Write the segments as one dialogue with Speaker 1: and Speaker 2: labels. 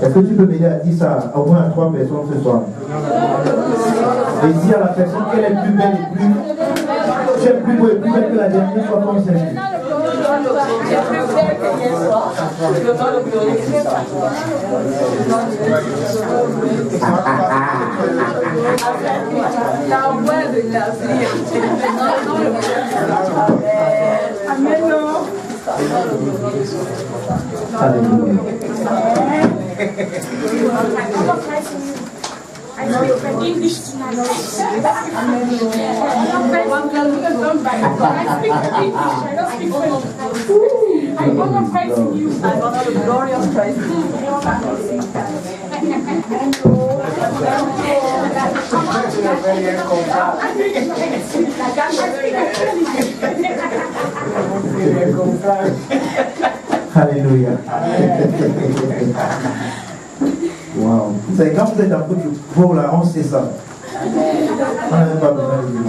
Speaker 1: Est-ce que tu peux m'aider à dire ça au moins à 3 personnes ce soir? Et dis à la personne qu'elle est plus belle et plus... Tu es plus beau et plus belle que la dernière fois qu'on s'est vu. Alléluia.
Speaker 2: I know your English tonight. I speak English. I don't speak French. I'm gonna pray to you. I'm gonna the glory of Christ.
Speaker 1: Alléluia. Wow. Vous savez, quand vous êtes un peu pour la honte, c'est ça. On n'a même pas besoin de dire.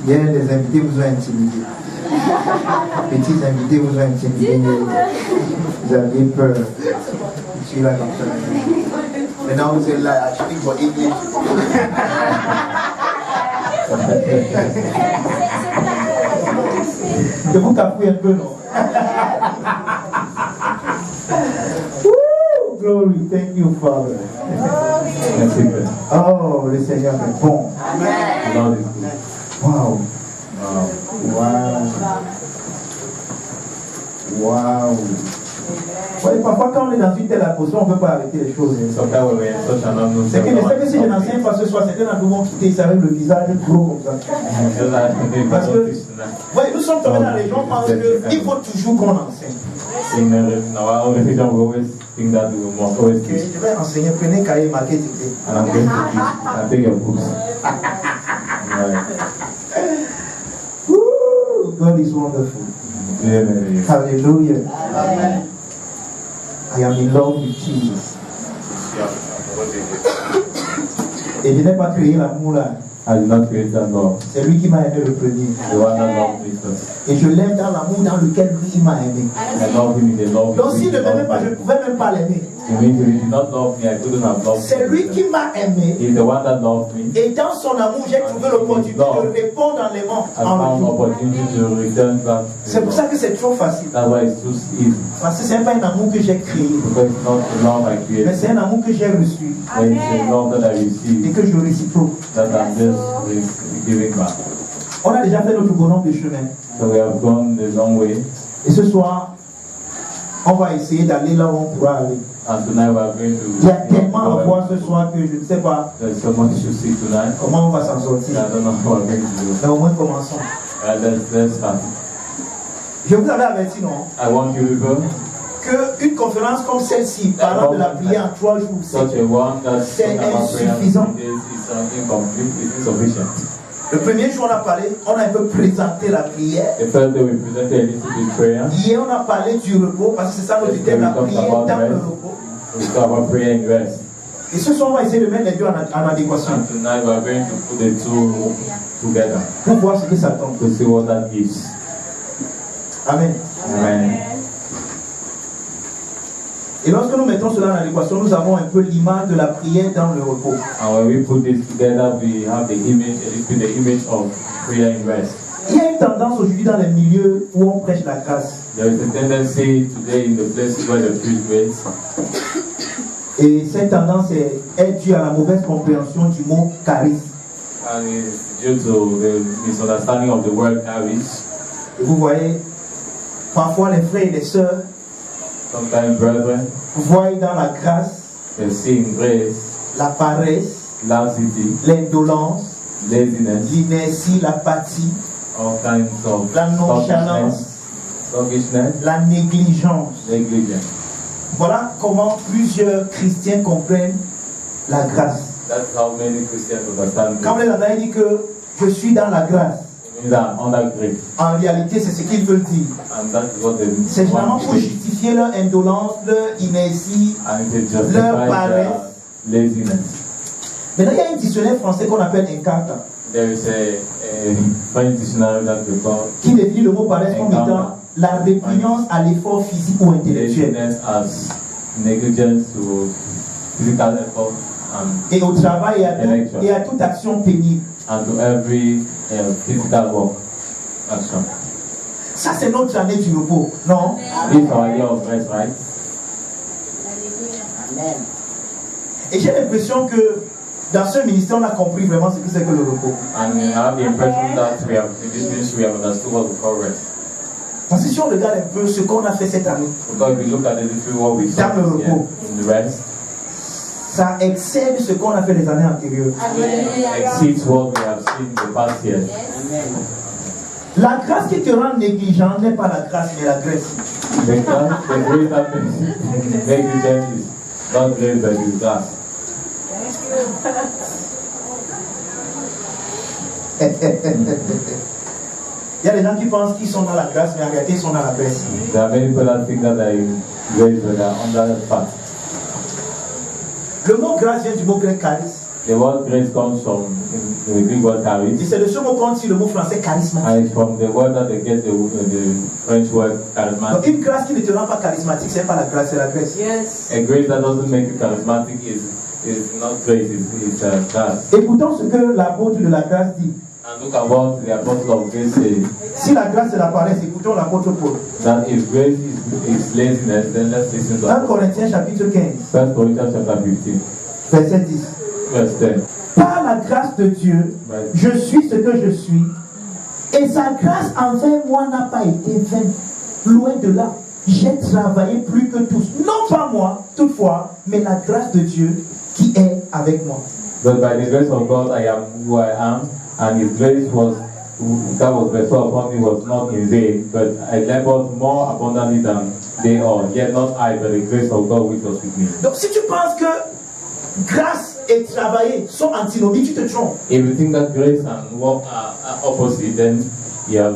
Speaker 1: Hier, les invités vous ont intimidé. Les petits invités vous ont intimidé. Vous aviez peur. Je suis là comme ça. Maintenant, vous êtes là, je suis pour English. Je vous capouille un peu, non? Glory, thank you, Father. Merci, Père. Oh, le Seigneur est bon. Amen. Wow. Wow. Ouais, parfois, quand on est dans une telle atmosphère, on ne peut pas arrêter les choses. C'est que je sais que si je n'enseigne pas ce soir, certains d'entre vous vont quitter ça avec le visage gros comme ça. Parce que, ouais, nous sommes tombés dans les gens parce qu'il faut toujours qu'on enseigne. Je vais enseigner, prenez cahier marqué dicté. God is wonderful. Hallelujah. Amen. I am in love with Jesus. Et je n'ai pas créé l'amour là. C'est lui qui m'a aimé le premier. Et je l'aime dans l'amour dans lequel lui m'a aimé. Donc s'il ne m'aimait pas, je ne pouvais même pas l'aimer. C'est lui qui m'a aimé. Et dans son amour, j'ai trouvé l'opportunité de répondre en l'aimant. C'est pour ça que c'est trop facile. Parce que ce n'est pas un amour que j'ai créé. Mais c'est un amour que j'ai reçu. Et que je réciproque. On a déjà fait notre bonhomme de chemin. Et ce soir, on va essayer d'aller là où on pourra aller. Il y a tellement à voir ce soir que je ne sais pas comment on va s'en sortir. Mais au moins commençons. Je vous avais averti, non? Qu'une conférence comme celle-ci, parlant de la prière en 3 jours, c'est insuffisant. Le premier jour, on a un peu présenté la prière. Hier, on a parlé du repos, parce que c'est ça notre thème, la prière dans le repos. Et ce soir, on va essayer de mettre les deux en adéquation. Pour voir ce que ça donne. Amen. Amen. Et lorsque nous mettons cela en adéquation, nous avons un peu l'image de la prière dans le repos. Il y a une tendance aujourd'hui dans les milieux où on prêche la grâce. Et cette tendance est due à la mauvaise compréhension du mot charisme. Et vous voyez, parfois les frères et les sœurs, vous voyez dans la grâce, la paresse, l'indolence, l'inertie, l'apathie, la nonchalance, la négligence. Voilà comment plusieurs chrétiens comprennent la grâce. Quand les gens disent que je suis dans la grâce, en réalité, c'est ce qu'ils veulent dire. C'est généralement pour justifier leur indolence, leur inertie, leur paresse. Maintenant, il y a un dictionnaire français qu'on appelle Encarta, qui définit le mot paresse comme étant la répugnance à l'effort physique ou intellectuel.
Speaker 3: As negligence to physical effort
Speaker 1: et au travail et à toute action pénible.
Speaker 3: And to every physical work action.
Speaker 1: Ça c'est notre année du repos, non?
Speaker 3: This is our year of rest, right?
Speaker 4: Amen.
Speaker 1: Et j'ai l'impression que dans ce ministère on a compris vraiment ce que c'est que le repos.
Speaker 3: And I have the impression that in this ministry we have understood what we call rest.
Speaker 1: Parce que si on regarde un peu ce qu'on a fait cette année,
Speaker 3: because we look at the little what we saw in the rest,
Speaker 1: ça excède ce qu'on a fait les années antérieures.
Speaker 3: Exceeds what we have seen the past year.
Speaker 1: La grâce qui te rend négligent n'est pas la grâce mais la graisse.
Speaker 3: The grace that makes negligence is not grace but is grace.
Speaker 1: Il y a des gens qui pensent qu'ils sont dans la grâce mais en réalité ils sont dans la graisse.
Speaker 3: There are many people that think that they grace but they are under the fat.
Speaker 1: Le mot grâce vient du mot grec charis.
Speaker 3: The word grace comes from the Greek word charis.
Speaker 1: Et c'est de ce mot qu'on tire le mot français charismatique.
Speaker 3: And it's from the word that they get the French word charismatic.
Speaker 1: Donc une grâce qui ne te rend pas charismatique, c'est pas la grâce, c'est la graisse.
Speaker 2: Yes.
Speaker 3: A grace that doesn't make you charismatic is not grace, it's grace.
Speaker 1: Écoutons ce que l'apôtre de la grâce dit.
Speaker 3: And look at what the apostle of grace says.
Speaker 1: Si la grâce est la paresse, écoutons l'apôtre Paul.
Speaker 3: That if grace is laziness, then let's listen to
Speaker 1: 1 Corinthiens chapitre 15.
Speaker 3: 1 Corinthians chapter 15.
Speaker 1: Verset 10.
Speaker 3: Verse 10.
Speaker 1: Par la grâce de Dieu, je suis ce que je suis, et sa grâce envers moi n'a pas été vaine. Loin de là, j'ai travaillé plus que tous. Non pas moi, toutefois, mais la grâce de Dieu qui est avec moi.
Speaker 3: But by the grace of God, I am who I am, and His grace that was bestowed upon me was not in vain, but I labored more abundantly than they all. Yet not I, but the grace of God which was with me.
Speaker 1: Donc si tu penses que grâce et travailler sont antinomiques, tu te trompes.
Speaker 3: If you think that grace and work are opposite, then you're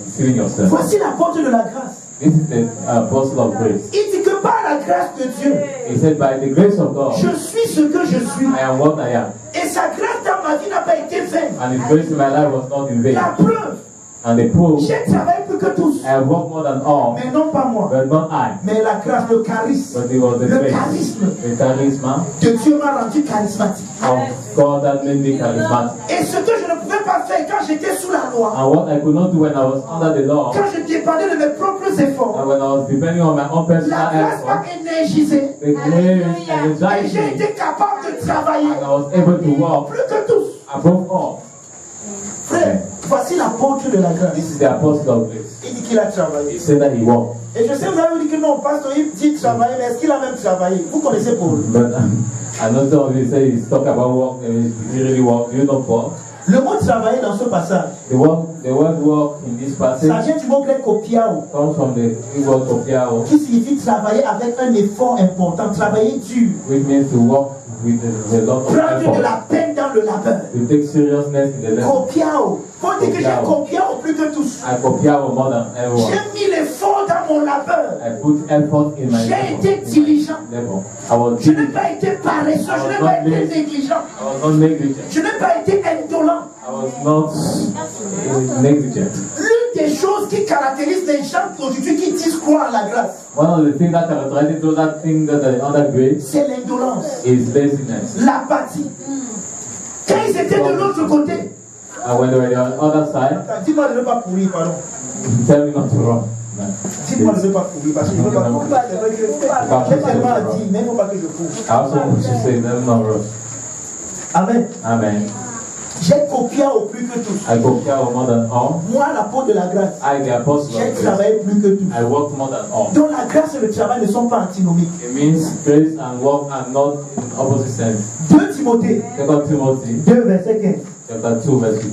Speaker 3: deceiving yourself.
Speaker 1: Voici l'apôtre de la grâce.
Speaker 3: This is the apostle of grace.
Speaker 1: Il dit que par la grâce de Dieu,
Speaker 3: He said, by the grace of God,
Speaker 1: je suis ce que je suis.
Speaker 3: I am what I am.
Speaker 1: Et sa grâce dans ma vie n'a pas été vaine.
Speaker 3: And His grace in my life was not in vain.
Speaker 1: La preuve,
Speaker 3: And the proof,
Speaker 1: j'ai travaillé plus que tous.
Speaker 3: I have worked more than all,
Speaker 1: Mais non pas moi.
Speaker 3: but not I.
Speaker 1: Mais la grâce, le charisme.
Speaker 3: But it was the
Speaker 1: Le
Speaker 3: grace,
Speaker 1: charisme
Speaker 3: the charisma
Speaker 1: de Dieu m'a rendu charismatique.
Speaker 3: of God that made me charismatic.
Speaker 1: Et ce que je ne pouvais pas faire quand j'étais sous la loi,
Speaker 3: And what I could not do when I was under the law,
Speaker 1: quand je dépendais de mes propres efforts,
Speaker 3: and when I was depending on my own
Speaker 1: la
Speaker 3: personal
Speaker 1: grâce m'a
Speaker 3: effort,
Speaker 1: énergisé.
Speaker 3: the grace
Speaker 1: Et
Speaker 3: energized
Speaker 1: j'ai
Speaker 3: me,
Speaker 1: été capable de travailler
Speaker 3: and I was able to walk
Speaker 1: plus que tous.
Speaker 3: above all.
Speaker 1: Frère, voici l'apôtre de la grâce.
Speaker 3: This is the apostle of grace.
Speaker 1: Il dit qu'il a travaillé.
Speaker 3: He said that he walked.
Speaker 1: Et je sais, vous avez dit que non, pasteur, il dit travailler, mais est-ce qu'il a même travaillé? Vous connaissez Paul?
Speaker 3: But I know some of you say he's talking about work, he really walk. Do you know Paul?
Speaker 1: Le mot travailler dans ce passage,
Speaker 3: The word work in this
Speaker 1: ça
Speaker 3: passage
Speaker 1: vient du mot grec kopiao,
Speaker 3: comes from the Greek word kopiao,
Speaker 1: qui signifie travailler avec un effort important, travailler dur,
Speaker 3: which means to work with a lot of
Speaker 1: prendre de
Speaker 3: effort,
Speaker 1: la peine dans le labeur.
Speaker 3: to take seriousness in the lesson.
Speaker 1: Kopiao. Paul dit que j'ai kopiao plus que tous.
Speaker 3: I kopiao more than everyone.
Speaker 1: J'ai mis l'effort dans mon labeur.
Speaker 3: I put effort in my
Speaker 1: J'ai été diligent.
Speaker 3: level. I was
Speaker 1: Je n'ai
Speaker 3: diligent.
Speaker 1: pas été paresseux, je n'ai pas été négligent.
Speaker 3: I was not negligent.
Speaker 1: Je n'ai pas été indolent.
Speaker 3: I was not negligent.
Speaker 1: L'une des choses qui caractérisent les gens d'aujourd'hui qui disent croire à la grâce,
Speaker 3: One of the things that characterizes those that think that they under grace
Speaker 1: c'est l'indolence,
Speaker 3: is laziness.
Speaker 1: l'apathie. Quand ils étaient de l'autre côté,
Speaker 3: And when they were on the other side,
Speaker 1: dis-moi de ne pas courir, pardon.
Speaker 3: tell me not to run.
Speaker 1: Dis-moi de ne pas courir, parce que je ne veux pas courir. J'ai tellement à dire, mais il ne faut pas que je cours.
Speaker 3: I also want to say, let me not rush.
Speaker 1: Amen.
Speaker 3: Amen.
Speaker 1: J'ai copié au plus que tous.
Speaker 3: I compare more than all.
Speaker 1: Moi, l'apôtre de la grâce,
Speaker 3: I, the apostle
Speaker 1: j'ai
Speaker 3: of grace,
Speaker 1: travaillé plus que tous.
Speaker 3: I work more than all.
Speaker 1: Donc la grâce et le travail ne sont pas antinomiques.
Speaker 3: It means grace and work are not in opposite sense.
Speaker 1: 2 Timothée
Speaker 3: 2 Timothy
Speaker 1: 2, verset 15.
Speaker 3: chapter 2, verse 15.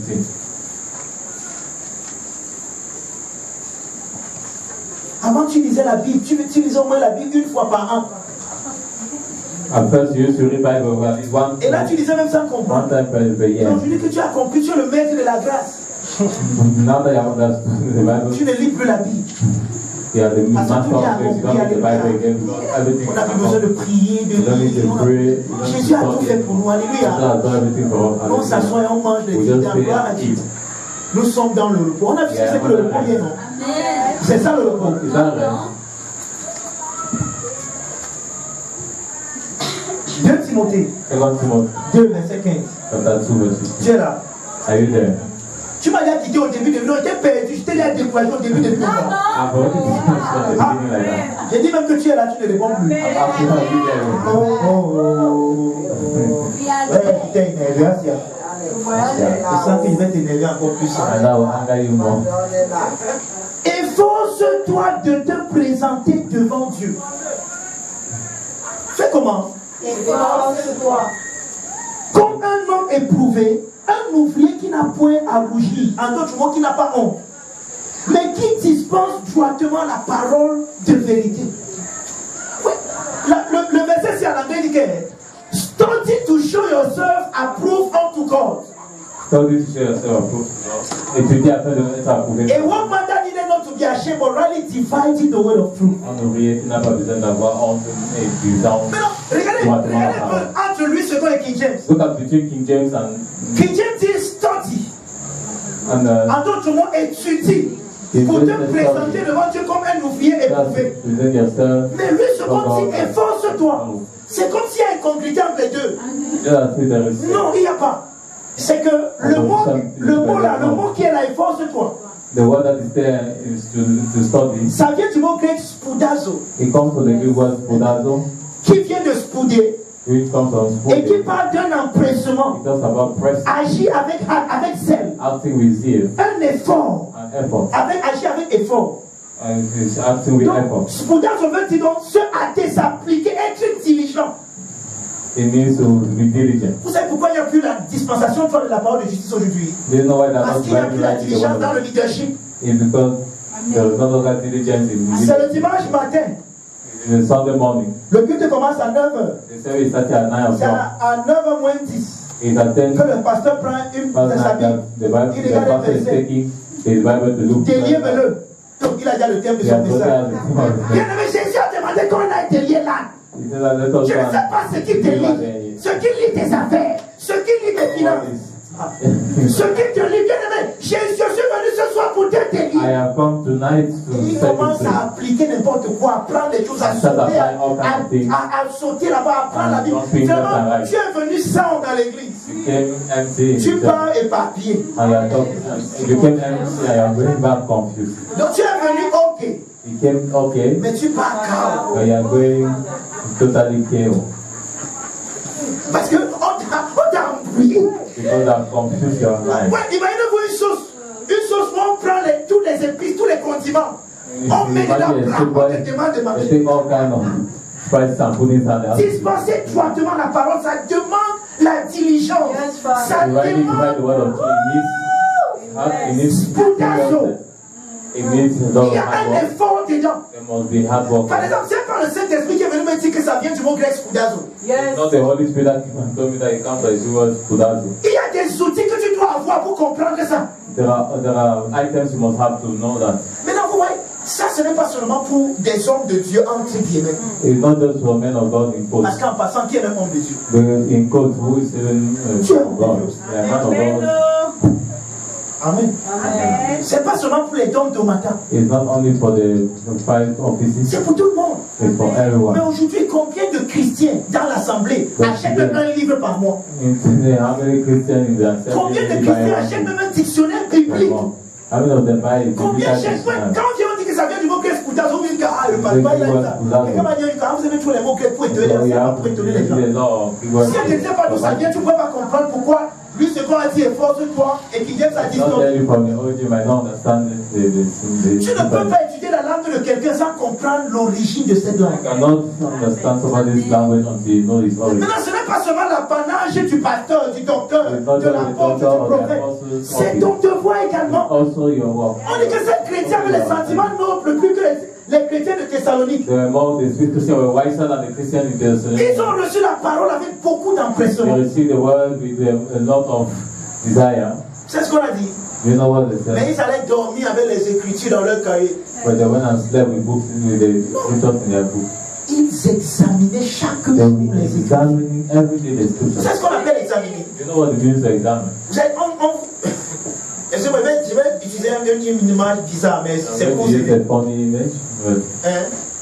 Speaker 1: Avant, tu lisais la Bible, tu lisais au moins la Bible une fois par an.
Speaker 3: At first, you used to read Bible at least one
Speaker 1: Et là, tu lisais même sans comprendre.
Speaker 3: time per year.
Speaker 1: Donc, je dis que tu as compris, tu es le maître de la grâce.
Speaker 3: Now that you have understood the Bible,
Speaker 1: Tu ne lis plus la Bible.
Speaker 3: you are the master of
Speaker 1: tout est
Speaker 3: grace. You don't need the Bible again because everything
Speaker 1: On
Speaker 3: is
Speaker 1: n'a plus besoin de
Speaker 3: accomplished.
Speaker 1: prier, de
Speaker 3: You don't need
Speaker 1: lire.
Speaker 3: to pray. You don't need
Speaker 1: Jésus
Speaker 3: to
Speaker 1: a tout fait
Speaker 3: talk.
Speaker 1: pour nous.
Speaker 3: God
Speaker 1: Alléluia.
Speaker 3: has done everything for us.
Speaker 1: On s'assoit et on mange des
Speaker 3: We
Speaker 1: viandes.
Speaker 3: just say
Speaker 1: Gloire à
Speaker 3: and
Speaker 1: Dieu.
Speaker 3: eat.
Speaker 1: Nous sommes dans le repos. On a vu ce que c'est que le repos hier, non? C'est ça le repos. 2 Timothée 2, verset 15. Tu es là. Tu m'as déjà quitté au début de l'eau, j'étais perdu, j'étais déjà découragé au début de l'eau. J'ai dit même que tu es là, tu ne réponds plus. Ouais, tu t'es énervé, Asia. Je sens que je vais t'énerver encore plus. Efforce-toi de te présenter devant Dieu. Fais comment? Efforce-toi. Comme un homme éprouvé, un ouvrier qui n'a point à rougir, en d'autres mots, qui n'a pas honte, mais qui dispense droitement la parole de vérité. Oui. Le verset, c'est en anglais, il dit que study to show yourself approved unto God.
Speaker 3: Study to show yourself approved to God. Étudier afin d'être approuvé.
Speaker 1: A workman that needed not to be ashamed, but rightly dividing the word of truth.
Speaker 3: Un ouvrier qui n'a pas besoin d'avoir honte et disant.
Speaker 1: Regardez entre lui, ce et King James.
Speaker 3: Look at between King James and.
Speaker 1: King James dit study. En d'autres mots, étudie. Pour te présenter devant Dieu comme un ouvrier éprouvé. Mais lui, ce qu'on dit, efforce-toi. C'est comme s'il y a une congruité entre les deux. Non, il n'y a pas. C'est que le mot qui est là, efforce-toi.
Speaker 3: The word that is there is to study.
Speaker 1: Ça vient du mot grec spoudazo.
Speaker 3: It comes from the Greek word spoudazo.
Speaker 1: Qui vient de spouder.
Speaker 3: Which comes from spouder.
Speaker 1: Et qui parle d'un empressement.
Speaker 3: It talks about press.
Speaker 1: Agir avec zèle.
Speaker 3: Acting with zeal.
Speaker 1: Un effort.
Speaker 3: An effort.
Speaker 1: Agir avec effort.
Speaker 3: And it's acting with effort.
Speaker 1: Spoudazo veut dire donc se hâter, s'appliquer, être diligent.
Speaker 3: It means to be diligent.
Speaker 1: Vous savez pourquoi il n'y a plus la dispensation de la parole de justice aujourd'hui? Parce qu'il n'y a plus la diligence dans le leadership.
Speaker 3: It's because there is no longer diligence in leadership.
Speaker 1: C'est le dimanche matin.
Speaker 3: It's Sunday morning.
Speaker 1: Le culte commence à 9h.
Speaker 3: The service starts at 9 o'clock.
Speaker 1: C'est à 9h moins 10.
Speaker 3: It's at 10.
Speaker 1: Que le pasteur prend une sa Bible. Il regarde le verset. Déliez-le. Donc il a déjà le terme de son message. Bien-aimé, Jésus a demandé qu'on a été lié là. Je ne sais pas ce qui te lie, ce qui lie tes affaires, ce qui lie tes finances, ce qui te lie, bien-aimé. Je suis venu ce soir pour te lier.
Speaker 3: I have come tonight to
Speaker 1: il commence à appliquer n'importe quoi, à prendre les choses, à sauter, à sauter là-bas, à prendre la Bible. Finalement, tu es venu sans dans l'église. Tu pars éparpillé.
Speaker 3: You came empty, I am going back confused.
Speaker 1: Donc tu es venu ok.
Speaker 3: You came okay.
Speaker 1: Mais tu pars calme.
Speaker 3: I am going totally chaos.
Speaker 1: Parce que on t'a embrouillé.
Speaker 3: Because I've confused your life.
Speaker 1: Ouais, imaginez-vous une sauce où on prend tous les épices, tous les condiments. On met dedans, on te demande de manger. Dispenser droitement la parole, ça demande la diligence. Ça demande. Il y a un effort dedans. Par exemple, c'est pas le Saint-Esprit qui est venu me dire que ça vient du mot grec spoudazo. Il y a des outils que tu dois avoir pour comprendre ça.
Speaker 3: There are items you must have to know that.
Speaker 1: Maintenant, vous voyez, ça ce n'est pas seulement pour des hommes de Dieu entre guillemets.
Speaker 3: It's not just for men of God in quotes.
Speaker 1: Parce qu'en passant, qui est même homme de Dieu?
Speaker 3: In quotes, who is even God? Yeah, man of God.
Speaker 1: Amen. Amen. C'est pas seulement pour les dons de matin.
Speaker 3: It's not only for the 5 offices.
Speaker 1: C'est pour tout le monde.
Speaker 3: It's for everyone.
Speaker 1: Mais aujourd'hui, combien de chrétiens dans l'assemblée achètent un livre par mois?
Speaker 3: How many Christians in the assembly?
Speaker 1: Combien de chrétiens achètent même un dictionnaire biblique?
Speaker 3: How many of them buy it?
Speaker 1: Combien achètent? Quand on dit que ça vient du mot grec spoudazo, on dit que le papa il a ça. Et quand vous avez tous les mots grecs pour étonner les gens. Si elle ne sait pas d'où ça vient, tu ne peux pas comprendre pourquoi. Lui, ce qu'on a dit, efforce-toi, et qui vient sa distance. Tu ne peux pas étudier la langue de quelqu'un sans comprendre l'origine de cette langue. Maintenant, ce n'est pas seulement l'apanage du pasteur, du docteur, de l'apôtre, du prophète. C'est ton devoir également. On dit que ces chrétiens avaient les sentiments nobles plus que les chrétiens de Thessalonique. Ils ont reçu la parole avec beaucoup d'empressement. C'est ce qu'on a dit. Mais ils allaient dormir avec les écritures dans leur cahier. Ils examinaient chaque jour les écritures. C'est ce qu'on appelle examiner. Je vais utiliser une image bizarre, mais c'est pour
Speaker 3: Maybe it's a funny image, but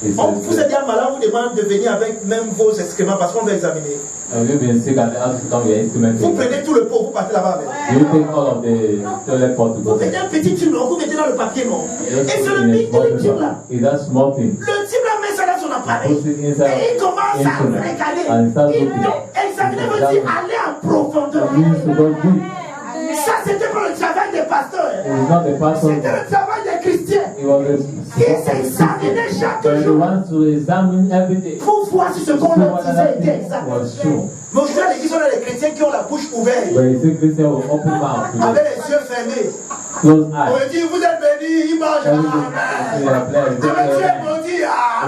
Speaker 3: it's
Speaker 1: On vous êtes bien malade, on vous demande de venir avec même vos excréments parce qu'on va examiner.
Speaker 3: have you been sick and asked to come your instrument?
Speaker 1: Vous prenez tout le pot, vous partez là-bas avec.
Speaker 3: Do you take all of the toilet pot to
Speaker 1: Vous
Speaker 3: go
Speaker 1: mettez
Speaker 3: there?
Speaker 1: un petit tube, non, vous mettez dans le papier, non.
Speaker 3: Just
Speaker 1: Et c'est
Speaker 3: put
Speaker 1: le
Speaker 3: in a
Speaker 1: petit
Speaker 3: small
Speaker 1: tube là.
Speaker 3: paper. It's that small thing.
Speaker 1: Le type là met ça dans son appareil.
Speaker 3: Put it
Speaker 1: Et
Speaker 3: inside
Speaker 1: il commence à
Speaker 3: instrument
Speaker 1: regarder.
Speaker 3: and start
Speaker 1: Il
Speaker 3: looking.
Speaker 1: examiner veut dire aller en profondeur.
Speaker 3: It means to go deep.
Speaker 1: Ça, c'était pas le travail des pasteurs.
Speaker 3: It's not the pastor.
Speaker 1: C'était le travail des chrétiens.
Speaker 3: It was
Speaker 1: Qui s'examinaient chaque
Speaker 3: the
Speaker 1: jour
Speaker 3: one to examine every day.
Speaker 1: pour voir si ce qu'on leur disait était exact.
Speaker 3: Was true.
Speaker 1: Mais aujourd'hui, à l'église, on a des chrétiens qui ont la bouche ouverte,
Speaker 3: But you see Christian will open mouth to
Speaker 1: avec
Speaker 3: them.
Speaker 1: les yeux fermés.
Speaker 3: Close
Speaker 1: On
Speaker 3: eyes.
Speaker 1: lui dit, vous êtes bénis, il mange.
Speaker 3: Everything
Speaker 1: Amen.
Speaker 3: is a blessing.
Speaker 1: Avec Dieu, on dit,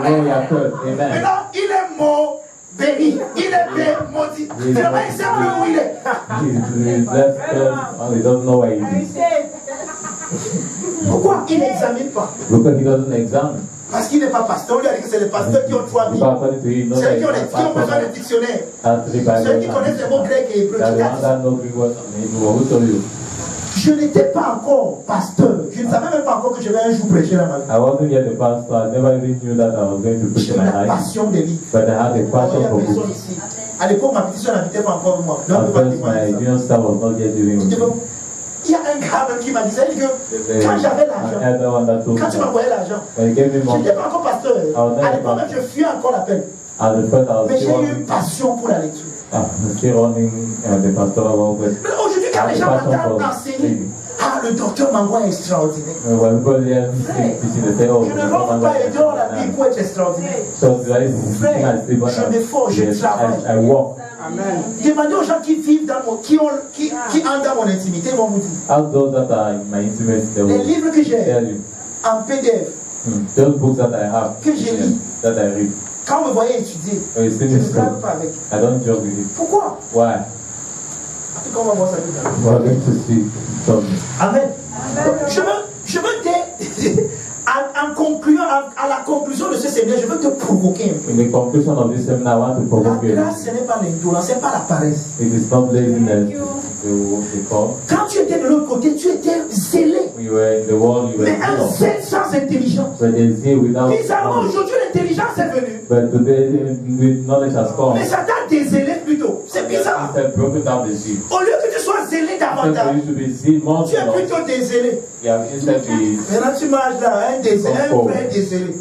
Speaker 3: When we
Speaker 1: Amen.
Speaker 3: are cursed, amen.
Speaker 1: Maintenant, il est mort, béni. Il est bé, maudit. Finalement, il ne sait plus où il est.
Speaker 3: He's left cursed and he doesn't know where he is.
Speaker 1: Pourquoi il n'examine pas?
Speaker 3: Because he doesn't examine.
Speaker 1: Parce qu'il n'est pas pasteur. On lui a dit que c'est les pasteurs qui ont 3
Speaker 3: Because
Speaker 1: Bibles.
Speaker 3: according to him, not
Speaker 1: Ceux
Speaker 3: that
Speaker 1: qui ont,
Speaker 3: he's
Speaker 1: qui ont besoin
Speaker 3: pastor,
Speaker 1: de dictionnaire.
Speaker 3: has three Bibles.
Speaker 1: Ceux qui connaissent les mots grecs et hébreux.
Speaker 3: That
Speaker 1: qui
Speaker 3: the one
Speaker 1: datent.
Speaker 3: that knows Greek words and Hebrew will tell you.
Speaker 1: Je n'étais pas encore pasteur. Je ne savais même pas encore que je vais un jour prêcher dans ma vie.
Speaker 3: I wasn't yet a pastor. I never even knew that I was going to preach
Speaker 1: J'ai
Speaker 3: in
Speaker 1: eu
Speaker 3: my
Speaker 1: la
Speaker 3: life.
Speaker 1: passion des livres.
Speaker 3: But I had a
Speaker 1: Il y
Speaker 3: passion
Speaker 1: a
Speaker 3: for
Speaker 1: personne
Speaker 3: books.
Speaker 1: ici. À l'époque, ma petite soeur n'habitait pas encore avec moi. Non,
Speaker 3: At
Speaker 1: je ne peux pas
Speaker 3: first,
Speaker 1: témoigner
Speaker 3: my
Speaker 1: ça.
Speaker 3: junior star was not yet living with me.
Speaker 1: Il y a un gars même qui m'a dit, ça dit que
Speaker 3: There's
Speaker 1: quand j'avais
Speaker 3: an
Speaker 1: l'argent,
Speaker 3: elder one that told me
Speaker 1: quand tu
Speaker 3: that
Speaker 1: m'envoyais l'argent,
Speaker 3: when he gave me
Speaker 1: je
Speaker 3: money,
Speaker 1: n'étais pas encore pasteur.
Speaker 3: never
Speaker 1: À l'époque même,
Speaker 3: pastor.
Speaker 1: je fuyais encore l'appel.
Speaker 3: at the first I was
Speaker 1: Mais
Speaker 3: still
Speaker 1: j'ai eu
Speaker 3: running,
Speaker 1: une passion pour la lecture.
Speaker 3: still running the pastoral work, but
Speaker 1: Mais aujourd'hui, quand les gens m'entendent enseigner, ah, le docteur Mangwa est extraordinaire.
Speaker 3: when people hear me teaching, they say, oh,
Speaker 1: Je ne rentre pas et dehors la vie pour être extraordinaire.
Speaker 3: so I think I sleep
Speaker 1: Je m'efforce, je
Speaker 3: yes,
Speaker 1: travaille.
Speaker 3: I walk.
Speaker 1: Demandez aux gens qui vivent dans mon, qui entrent dans mon intimité, ils vont vous dire.
Speaker 3: Ask those that are in my intimacy, they
Speaker 1: Les
Speaker 3: will
Speaker 1: livres que j'ai
Speaker 3: tell you.
Speaker 1: en PDF,
Speaker 3: Those books that I have,
Speaker 1: Que j'ai lu.
Speaker 3: that I read,
Speaker 1: quand vous me voyez étudier,
Speaker 3: when you see
Speaker 1: je
Speaker 3: me
Speaker 1: ne blague
Speaker 3: school,
Speaker 1: pas avec.
Speaker 3: I don't joke with it.
Speaker 1: Pourquoi?
Speaker 3: Why?
Speaker 1: Après qu'on va voir ça tout à l'heure.
Speaker 3: We're going to see something.
Speaker 1: Amen. Donc, je veux en concluant, à la conclusion de ce séminaire, je veux te provoquer un peu.
Speaker 3: In the conclusion of this seminar, I want to
Speaker 1: La
Speaker 3: provoke you.
Speaker 1: grâce, ce n'est pas l'indolence, ce n'est pas la paresse.
Speaker 3: It is not laziness, they call.
Speaker 1: Quand tu étais de l'autre côté, tu étais zélé.
Speaker 3: We were in the world, we were
Speaker 1: Mais un
Speaker 3: lost.
Speaker 1: zèle sans intelligence.
Speaker 3: But they see without
Speaker 1: Bizarrement,
Speaker 3: knowledge.
Speaker 1: aujourd'hui, l'intelligence est venue.
Speaker 3: But today, the knowledge has come.
Speaker 1: Mais ça t'a dézélé plutôt. C'est bizarre.
Speaker 3: Instead, broken down the sea.
Speaker 1: Au lieu que tu sois zélé
Speaker 3: Instead, for
Speaker 1: davantage,
Speaker 3: you to be seen more
Speaker 1: tu es
Speaker 3: zealous,
Speaker 1: plutôt dézélé.
Speaker 3: you have instead be,
Speaker 1: Maintenant, tu marches là, un vrai dézélé.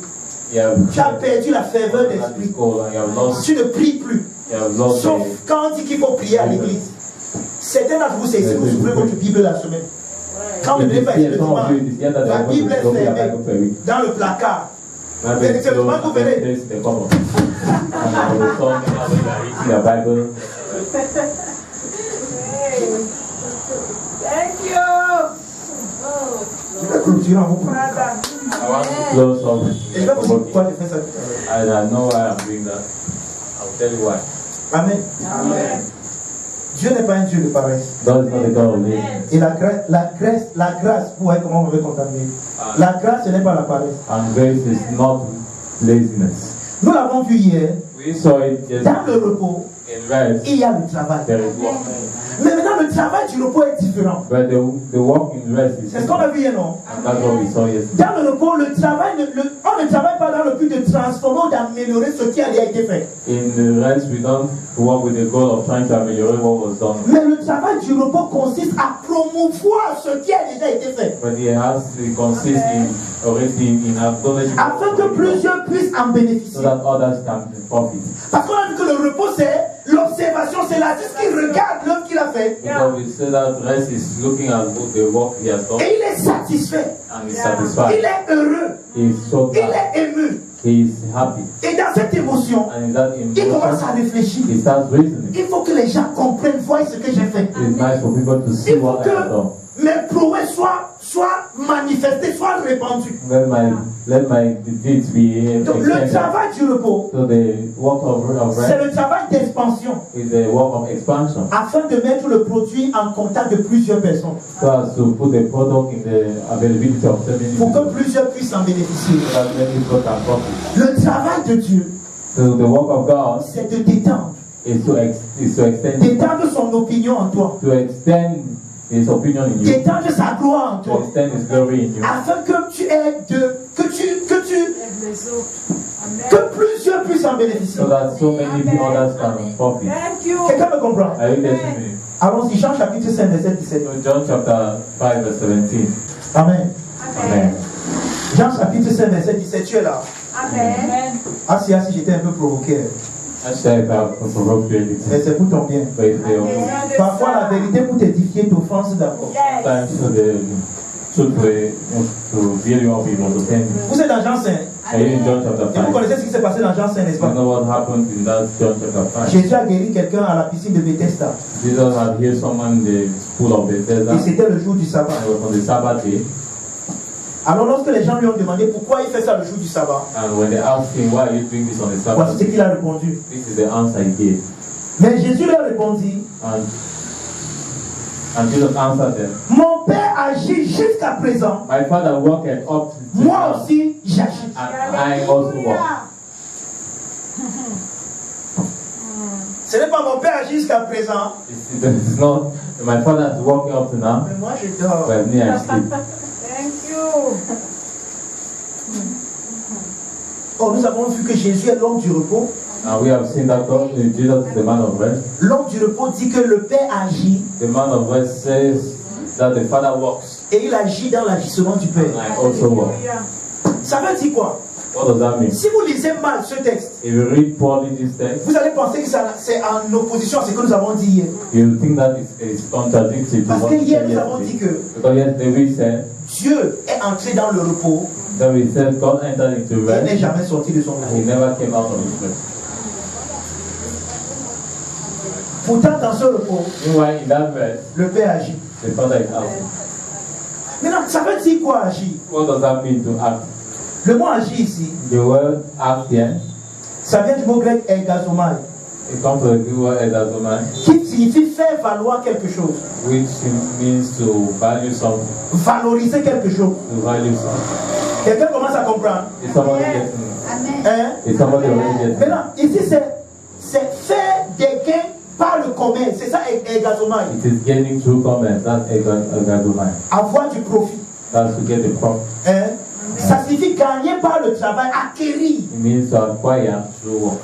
Speaker 3: you have
Speaker 1: Tu as perdu la ferveur d'esprit.
Speaker 3: cold and you have lost,
Speaker 1: Tu ne pries plus.
Speaker 3: you have lost
Speaker 1: Sauf quand on dit qu'il faut prier à l'église. Certains d'entre vous, c'est ici, vous ouvrez votre Bible la semaine. Quand vous ne venez pas ici le dimanche, la Bible est fermée dans le placard.
Speaker 3: Maybe it's closed and then place the cover. And on the Sunday, when you are reading your Bible,
Speaker 2: Thank you.
Speaker 1: Je vais clôturer en vous parlant.
Speaker 3: I want to close off.
Speaker 1: Et je vais vous dire pourquoi je fais ça.
Speaker 3: I know why I'm doing that. I'll tell you why.
Speaker 1: Amen. Dieu n'est pas un Dieu de paresse.
Speaker 3: God is not a God of laziness.
Speaker 1: Et la grâce, vous voyez comment on veut condamner. La grâce, ce n'est pas la paresse.
Speaker 3: And grace is not laziness.
Speaker 1: Nous l'avons vu hier,
Speaker 3: We saw it yesterday.
Speaker 1: dans le repos,
Speaker 3: In rest,
Speaker 1: il y a le travail.
Speaker 3: there is work.
Speaker 1: Mais maintenant, le travail du repos est différent.
Speaker 3: But the work in rest is
Speaker 1: C'est ce qu'on a vu hier, non?
Speaker 3: and that's what we saw yesterday.
Speaker 1: Dans le repos, le travail, on ne travaille pas dans le but de transformer ou d'améliorer ce qui a déjà été fait.
Speaker 3: In the rest, we don't work with the goal of trying to ameliorate what was done.
Speaker 1: Mais le travail du repos consiste à promouvoir ce qui a déjà été fait.
Speaker 3: But it consists in already in acknowledging
Speaker 1: Afin que plusieurs puissent en
Speaker 3: so
Speaker 1: bénéficier.
Speaker 3: that others can profit.
Speaker 1: Parce qu'on a vu que le repos, c'est l'observation, c'est l'artiste qui regarde l'œuvre qu'il a fait.
Speaker 3: Because we say that rest is looking at the work he has done
Speaker 1: Et il est satisfait.
Speaker 3: and is
Speaker 1: Il
Speaker 3: satisfied.
Speaker 1: est heureux.
Speaker 3: He is so
Speaker 1: Il
Speaker 3: glad.
Speaker 1: est ému.
Speaker 3: He is happy.
Speaker 1: Et dans cette émotion,
Speaker 3: And in that
Speaker 1: il commence à
Speaker 3: emotion,
Speaker 1: réfléchir.
Speaker 3: he starts reasoning.
Speaker 1: Il faut que les gens comprennent, voient ce que j'ai fait.
Speaker 3: It's nice for people to see
Speaker 1: Il faut
Speaker 3: what I have done.
Speaker 1: que mes prouesses soient manifestées, soient répandues.
Speaker 3: Let my deeds be
Speaker 1: Donc le
Speaker 3: extended.
Speaker 1: travail du repos,
Speaker 3: So the work of
Speaker 1: c'est
Speaker 3: rest
Speaker 1: le travail d'expansion.
Speaker 3: is the work of expansion.
Speaker 1: Afin de mettre le produit en contact de plusieurs personnes.
Speaker 3: So as to put the product in the availability of so many
Speaker 1: Pour
Speaker 3: people,
Speaker 1: que plusieurs puissent en bénéficier.
Speaker 3: so that many people can profit.
Speaker 1: Le travail de Dieu,
Speaker 3: So the work of God
Speaker 1: c'est de détendre.
Speaker 3: is to extend
Speaker 1: D'étendre son opinion en toi.
Speaker 3: to extend His opinion in you.
Speaker 1: d'étendre sa gloire en
Speaker 3: To
Speaker 1: toi,
Speaker 3: extend His glory in you.
Speaker 1: afin que tu aies que plusieurs puissent en bénéficier.
Speaker 3: So that so many others can profit.
Speaker 2: Thank you.
Speaker 1: Quelqu'un me comprend?
Speaker 3: Are you getting me?
Speaker 1: Allons-y, Jean chapitre 5, verset 17.
Speaker 3: So John chapter 5 verse 17.
Speaker 1: Amen.
Speaker 3: Amen.
Speaker 1: Jean chapitre 5, verset 17, tu es là.
Speaker 2: Amen.
Speaker 1: Ah si, j'étais un peu provoqué.
Speaker 3: I shall have provoked you a little.
Speaker 1: Mais c'est pour ton bien.
Speaker 3: But it's the only
Speaker 1: Parfois la vérité pour t'édifier t'offense d'abord.
Speaker 2: Yes.
Speaker 3: time so the truth to build you up in understanding.
Speaker 1: Vous êtes dans Jean 5.
Speaker 3: Are you in John chapter
Speaker 1: Et vous
Speaker 3: 5?
Speaker 1: connaissez ce qui s'est passé dans Jean 5, n'est-ce
Speaker 3: You
Speaker 1: pas?
Speaker 3: know what happened in that John chapter 5?
Speaker 1: Jésus a guéri quelqu'un à la piscine de Bethesda.
Speaker 3: Jesus had healed someone in the pool of Bethesda.
Speaker 1: Et c'était le jour du sabbat.
Speaker 3: It was on the Sabbath day.
Speaker 1: Alors lorsque les gens lui ont demandé pourquoi il fait ça le jour du sabbat,
Speaker 3: And when they asked him, why are you doing this on the
Speaker 1: voici
Speaker 3: Sabbath?
Speaker 1: ce qu'il a répondu.
Speaker 3: This is the answer he gave.
Speaker 1: Mais Jésus leur répondit,
Speaker 3: And Jesus answered them,
Speaker 1: mon Père agit jusqu'à présent,
Speaker 3: my Father worketh up to
Speaker 1: moi
Speaker 3: now,
Speaker 1: aussi j'agis.
Speaker 3: and I also work.
Speaker 1: Ce n'est pas mon Père agit jusqu'à présent,
Speaker 3: It's not, my Father is working up to now,
Speaker 1: mais moi je dors.
Speaker 3: but me I sleep.
Speaker 2: Thank you.
Speaker 1: Or nous avons vu que Jésus est l'homme du repos.
Speaker 3: And we have seen that God, Jesus is the man of rest.
Speaker 1: L'homme du repos dit que le Père agit
Speaker 3: The man of rest says that the Father works,
Speaker 1: et il agit dans l'agissement du Père.
Speaker 3: and I also work.
Speaker 1: Ça veut dire quoi?
Speaker 3: What does that mean?
Speaker 1: Si vous lisez mal ce texte,
Speaker 3: If you read poorly this text,
Speaker 1: vous allez penser que c'est en opposition à ce que nous avons dit hier.
Speaker 3: you think that it's contradictory to
Speaker 1: Parce
Speaker 3: what
Speaker 1: que
Speaker 3: we
Speaker 1: hier
Speaker 3: said
Speaker 1: nous avons dit
Speaker 3: yesterday.
Speaker 1: que
Speaker 3: Because yesterday we said
Speaker 1: Dieu est entré dans le repos
Speaker 3: that we said God entered into
Speaker 1: et il n'est
Speaker 3: rest,
Speaker 1: jamais sorti de son
Speaker 3: and He
Speaker 1: repos.
Speaker 3: never came out of His rest.
Speaker 1: Pourtant, dans ce repos,
Speaker 3: Meanwhile, in that rest,
Speaker 1: le Père agit.
Speaker 3: the Father is out.
Speaker 1: Maintenant, ça veut dire quoi agir?
Speaker 3: What does that mean to act?
Speaker 1: Le mot agir ici,
Speaker 3: The word act here,
Speaker 1: ça vient du mot grec ergazomai,
Speaker 3: it comes from the Greek word edazomai,
Speaker 1: qui signifie faire valoir quelque chose,
Speaker 3: which means to value something.
Speaker 1: valoriser quelque chose.
Speaker 3: To value something.
Speaker 1: Quelqu'un commence à comprendre.
Speaker 3: Is somebody getting it?
Speaker 1: Hein?
Speaker 3: Is somebody already getting it?
Speaker 1: Maintenant, ici, c'est faire des gains par le commerce. C'est ça, ergazomai.
Speaker 3: It is gaining through commerce. That's edazomai.
Speaker 1: Avoir du profit.
Speaker 3: That's to get the profit.
Speaker 1: Hein? Ça signifie gagner par le travail, acquérir.
Speaker 3: It means to acquire through work.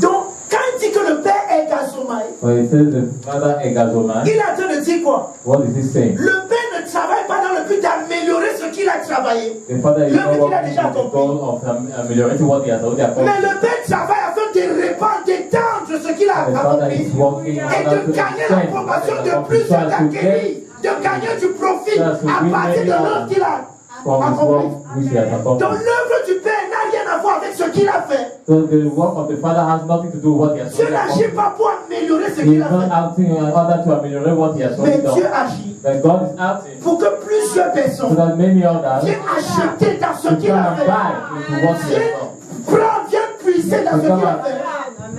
Speaker 1: Donc, quand il dit que le Père est ergazomai,
Speaker 3: So it says the Father edazomai.
Speaker 1: il est en train de dire quoi?
Speaker 3: What is he saying?
Speaker 1: Le Père ne travaille pas dans le but d'améliorer ce qu'il a travaillé.
Speaker 3: The Father is
Speaker 1: Le
Speaker 3: not
Speaker 1: but qu'il a
Speaker 3: working
Speaker 1: déjà
Speaker 3: with the
Speaker 1: accompli.
Speaker 3: goal of ameliorating what he has already
Speaker 1: Mais
Speaker 3: accomplished.
Speaker 1: le Père travaille afin de répandre, d'étendre ce qu'il a
Speaker 3: The Father
Speaker 1: accompli
Speaker 3: is working
Speaker 1: et
Speaker 3: on
Speaker 1: de gagner l'approbation de plusieurs d'acquérir, de gagner du profit à partir de l'œuvre qu'il a
Speaker 3: from his
Speaker 1: accompli.
Speaker 3: work which he has
Speaker 1: Donc
Speaker 3: accomplished.
Speaker 1: l'œuvre du Père n'a rien à voir avec ce qu'il a fait.
Speaker 3: So the work of the Father has nothing to do with what he has
Speaker 1: Dieu
Speaker 3: already
Speaker 1: n'agit
Speaker 3: accomplished.
Speaker 1: pas pour améliorer ce
Speaker 3: He
Speaker 1: qu'il
Speaker 3: is
Speaker 1: a
Speaker 3: not
Speaker 1: fait.
Speaker 3: acting in order to ameliorate what he has
Speaker 1: Mais
Speaker 3: already
Speaker 1: Dieu
Speaker 3: done.
Speaker 1: agit
Speaker 3: But God is acting
Speaker 1: pour que plusieurs
Speaker 3: so
Speaker 1: personnes
Speaker 3: that many others
Speaker 1: viennent acheter dans ce
Speaker 3: will
Speaker 1: qu'il a
Speaker 3: come and
Speaker 1: fait.
Speaker 3: buy into what he has done.
Speaker 1: Prends, viens puiser dans ce qu'il a fait.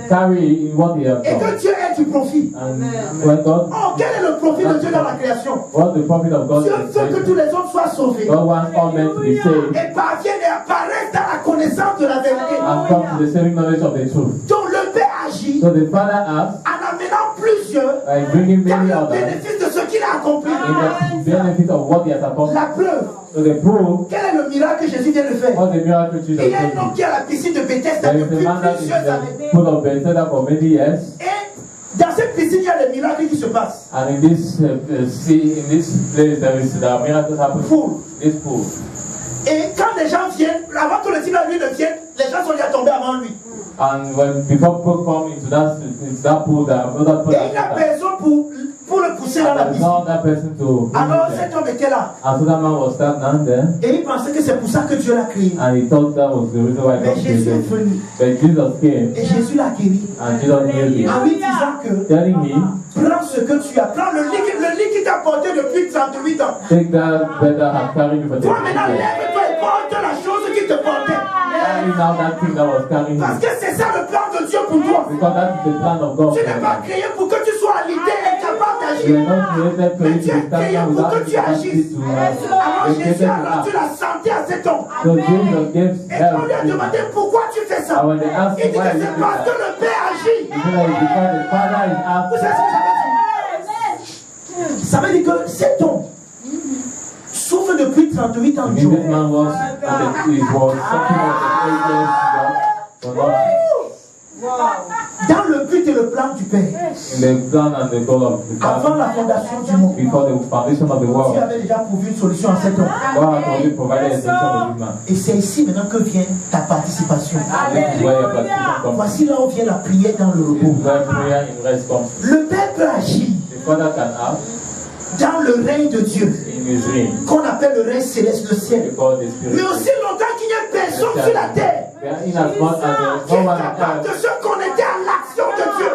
Speaker 3: Carry in what he has
Speaker 1: Et que
Speaker 3: done.
Speaker 1: Dieu ait du profit.
Speaker 3: And when God,
Speaker 1: Oh, quel est le profit de Dieu dans la création?
Speaker 3: what the profit of God
Speaker 1: Dieu
Speaker 3: is
Speaker 1: veut que tous les hommes soient sauvés
Speaker 3: God wants all men to be saved
Speaker 1: et parviennent et apparaissent dans la connaissance de la vérité.
Speaker 3: and come to the saving knowledge of the truth.
Speaker 1: Donc le Père agit
Speaker 3: So the Father asks,
Speaker 1: en amenant plusieurs
Speaker 3: by bringing
Speaker 1: dans
Speaker 3: many
Speaker 1: le
Speaker 3: others
Speaker 1: bénéfice de ce qu'il a accompli.
Speaker 3: in the benefit of what he has accomplished.
Speaker 1: La preuve,
Speaker 3: So the proof,
Speaker 1: quel est le miracle que Jésus vient de faire?
Speaker 3: what the miracle Jesus
Speaker 1: Il y a un
Speaker 3: did.
Speaker 1: homme qui est à la piscine de Bethesda
Speaker 3: There is a
Speaker 1: depuis
Speaker 3: man that is
Speaker 1: plusieurs
Speaker 3: in
Speaker 1: années.
Speaker 3: the pool of Bethesda for many years,
Speaker 1: Et dans cette piscine, il y a des miracles qui se passent.
Speaker 3: and in this in this place there are miracles happening.
Speaker 1: Pool.
Speaker 3: This pool.
Speaker 1: Et quand les gens viennent, avant que le type à lui ne vienne, les gens sont déjà tombés avant lui.
Speaker 3: And when before people come into that pool, there are other people.
Speaker 1: Et il n'a personne pour le pousser dans la
Speaker 3: There's
Speaker 1: piscine.
Speaker 3: no other person to.
Speaker 1: Alors cet homme était là.
Speaker 3: And so that man was standing there,
Speaker 1: Et il pensait que c'est pour ça que Dieu l'a créé.
Speaker 3: and he thought that was the reason why
Speaker 1: Mais
Speaker 3: God
Speaker 1: Jésus
Speaker 3: created
Speaker 1: est
Speaker 3: him.
Speaker 1: venu.
Speaker 3: But Jesus came,
Speaker 1: Et Jésus l'a guéri.
Speaker 3: and Jesus healed him,
Speaker 1: En lui disant que
Speaker 3: telling him,
Speaker 1: prends ce que tu as. Prends le lit qui t'a porté depuis 38 ans.
Speaker 3: take that bed that has carried you for
Speaker 1: Toi
Speaker 3: 10
Speaker 1: maintenant,
Speaker 3: years.
Speaker 1: lève-toi et porte la chose qui te portait.
Speaker 3: Carry now that thing that was carrying
Speaker 1: Parce
Speaker 3: you.
Speaker 1: que c'est ça le plan de Dieu pour toi.
Speaker 3: Because that is the plan of God
Speaker 1: Tu
Speaker 3: for
Speaker 1: n'es
Speaker 3: your
Speaker 1: pas
Speaker 3: life.
Speaker 1: créé pour que tu sois alité et capable
Speaker 3: You
Speaker 1: d'agir.
Speaker 3: are not created for you to be standing without the capacity to
Speaker 1: Alors
Speaker 3: be
Speaker 1: Jésus
Speaker 3: created
Speaker 1: a
Speaker 3: to
Speaker 1: rendu
Speaker 3: act.
Speaker 1: la santé à cet homme.
Speaker 3: So Jesus gives
Speaker 1: Et quand on lui a
Speaker 3: health.
Speaker 1: demandé pourquoi tu fais ça,
Speaker 3: And when they ask
Speaker 1: il
Speaker 3: him
Speaker 1: dit
Speaker 3: why
Speaker 1: que
Speaker 3: he
Speaker 1: c'est
Speaker 3: did
Speaker 1: parce que
Speaker 3: that,
Speaker 1: le Père agit.
Speaker 3: he said that it's because the Father is
Speaker 1: Vous savez
Speaker 3: acting.
Speaker 1: ce que ça veut dire? Ça veut dire que cet homme souffre depuis 38 ans de Dieu. Dans le but et le plan du Père. Avant la fondation du monde. Dieu avait déjà pourvu une solution à cet homme. Et c'est ici maintenant que vient ta participation. Voici là où vient la prière dans le repos. Le Père peut agir dans le règne de Dieu, qu'on appelle le règne céleste, le ciel. Mais aussi longtemps qu'il n'y a personne sur la terre qui est capable de se connecter à l'action de Dieu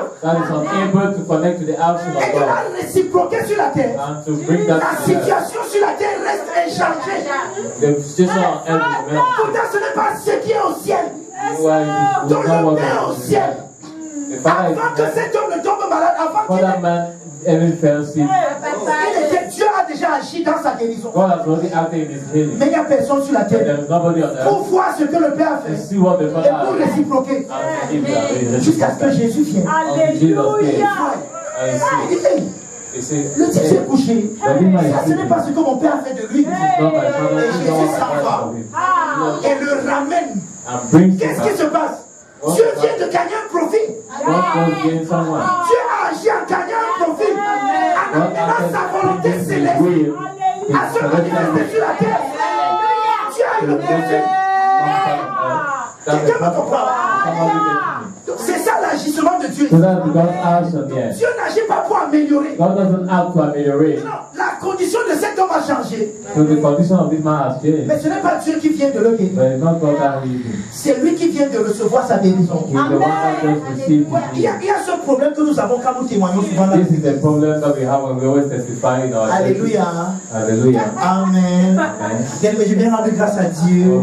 Speaker 1: et de la réciproquer sur la terre. La situation sur la terre reste inchangée. Pourtant ce n'est pas ce qui est au ciel. Donc le Père au ciel, avant que cet homme ne tombe malade, avant qu'il Dieu a déjà agi dans sa guérison. Mais il n'y a personne sur la terre pour voir ce que le Père a fait et pour réciproquer jusqu'à ce que Jésus vienne. Alléluia. Le type s'est couché. Ça, ce n'est pas ce que mon Père a fait de lui. Et Jésus s'en va et le ramène. Qu'est-ce qui se passe? Dieu vient de gagner un profit. Dieu a agi en gagnant un profit, en amenant sa volonté céleste à se manifester sur la terre. Dieu a eu le projet. Quelqu'un me comprend? C'est ça l'agissement de Dieu. Dieu n'agit pas pour améliorer. Non, la condition de cet homme a changé. Mais ce n'est pas Dieu qui vient de le guérir. C'est lui qui vient de recevoir sa guérison. Il y a ce problème que nous avons quand nous témoignons souvent. Alléluia. Amen. Mais j'ai bien rendu grâce à Dieu.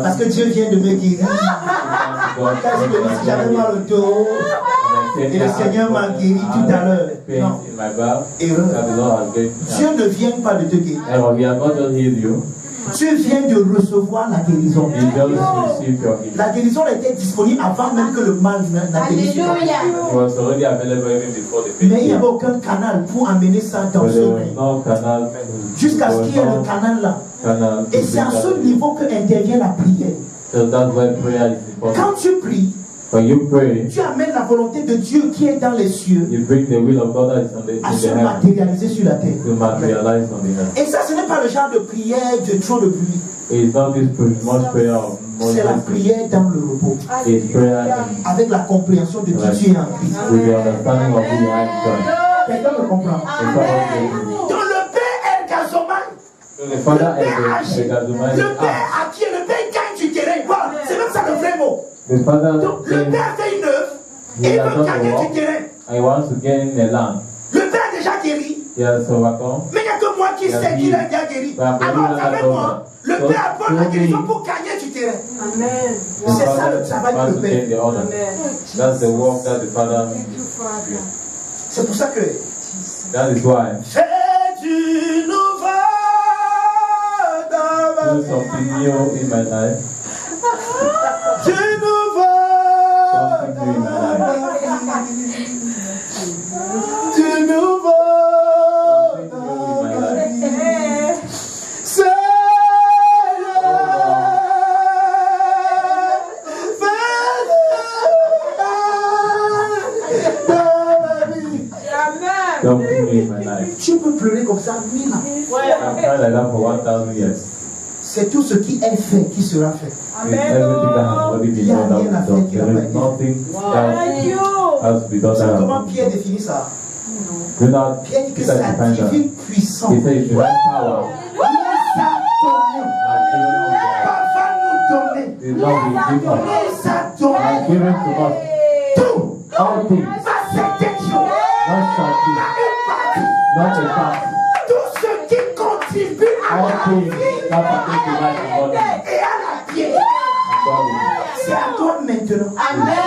Speaker 1: Parce que Dieu vient de me guérir. Quand je me dis si j'avais mal au dos, et le Seigneur m'a guéri tout à l'heure. Non. Erreur. Dieu ne vient pas de te guérir. Dieu vient de recevoir la guérison. La guérison était disponible avant même que le mal n'atterrisse. Mais il n'y avait aucun canal pour amener ça dans ce règne. Jusqu'à ce qu'il y ait le canal là. Et c'est à ce niveau que intervient la prière. Quand tu pries, tu amènes la volonté de Dieu qui est dans les cieux à se matérialiser sur la terre. Et ça, ce n'est pas le genre de prière de trop de pluie. C'est la prière dans le repos. Avec la compréhension de qui tu es en Christ. Quelqu'un me comprend? Donc le Père est gazomane. Le Père agit. Le Père acquiert. Le Père gagne du terrain. Voilà. C'est même ça le vrai mot. Donc le Père fait une œuvre et il veut gagner du terrain. Le Père a déjà guéri. Mais il n'y a que moi qui sais qu'il a déjà guéri. Alors avec moi, le Père apporte la guérison pour gagner du terrain. Amen. C'est ça le travail de le Père. C'est pour ça que fais du nouveau dans ma vie. Du nouveau dans ma vie. Du nouveau dans ma vie. Seigneur, fais dans ma vie. Tu peux pleurer comme ça 1000 ans. C'est tout ce qui est fait qui sera fait. Il n'y a rien à faire qui n'a pas été. C'est comment Pierre définit ça? Pierre dit que sa divine puissance nous a donné tout. Pas certaines choses. Tout ce qui contribue à la vie et à la piété. C'est à toi maintenant. Amen.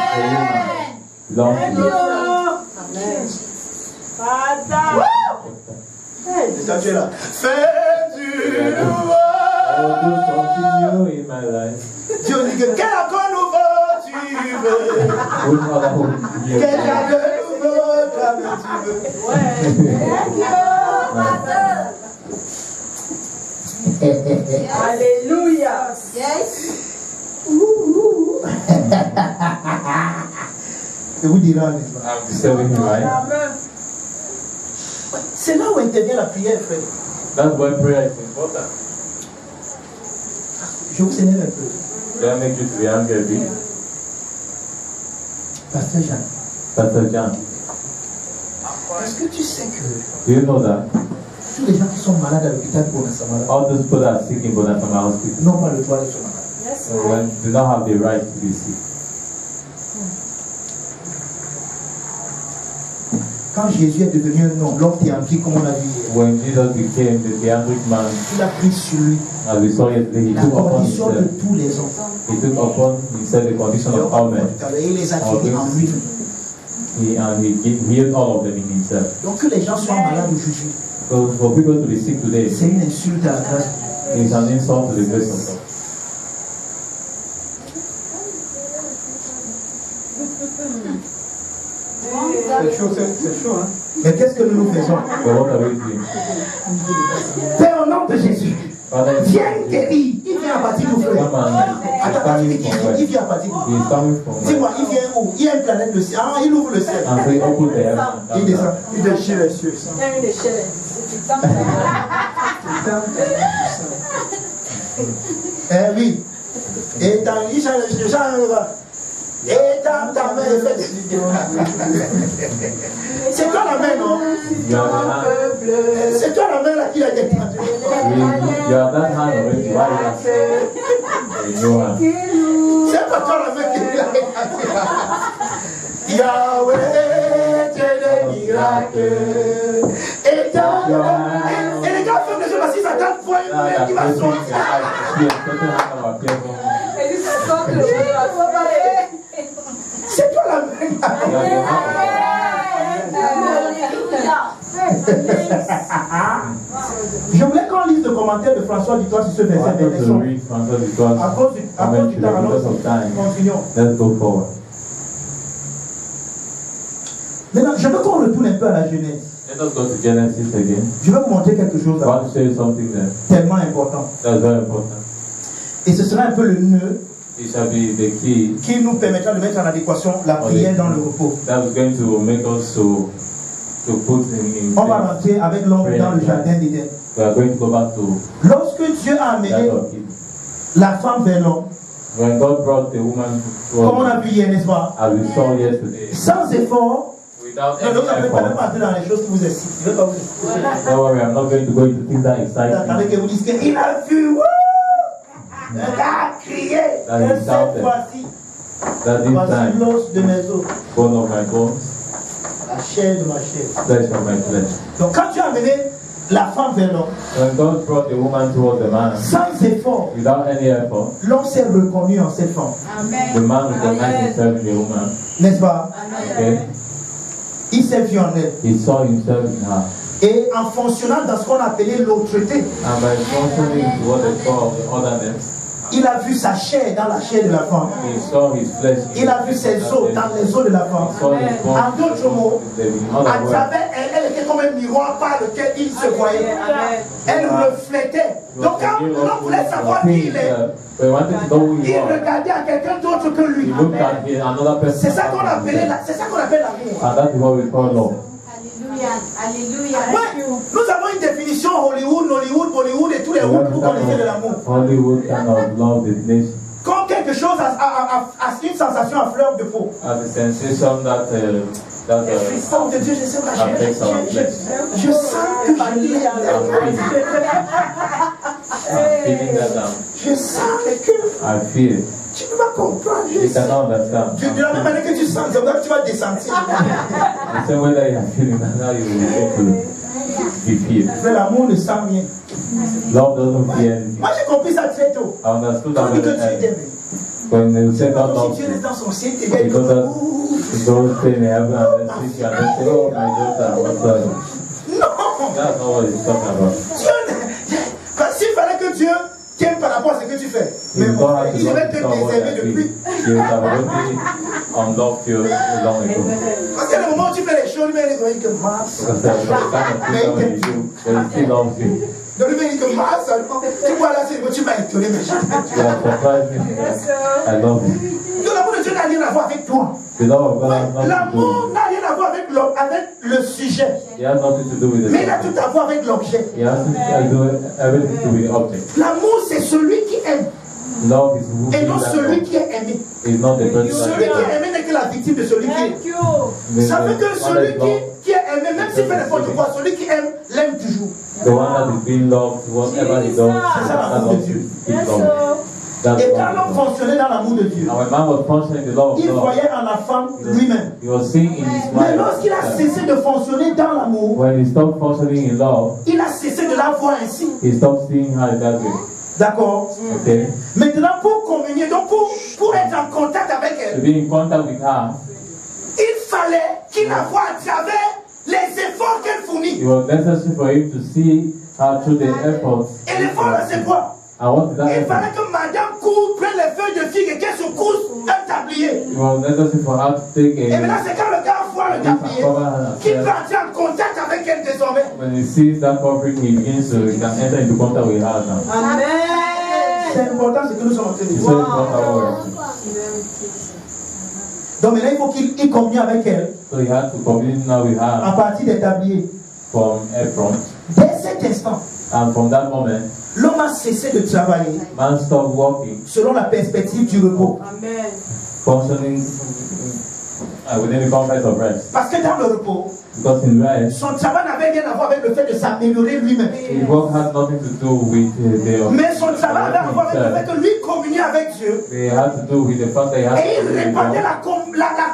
Speaker 1: Fais du nouveau. Dieu dit que quel accord nouveau tu veux. Quel accord nouveau tu veux.
Speaker 2: Alléluia.
Speaker 4: Yes.
Speaker 1: Et vous direz, n'est-ce pas?
Speaker 3: I'm disturbing you, right?
Speaker 2: Amen.
Speaker 1: C'est là où intervient la prière, frère.
Speaker 3: That's why prayer is important.
Speaker 1: Je vous énerve un peu.
Speaker 3: That make you to be angry.
Speaker 1: Pasteur Jean,
Speaker 3: Pastor John,
Speaker 1: est-ce que tu sais que
Speaker 3: do you know that
Speaker 1: tous les gens qui sont malades à l'hôpital pour la Samara
Speaker 3: all those people that are sick in Bonasama Hospital
Speaker 1: n'ont pas le droit d'être malades?
Speaker 2: Yes,
Speaker 3: do not have the right to be sick?
Speaker 1: Quand Jésus est devenu un homme, l'homme théâtrique, comme on a vu hier,
Speaker 3: When Jesus became the theatric man,
Speaker 1: il a pris sur lui
Speaker 3: as we saw yesterday, he
Speaker 1: la
Speaker 3: took upon
Speaker 1: condition de
Speaker 3: himself.
Speaker 1: tous les hommes.
Speaker 3: He took upon himself the condition of all men.
Speaker 1: Et il les a guéris en lui.
Speaker 3: And he healed all of them in himself.
Speaker 1: Donc que les gens soient malades aujourd'hui,
Speaker 3: So for people to be sick today,
Speaker 1: c'est une insulte à la grâce.
Speaker 3: it's an insult to the grace of God.
Speaker 1: C'est chaud, hein? Mais qu'est-ce que nous faisons?
Speaker 3: So what are we doing?
Speaker 1: Père, au nom de Jésus,
Speaker 3: Father,
Speaker 1: viens guérir. Il vient à partir du feu.
Speaker 3: come and he's
Speaker 1: Attends,
Speaker 3: coming
Speaker 1: il
Speaker 3: from where?
Speaker 1: vient à partir du
Speaker 3: He's coming from where?
Speaker 1: Dis-moi, il vient où? Il y a une planète de ciel. Ah, il ouvre le ciel.
Speaker 3: And so he opened the heaven
Speaker 1: Il
Speaker 3: and
Speaker 1: descend. Il déchire les cieux.
Speaker 2: Même les chaînes.
Speaker 1: Eh oui. Et dans il change les gens. Et dans ta main, c'est toi la main, non?
Speaker 3: you are the hand.
Speaker 1: C'est toi la main là qui a été.
Speaker 3: You are that hand already. Why is your hand?
Speaker 1: C'est pas toi la main qui a été. Yahweh, Dieu des miracles. Et dans et les gars font des choses parce qu'ils attendent pour une main qui va sortir. C'est toi la main. Je voulais qu'on lise le commentaire de François Dutoit sur ce verset. À cause du temps, alors continuons.
Speaker 3: Let's go forward.
Speaker 1: Maintenant, je veux qu'on retourne un peu à la Genèse.
Speaker 3: Let us go to Genesis again.
Speaker 1: Je vais vous montrer quelque chose
Speaker 3: I
Speaker 1: là,
Speaker 3: want to show you something there.
Speaker 1: tellement important.
Speaker 3: That's very important.
Speaker 1: Et ce sera un peu le nœud
Speaker 3: It shall be the key
Speaker 1: qui nous permettra de mettre en adéquation la prière dans le repos.
Speaker 3: that's going to make us to put in
Speaker 1: On va
Speaker 3: place.
Speaker 1: rentrer avec l'homme dans le jardin d'Éden.
Speaker 3: We are going to go back to
Speaker 1: Lorsque Dieu a amené
Speaker 3: that of Eden.
Speaker 1: la femme vers l'homme,
Speaker 3: When God brought the woman
Speaker 1: comme on
Speaker 3: to
Speaker 1: a vu hier, n'est-ce pas?
Speaker 3: as we saw yesterday,
Speaker 1: Sans effort,
Speaker 3: without
Speaker 1: non,
Speaker 3: any
Speaker 1: vous n'avez pas même
Speaker 3: effort.
Speaker 1: entrer dans les choses qui vous excitent. Je vais pas vous expliquer.
Speaker 3: Don't worry, I'm not going to go into things that
Speaker 1: Attendez
Speaker 3: excite
Speaker 1: que vous disiez qu'il a vu, wouh! Un gars a crié.
Speaker 3: That
Speaker 1: Et
Speaker 3: is
Speaker 1: cette
Speaker 3: shouted.
Speaker 1: fois-ci,
Speaker 3: me. That this
Speaker 1: voici
Speaker 3: time,
Speaker 1: l'os de mes os,
Speaker 3: bone of my bones,
Speaker 1: la chair de ma chair.
Speaker 3: flesh of my flesh.
Speaker 1: Donc quand tu as amené la femme vers l'homme,
Speaker 3: When God brought the woman towards the man,
Speaker 1: sans effort,
Speaker 3: without any effort,
Speaker 1: l'homme s'est reconnu en cette femme.
Speaker 3: the man recognized himself in the woman.
Speaker 1: N'est-ce pas?
Speaker 3: Okay?
Speaker 1: Il s'est vu en elle.
Speaker 3: He saw himself in her.
Speaker 1: Et en fonctionnant dans ce qu'on appelait l'autre-té,
Speaker 3: And by functioning to what they call the otherness,
Speaker 1: il a vu sa chair dans la chair de la femme.
Speaker 3: he saw his flesh.
Speaker 1: Il a vu ses os dans les os de la femme.
Speaker 3: He saw his bones.
Speaker 1: En d'autres mots,
Speaker 3: In
Speaker 1: à
Speaker 3: other words,
Speaker 1: travers elle, elle était comme un miroir par lequel il se voyait. Elle reflétait. Donc quand l'homme voulait savoir qui il est,
Speaker 3: we wanted to know who he
Speaker 1: il
Speaker 3: was.
Speaker 1: regardait à quelqu'un d'autre que lui.
Speaker 3: He looked at another person.
Speaker 1: C'est ça qu'on appelle l'amour.
Speaker 3: And that is what we call love.
Speaker 4: Alléluia.
Speaker 1: Ouais, nous avons une définition Hollywood, Nollywood, Bollywood et tous les hoods pour connaître de l'amour.
Speaker 3: Hollywood kind of love is nation.
Speaker 1: Quand quelque chose a une sensation à fleur de peau.
Speaker 3: As a sensation that
Speaker 1: Oh de Dieu, je sais pas,
Speaker 3: affects our flesh.
Speaker 1: je sens que je l'aime.
Speaker 3: I'm feeling that now.
Speaker 1: Je sens que
Speaker 3: I feel it.
Speaker 1: tu ne vas comprendre. Je
Speaker 3: You
Speaker 1: sens.
Speaker 3: cannot understand.
Speaker 1: De la même manière que tu sens, c'est vrai que tu vas descendre.
Speaker 3: The same way that you are feeling that now you will get to be feel.
Speaker 1: Mais l'amour ne sent rien.
Speaker 3: Love doesn't feel anything.
Speaker 1: Moi j'ai compris ça très tôt.
Speaker 3: I understood
Speaker 1: Quand
Speaker 3: that
Speaker 1: on dit que
Speaker 3: when
Speaker 1: tu t'aimes,
Speaker 3: when they say
Speaker 1: c'est
Speaker 3: God
Speaker 1: comme
Speaker 3: loves
Speaker 1: si Dieu est
Speaker 3: you,
Speaker 1: dans son ciel, tu es
Speaker 3: because
Speaker 1: comme
Speaker 3: you don't stay in heaven and then see you and then say, oh my daughter, what's that?
Speaker 1: non.
Speaker 3: That's not what he's talking about.
Speaker 1: S'il fallait que Dieu t'aime par rapport à ce que tu fais, mais
Speaker 3: If God had
Speaker 1: il
Speaker 3: to
Speaker 1: devait
Speaker 3: love
Speaker 1: te
Speaker 3: you so much
Speaker 1: préserver
Speaker 3: that
Speaker 1: depuis.
Speaker 3: he would have already unlocked you long ago.
Speaker 1: Parce qu'il y a des moments où tu fais les choses. choses, mais il dit que Mars.
Speaker 3: Because there's some kind of thing when you do, but he still loves you.
Speaker 1: Donc lui, il dit que Mars, tu vois là, c'est que tu m'as étonné, mais je
Speaker 3: You have surprised me. I love you.
Speaker 1: Donc l'amour de Dieu n'a rien à voir avec toi.
Speaker 3: The love of God has nothing to
Speaker 1: L'amour
Speaker 3: do.
Speaker 1: n'a rien à voir avec le sujet.
Speaker 3: He has nothing to do with the
Speaker 1: Mais il a
Speaker 3: subject.
Speaker 1: tout à voir avec l'objet.
Speaker 3: He has to do everything to do with the object.
Speaker 1: L'amour, c'est celui qui aime.
Speaker 3: Love is who
Speaker 1: Et non
Speaker 3: that
Speaker 1: celui
Speaker 3: love.
Speaker 1: qui est aimé.
Speaker 3: Is not the person
Speaker 1: Celui qui
Speaker 3: that
Speaker 1: est aimé n'est que la victime de celui qui
Speaker 2: Thank
Speaker 1: est.
Speaker 2: you.
Speaker 1: Ça veut que
Speaker 3: one
Speaker 1: celui
Speaker 3: that is loved,
Speaker 1: qui est aimé, même s'il fait n'importe quoi, celui qui aime, l'aime toujours.
Speaker 3: the one that is being loved, whatever he does,
Speaker 2: Jesus.
Speaker 3: that loves you,
Speaker 2: Yes,
Speaker 3: is loved.
Speaker 2: sir.
Speaker 3: That's
Speaker 1: Et quand
Speaker 3: love.
Speaker 1: l'homme fonctionnait dans l'amour de Dieu,
Speaker 3: And when man was functioning in the love of
Speaker 1: il
Speaker 3: God,
Speaker 1: voyait en la femme lui-même.
Speaker 3: he was seeing in his
Speaker 1: Mais
Speaker 3: mind.
Speaker 1: lorsqu'il a cessé de fonctionner dans l'amour,
Speaker 3: When he stopped functioning in love,
Speaker 1: il a cessé de la voir ainsi.
Speaker 3: he stopped seeing her that way.
Speaker 1: D'accord?
Speaker 3: Okay?
Speaker 1: Maintenant, pour communier, donc pour être en contact avec
Speaker 3: To
Speaker 1: elle,
Speaker 3: be in contact with her,
Speaker 1: il fallait qu'il la voie à travers les efforts qu'elle fournit.
Speaker 3: it was necessary for him to see her through the efforts.
Speaker 1: Et l'effort là, c'est quoi?
Speaker 3: And what is that
Speaker 1: Il
Speaker 3: effort?
Speaker 1: fallait que madame court, prenne les feuilles de figue et qu'elle se couche un tablier.
Speaker 3: It was necessary for her to take
Speaker 1: Et maintenant,
Speaker 3: a
Speaker 1: c'est quand le gars voit le tablier qu'il peut entrer en contact avec elle désormais.
Speaker 3: when he sees that covering, he begins to he can enter into contact with her now.
Speaker 2: Amen.
Speaker 1: C'est important ce que nous sommes en train de
Speaker 3: It's
Speaker 1: dire.
Speaker 3: so important what we're saying.
Speaker 1: Donc maintenant, il faut qu'il communie avec elle
Speaker 3: So he had to commune now with
Speaker 1: à
Speaker 3: her
Speaker 1: partir des tabliers.
Speaker 3: from Ephron.
Speaker 1: Dès cet instant,
Speaker 3: And from that moment,
Speaker 1: l'homme a cessé de travailler
Speaker 3: man stopped working,
Speaker 1: selon la perspective du repos.
Speaker 2: Amen.
Speaker 3: functioning within the context of rest.
Speaker 1: Parce que dans le repos,
Speaker 3: Because in rest,
Speaker 1: son travail n'avait rien à voir avec le fait de s'améliorer lui-même.
Speaker 3: his work had nothing to do with the
Speaker 1: Mais son travail avait à voir avec le fait que lui communiait avec Dieu.
Speaker 3: It had to do with the fact that he had
Speaker 1: Et il
Speaker 3: to
Speaker 1: répandait la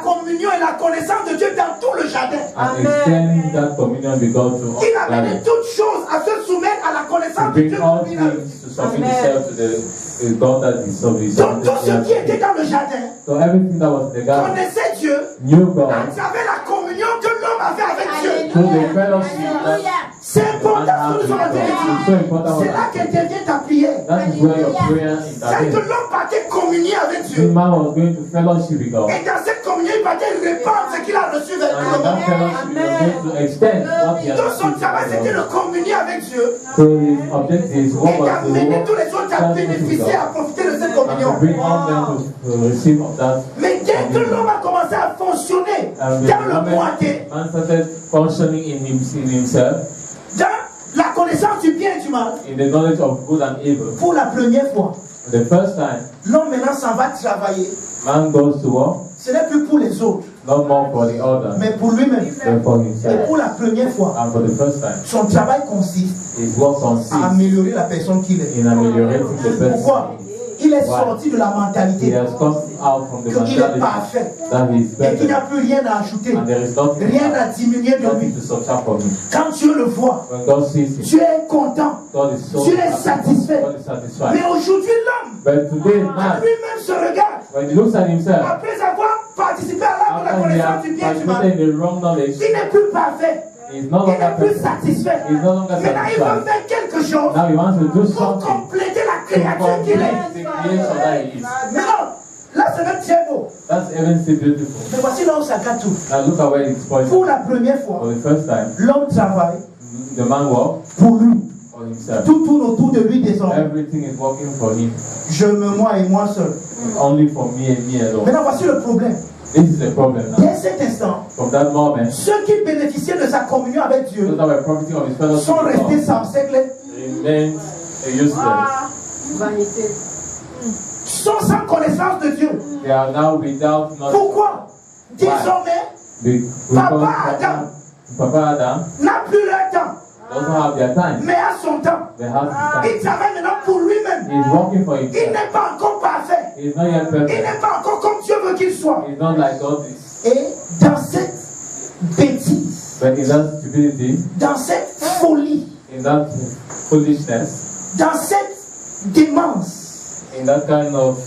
Speaker 1: communion et la connaissance de Dieu dans tout le jardin.
Speaker 3: and extend that communion with God to
Speaker 1: Il amenait
Speaker 3: others.
Speaker 1: toutes choses à se soumettre à la
Speaker 3: To
Speaker 1: connaissance de
Speaker 3: bring
Speaker 1: Dieu.
Speaker 3: all things to submit himself to the God that is submitted.
Speaker 1: Donc tout ce qui était dans le jardin
Speaker 3: So everything that was in the garden
Speaker 1: connaissait Dieu
Speaker 3: knew
Speaker 1: à
Speaker 3: God
Speaker 1: travers la communion que l'homme avait avec Dieu.
Speaker 3: through the fellowship that
Speaker 1: C'est important ce que nous sommes en train de
Speaker 3: it's so
Speaker 1: dire.
Speaker 3: important
Speaker 1: C'est
Speaker 3: what
Speaker 1: là qu'intervient ta prière.
Speaker 3: that is where your prayer
Speaker 1: C'est que
Speaker 3: intervenes.
Speaker 1: l'homme partait communier avec
Speaker 3: The
Speaker 1: Dieu.
Speaker 3: man was going to fellowship with God.
Speaker 1: Et dans cette communion, il partait répandre ce qu'il a reçu vers
Speaker 3: And in
Speaker 1: tout le
Speaker 3: that
Speaker 1: monde.
Speaker 3: fellowship, he was going to extend what he had
Speaker 1: Donc son
Speaker 3: received
Speaker 1: travail,
Speaker 3: from
Speaker 1: c'était
Speaker 3: God.
Speaker 1: de communier avec Dieu
Speaker 3: So his objective
Speaker 1: et
Speaker 3: what was to
Speaker 1: d'amener tous les autres à
Speaker 3: fellowship with
Speaker 1: bénéficier,
Speaker 3: God
Speaker 1: à profiter de cette
Speaker 3: and to
Speaker 1: communion.
Speaker 3: bring all them to receive of that.
Speaker 1: Mais dès que l'homme a commencé à fonctionner
Speaker 3: And
Speaker 1: dans le
Speaker 3: the
Speaker 1: moitié,
Speaker 3: man started functioning in himself,
Speaker 1: dans la connaissance du bien et du mal,
Speaker 3: in the knowledge of good and evil.
Speaker 1: pour la première fois,
Speaker 3: The first time,
Speaker 1: l'homme maintenant s'en va travailler.
Speaker 3: man goes to war,
Speaker 1: Ce n'est plus pour les autres,
Speaker 3: not more for the other,
Speaker 1: mais pour lui-même.
Speaker 3: but for
Speaker 1: Et
Speaker 3: himself.
Speaker 1: pour la première fois,
Speaker 3: And for the first time,
Speaker 1: son travail consiste
Speaker 3: his work
Speaker 1: à
Speaker 3: consists
Speaker 1: améliorer la personne qu'il est.
Speaker 3: in ameliorating the
Speaker 1: Pourquoi?
Speaker 3: person.
Speaker 1: Il est
Speaker 3: Why?
Speaker 1: sorti de la
Speaker 3: He
Speaker 1: mentalité
Speaker 3: has come out from the
Speaker 1: qu'il est
Speaker 3: mentality
Speaker 1: parfait
Speaker 3: that he is
Speaker 1: et qu'il n'y a
Speaker 3: better,
Speaker 1: plus rien à ajouter,
Speaker 3: and there is nothing,
Speaker 1: rien à diminuer de
Speaker 3: nothing
Speaker 1: lui.
Speaker 3: to subtract from him.
Speaker 1: Quand Dieu le voit,
Speaker 3: When God sees him,
Speaker 1: tu es content.
Speaker 3: God is so
Speaker 1: Tu es
Speaker 3: happy.
Speaker 1: satisfait.
Speaker 3: God is satisfied.
Speaker 1: Mais aujourd'hui, l'homme,
Speaker 3: But today,
Speaker 1: quand
Speaker 3: man,
Speaker 1: lui-même se regarde,
Speaker 3: when he looks at himself,
Speaker 1: après avoir participé à l'art de la
Speaker 3: after he
Speaker 1: connaissance
Speaker 3: has
Speaker 1: du bien et du mal,
Speaker 3: participated in the wrong knowledge,
Speaker 1: il n'est plus parfait.
Speaker 3: he is no
Speaker 1: Il
Speaker 3: longer
Speaker 1: n'est plus
Speaker 3: perfect.
Speaker 1: satisfait.
Speaker 3: He is no longer
Speaker 1: Maintenant, il veut
Speaker 3: satisfied.
Speaker 1: faire quelque chose
Speaker 3: Now he wants to do
Speaker 1: pour
Speaker 3: something
Speaker 1: compléter la
Speaker 3: to
Speaker 1: créature qu'il est.
Speaker 3: complete the creation that he is.
Speaker 1: Maintenant, là, c'est même très beau.
Speaker 3: That's even still beautiful.
Speaker 1: Mais voici là où ça gâte tout.
Speaker 3: Now look at where it's pointing.
Speaker 1: Pour la première
Speaker 3: For
Speaker 1: fois,
Speaker 3: the first time,
Speaker 1: l'homme travaille
Speaker 3: the man worked
Speaker 1: pour lui.
Speaker 3: for himself.
Speaker 1: Tout tourne autour de lui désormais.
Speaker 3: Everything is working for him.
Speaker 1: Je me moi et moi seul.
Speaker 3: Only for me and me alone.
Speaker 1: Maintenant, voici le problème.
Speaker 3: This is the problem now.
Speaker 1: Dès cet instant,
Speaker 3: From that moment,
Speaker 1: ceux qui bénéficiaient de sa communion avec
Speaker 3: those
Speaker 1: Dieu
Speaker 3: that were profiting of his fellowship
Speaker 1: sont
Speaker 3: with
Speaker 1: restés
Speaker 3: God
Speaker 1: sans siècle,
Speaker 3: remained useless.
Speaker 2: Vanité.
Speaker 1: sont sans connaissance de Dieu.
Speaker 3: They are now without knowledge.
Speaker 1: Pourquoi? Désormais,
Speaker 3: Because Papa Adam
Speaker 1: n'a plus leur temps,
Speaker 3: doesn't have their time.
Speaker 1: mais à son temps.
Speaker 3: They have his
Speaker 1: Il
Speaker 3: time.
Speaker 1: travaille maintenant pour lui-même.
Speaker 3: He is working for
Speaker 1: Il
Speaker 3: himself.
Speaker 1: n'est pas encore parfait.
Speaker 3: He is not yet
Speaker 1: Il
Speaker 3: perfect.
Speaker 1: n'est pas encore comme Dieu veut qu'il soit.
Speaker 3: He is not like God is.
Speaker 1: Et dans cette bêtise,
Speaker 3: But in that stupidity,
Speaker 1: dans cette folie,
Speaker 3: in that foolishness,
Speaker 1: dans cette démence,
Speaker 3: in that kind of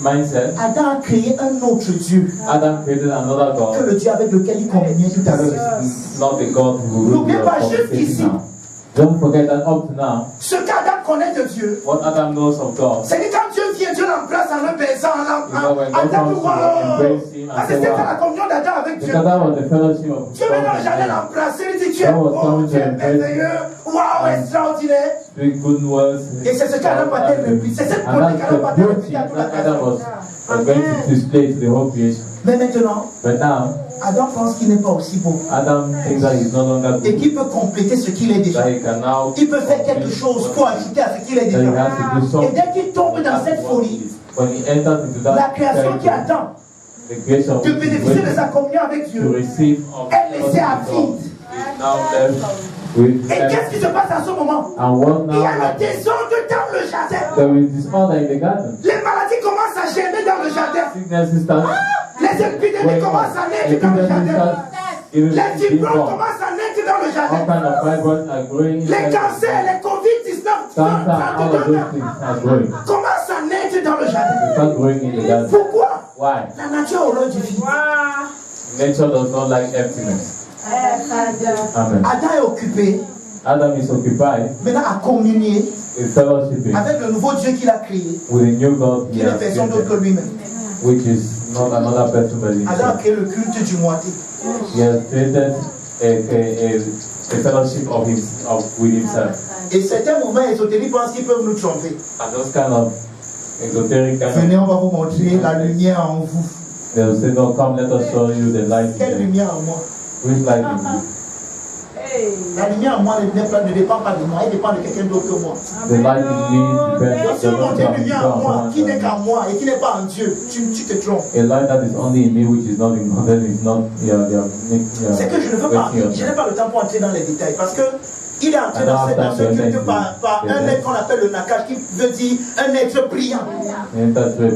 Speaker 3: mindset,
Speaker 1: Adam a créé un autre Dieu
Speaker 3: Adam created another
Speaker 1: que
Speaker 3: God.
Speaker 1: le Dieu avec lequel il communiait tout à l'heure.
Speaker 3: It's not the God who
Speaker 1: N'oubliez
Speaker 3: we
Speaker 1: pas,
Speaker 3: are
Speaker 1: jusqu'ici,
Speaker 3: communicating now. Don't forget that up to now,
Speaker 1: Ce qu'Adam connaît de Dieu,
Speaker 3: what Adam knows of God,
Speaker 1: c'est que quand Dieu vient, Dieu l'embrasse en le baisant,
Speaker 3: you know, when God
Speaker 1: Adam
Speaker 3: comes to embrace him
Speaker 1: Parce
Speaker 3: and
Speaker 1: que
Speaker 3: say,
Speaker 1: c'était
Speaker 3: wow,
Speaker 1: la communion d'Adam avec avec Dieu.
Speaker 3: Because that was the fellowship of
Speaker 1: Dieu vient dans le jardin l'embrasser, il dit tu es bon, tu es merveilleux, waouh, extraordinaire.
Speaker 3: Speak good words.
Speaker 1: Et c'est ce qu'Adam a répété. C'est cette
Speaker 3: And
Speaker 1: politique
Speaker 3: that's
Speaker 1: qu'Adam a
Speaker 3: the beauty
Speaker 1: répété à toute la
Speaker 3: that Adam
Speaker 1: création.
Speaker 3: was going to display to the whole creation.
Speaker 1: Mais maintenant,
Speaker 3: But now,
Speaker 1: Adam pense qu'il n'est pas aussi beau.
Speaker 3: Adam thinks that he's no longer
Speaker 1: Et
Speaker 3: good.
Speaker 1: qu'il peut compléter ce qu'il est déjà.
Speaker 3: That he can now
Speaker 1: Il peut faire quelque chose pour ajouter à ce qu'il est
Speaker 3: that he
Speaker 1: déjà.
Speaker 3: has to do
Speaker 1: Et
Speaker 3: something.
Speaker 1: dès qu'il tombe dans cette folie,
Speaker 3: When he enters into
Speaker 1: la
Speaker 3: that
Speaker 1: création qui
Speaker 3: territory,
Speaker 1: attend
Speaker 3: the creation
Speaker 1: de bénéficier de sa communion avec
Speaker 3: to
Speaker 1: Dieu
Speaker 3: receive of
Speaker 1: est laissée à
Speaker 3: God
Speaker 1: vide.
Speaker 3: is now left with
Speaker 1: Et qu'est-ce qui se passe à ce moment?
Speaker 3: and what
Speaker 1: Il y a
Speaker 3: now?
Speaker 1: le désordre dans le jardin.
Speaker 3: There is disorder in the garden.
Speaker 1: Les maladies commencent à germer dans le jardin.
Speaker 3: Sicknesses start
Speaker 1: Les épidémies commencent à naître dans le jardin. Les fibromes commencent à naître dans le
Speaker 3: All
Speaker 1: jardin.
Speaker 3: kind of fibroids are growing.
Speaker 1: Les cancers, les Covid-19
Speaker 3: Cancer, all of those things are growing.
Speaker 1: commencent à naître dans le jardin.
Speaker 3: They start growing in the garden.
Speaker 1: Pourquoi?
Speaker 3: Why?
Speaker 1: La nature a horreur du vide.
Speaker 3: Nature does not like emptiness. Amen.
Speaker 1: Adam est occupé
Speaker 3: Adam is occupied
Speaker 1: maintenant à communier
Speaker 3: with fellowshipping
Speaker 1: avec le nouveau Dieu qu'il a créé,
Speaker 3: with a new God
Speaker 1: qui
Speaker 3: he
Speaker 1: n'est
Speaker 3: has
Speaker 1: personne d'autre que
Speaker 3: created,
Speaker 1: lui-même.
Speaker 3: which is not another person but
Speaker 1: Adam a
Speaker 3: himself.
Speaker 1: créé le culte du moitié.
Speaker 3: He has created a fellowship with himself.
Speaker 1: Et certains mouvements ésotériques pensent qu'ils peuvent nous tromper.
Speaker 3: And those kind of esoteric kind
Speaker 1: Venez,
Speaker 3: of,
Speaker 1: on va vous montrer la lumière en vous.
Speaker 3: they'll say, no, come, let us show you the light
Speaker 1: Quelle
Speaker 3: in you.
Speaker 1: lumière en moi?
Speaker 3: Which light in you?
Speaker 1: La lumière en moi ne dépend pas de moi, elle dépend de quelqu'un d'autre que moi.
Speaker 3: The light in me depends
Speaker 1: Si on montre une
Speaker 3: on
Speaker 1: lumière en moi qui n'est qu'en moi et qui n'est pas en Dieu, tu te trompes.
Speaker 3: a light that is only in me, which is not in God, then is not.
Speaker 1: C'est que je ne veux pas, je n'ai pas le temps pour entrer dans les détails parce que il est entré dans ce culte par un être qu'on appelle le Nakash qui veut dire un être brillant.
Speaker 3: And that's a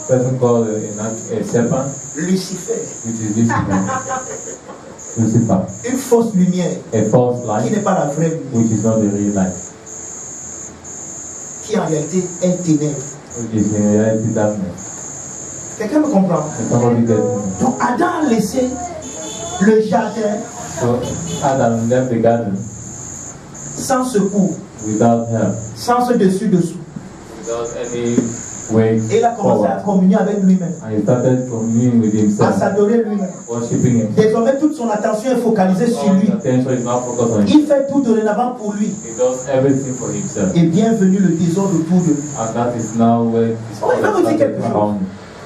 Speaker 3: person called a serpent,
Speaker 1: Lucifer,
Speaker 3: which is Lucifer,
Speaker 1: une fausse lumière
Speaker 3: a false
Speaker 1: qui
Speaker 3: light,
Speaker 1: n'est pas la vraie lumière,
Speaker 3: which is not the real light,
Speaker 1: qui en réalité est ténèbres.
Speaker 3: which is in reality darkness.
Speaker 1: Quelqu'un me comprend?
Speaker 3: And somebody gets me.
Speaker 1: Donc Adam a laissé le jardin
Speaker 3: So Adam left the garden
Speaker 1: sans secours,
Speaker 3: without help,
Speaker 1: sans ce dessus-dessous.
Speaker 3: without any way
Speaker 1: Et il a commencé à
Speaker 3: forward.
Speaker 1: communier avec lui-même,
Speaker 3: And he started communing with
Speaker 1: à
Speaker 3: himself,
Speaker 1: s'adorer lui-même.
Speaker 3: worshiping him.
Speaker 1: Désormais, toute son attention est focalisée sur
Speaker 3: All
Speaker 1: lui.
Speaker 3: his attention is now focused on him.
Speaker 1: Il fait tout dorénavant pour lui.
Speaker 3: He does everything for himself.
Speaker 1: Et bienvenue le désordre autour de lui.
Speaker 3: And that is now where
Speaker 1: Oh, il va vous dire quelque chose.
Speaker 3: around.